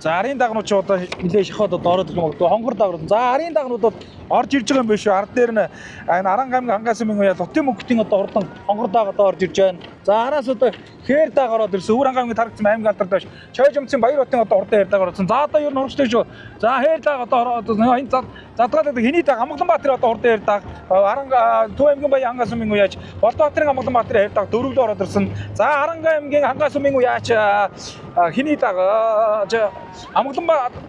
За арын дагнууд ч одоо нэлээд шахаад одоо ороод ирэх юм. Хонгор дагнууд. За арын дагнуудад орж ирж байгаа юм биш үү? Ард дээр нь энэ Аранга аймгийн Хангаас өмнө уяа Лутын мөнгөтийн одоо урдан хонгор даг одоо орж ирж байна. За араас одоо хээр даг ороод ирсэн. Өвөрхангай аймгийн Тарагцсан аймгийн алдарт байж Чойжимцэн баяр хотын одоо урдан хээр даг орсон. За одоо юу нурагчтай шүү. За хээр даг одоо ороод энэ задгаалаад хэний даг Амгаланбаатарын одоо урдан хээр даг Аранга Төв аймгийн Баян Хангаас өмнө уяач Болдбаатарын Амгаланбаатарын хээр даг дөрвөлөө ороод ирсэн. За Аранга аймгийн Хангаас өмнө уяач хэний даг Амгаланбаатар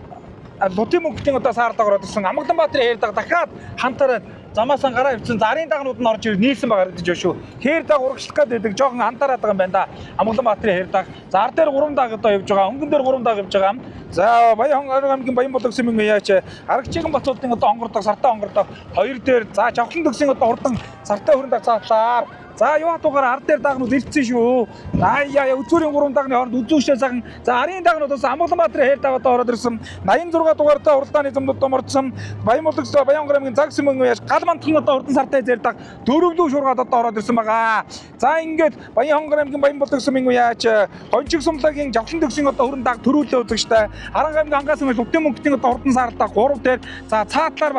Лутын мөнгөтийн одоо саардаг ороод ирсэн. Амгаланбаатарын хээр даг дахиад хантараад замаасаа гараа ивсэн. За арын дагнууд нь орж ир нийлсэн байгаа гэж шүү. Хээр даг урагшлах гэдэг жоохон антараад байгаа юм байна да. Амгаланбаатарын хээр даг. За ар дээр 3 даг одоо явж байгаа. Өнгөн дээр 3 даг явж байгаа. За Баянгар аймгийн Баян болгосон юм яач Аргачигэн Батуулдын одоо хонгор даг, сартай хонгор даг 2 дээр за жавхлан төгсийн одоо урдан сартай хүрэн даг цаатлаар. За юу хатуугаар ар дээр дагнууд илтсэн шүү. Яа үзүүрийн 3 дагны хооронд үзүүшээ цаган. За арын дагнуудаас Амгаланбаатарын хээр даг одоо ороод ирсэн. 86 дугаартай уралдааны замд одоо мордсон. Баян болгосон Баянгар аймгийн Загсан мөнгө яаш галмантхан одоо урдан сартай зэр даг дөрөвлөө шуургаад одоо ороод ирсэн байгаа. За ингээд Баянгар аймгийн Баян болгосон мөнгө яаш гончиг сумлагийн жавхлан төгсийн одоо хүрэн даг төрүүлээ үзэгчтэй. Аранга аймгийн Хангаас өмнө Лутын мөнгөтийн одоо урдан сардаг 3 дээр за цаатлаар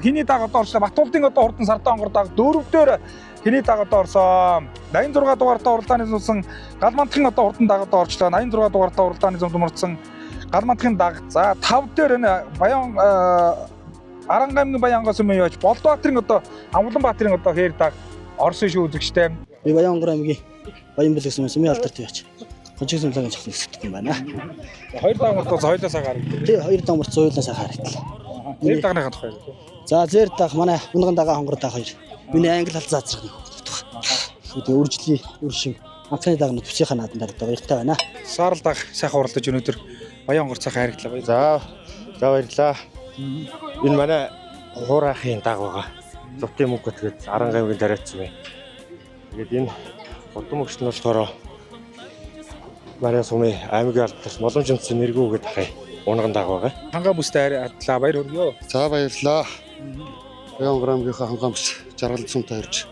хэний даг одоо орсон. Батуулдын одоо урдан сартай хонгор даг 4 дээр хэний даг одоо орсон. 86 дугаартай уралдааны зулсан галмантхан одоо урдан даг одоо орчлоо. 86 дугаартай уралдааны зулд мордсон галмантхан даг. За 5 дээр энэ Баян Аранга аймгийн Баян Хангаас өмнө явж Болдбаатарын одоо Амгаланбаатарын одоо хээр даг орсон шүү үзэгчтэй. Би Баянгар аймгийн Баян болгосон сумын алдарт явж гончиг сумлагийн жахлан хэсэгт юм байна. 2 даг мөртөө хоёулаасаа гардаг. Тий 2 даг мөрт хоёулаасаа харагдал. Зэр дагныханд хоёр. За зэр даг манай унган дагаа хонгор даг хоёр. Миний англи хал заацрах нэг байна. Тэгээ үржлийн үршин анхны дагнууд бүсийнхаа наадан дарагдаа баяртай байна. Саарл даг сайхан уралдаж өнөөдөр Баянгар цаахан харагдлаа. За баярлаа. Энэ манай хуурахын даг байгаа. Лутын мөнгө тэгээд Аранга аймгийн Тарагцсан бай. Тэгээд энэ Лутын мөнгөч нь болохоор манай сумын аймгийн алдарт Боломжинцэн нэргүү гэдэг ахын унган даг байгаа. Хангаа бүстэй адлаа баяр хүргэё. За баярлаа. Баянгар аймгийнхаа хангамс жаргал цумтай ирж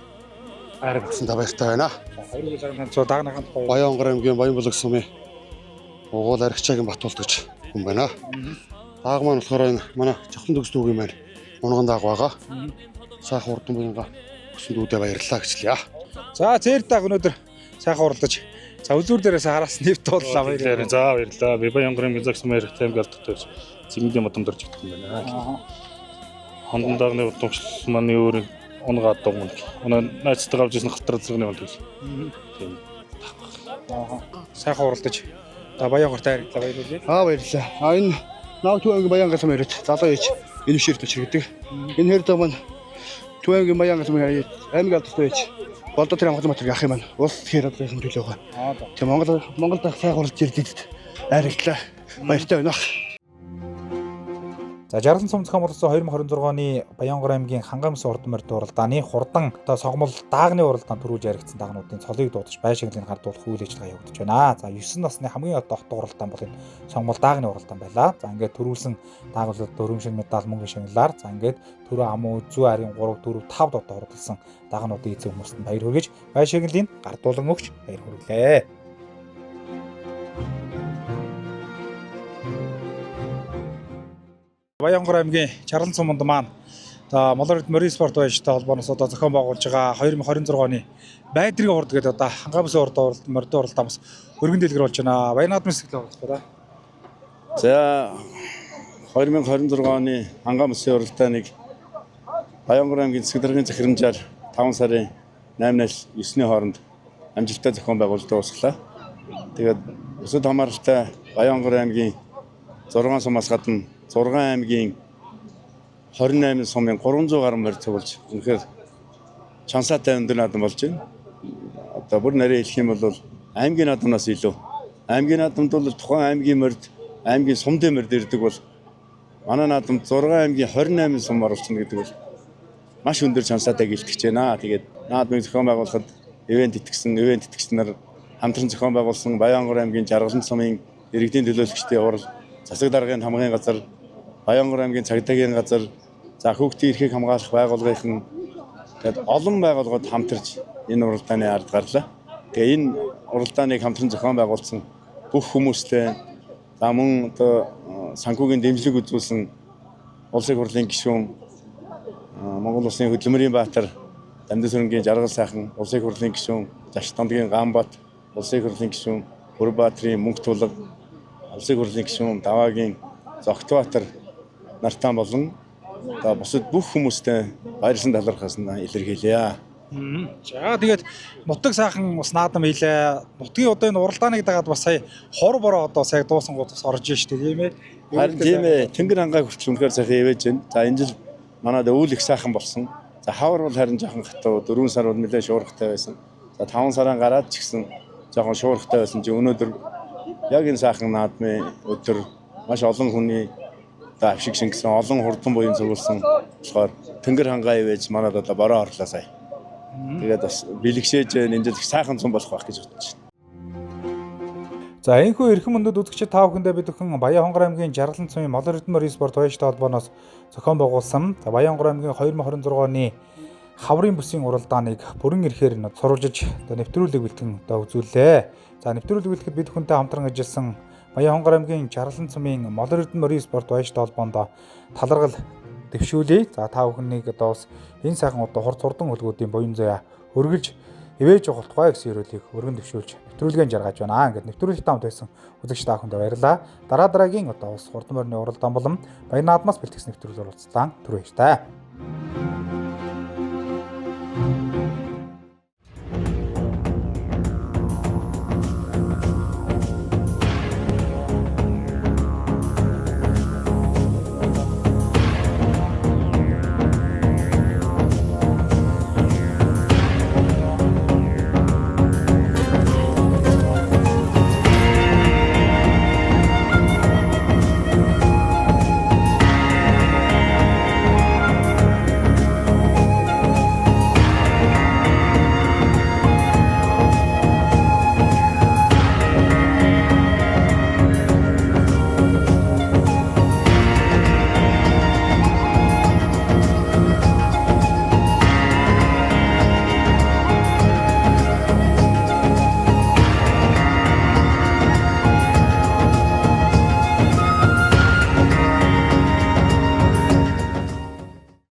арга гэсэн та баяртай байна. Хоёрын цагаан цоо дагнаханд Баянгар аймгийн Баян болгосон сумын угуул Аргачигэн Батуулд гэж хүн байна. Даг маань болохоор энэ манай жавхлан төгс дүүгийн маань унган даг байгаа. Сайхан урдан буянга өсөн дүүдээ баярлалаа гэжлээ. За зэр даг өнөөдөр сайхан уралдаж за үзүүр дээрээс хараас нэвт боллоо баярлалаа. За баярлалаа. Би Баянгар аймгийн Загсан баяр аймгийн алдарт байж Цэгмэдийн Бадамд орж ирдэг юм байна. Хондон дагны удамшлал маань өөр унгаад дугмын. Найзтайгаа авч ирсэн халтар зэрэгний юм тийм. Сайхан уралдаж та Баянгартай харагдлаа баярлалаа. Баярлалаа. Энэ нав Төв аймгийн Баян Хангаас мөрөд залуу ээж энэ бишээр төч гэдэг. Энэ хэр дэг маань Төв аймгийн Баян Хангаас мөрөд аймгийн алдарт байж Болдбаатарын Амгаланбаатар ах юм байна. Улс хээр одоогийн төлөө байгаа. Тэгээ Монгол дахь сайхан уралж ирдэд хайрлаа. Баяртай байна. За Жаргалан цум зохион болгосон 2026 оны Баянгар аймгийн Хангамс урд морд уралдааны хурдан одоо согмол даагны уралдаанд төрүүлж яригдсан дагнуудын цолыг дуудаж байшинглыг хардуулах үйл ажиллагаа явагдаж байна. За 9 насны хамгийн одоо хот уралдаан бол энэ согмол даагны уралдаан байлаа. За ингээд төрүүлсэн даагуулууд дөрвөн медаль мөнгөний шагналаар за ингээд төрөө амуу зүү арын 3 4 5 дот уралдсан дагнуудын эзэн хүмүүст баяр хүргэж байшинглыг гардуулан өгч баяр хүргэлээ. Баянгар аймгийн Жаргалан цуманд маань За Молорд Морин спорт баяжтай холбооноос одоо зохион байгуулж байгаа 2026 оны байдрын урд гэдэг одоо хангам бүсийн урд мордын уралдаан бас өргөн дэлгэр болж байна. Баяр наадмын сэтгэлээ болцгоо. За 2026 оны хангам бүсийн уралдааныг Баянгар аймгийн Цэцэг даргын захирамжаар 5 сарын 8-наас 9-ний хооронд амжилттай зохион байгуулалт дуусглаа. Тэгээд өсөд хамааралтай Баянгар аймгийн 6 сумаас гадна 6 аймгийн 28 сумын 300 гаруй морь цуглаж үнэхээр чансаатай өндөр наадам болж байна. Одоо бүр нарийн хэлэх юм бол аймгийн наадамнаас илүү. Аймгийн наадамд бол тухайн аймгийн морьд аймгийн сумдын морьд ирдэг бол манай наадамд 6 аймгийн 28 сум оруулсан гэдэг бол маш өндөр чансаатай гэлтгэж байна. Тэгээд наадмыг зохион байгуулахад ивент итгэгч нар хамтран зохион байгуулсан Баянгар аймгийн Жаргалан сумын иргэдийн төлөөлөгчдийн урал, засаг даргын хамгаалын газар, Баянгар аймгийн цагдаагийн газар, за хүүхдийн эрхийг хамгаалах байгууллагын тэгээд олон байгууллагууд хамтарч энэ уралдааны ард гарлаа. Тэгээ энэ уралдааныг хамтран зохион байгуулсан бүх хүмүүстэй за мөн одоо санхүүгийн дэмжлэг үзүүлсэн улсын хурлын гишүүн Монгол Улсын хөдөлмөрийн баатар Дамдын сүрэнгийн Жаргал сайхан, улсын хурлын гишүүн Жашдамдгийн Ганбат, улсын хурлын гишүүн Бүрбаатрийн Мөнх тулга, улсын хурлын гишүүн Даваагийн Зогтбаатар нартаа болон одоо бусад бүх хүмүүстэй баярсан талархаас нь илэрхийлье. За тэгээд нутаг сайхан бас наадам хийлээ. Нутгийн одоо энэ уралдааныг дагаад бас сая хор бороо одоо сая дуусангууд бас орж ийн шүү дээ тийм ээ. Харин тийм ээ. Тэнгэр хангаа хүртэл үнэхээр сайхан ивэж байна. За энэ жил манайд үйл их сайхан болсон. За хавар бол харин жоохон хатуу 4 сар бол нэлээд шуургатай байсан. За 5 сараа гараад ч гэсэн жоохон шуургатай байсан чи өнөөдөр яг энэ сайхан наадмын өдөр маш олон хүний авшиг шингэсэн олон хурдан буян цугулсан болохоор тэнгэр хангаа ивэж манайд одоо бороо орлоо сая. Тэгээд бас бэлгшээж энэ жил их сайхан цум болох байх гэж бодож байна. За энэхүү эрхэм мөндөд үзэгчид та бүхэндээ бид өхөн Баянгар аймгийн Жаргалан цумын Молорд Морин спорт баяжтай холбооноос зохион байгуулсан Баянгар аймгийн 2026 оны хаврын бүсийн уралдааныг бүрэн эрхээр сурвалжиж нэвтрүүлэг бэлтгэн үзүүллээ. За нэвтрүүлэг бэлтгэхэд бид хүнтэй хамтран ажилласан Баянгар аймгийн Жаргалан цумын Молорд Морин спорт баяжтай холбоонд таларгал дэвшүүлье. За та бүхнийг одоо бас энэ сайхан одоо хурд хурдан хөлгүүдийн буян заяа өргөж ивэж явуултугай гэсэн ерөөлийг өргөн дэвшүүлж нэвтрүүлгээр жаргаж байна. Ингээд нэвтрүүлэгт хамт байсан үзэгч та бүхэнд баярлалаа. Дараагийн одоо бас хурдан морины уралдаан болон баяр наадмаас бэлтгэсэн нэвтрүүлгээр уулзлаа. Түр баяртай.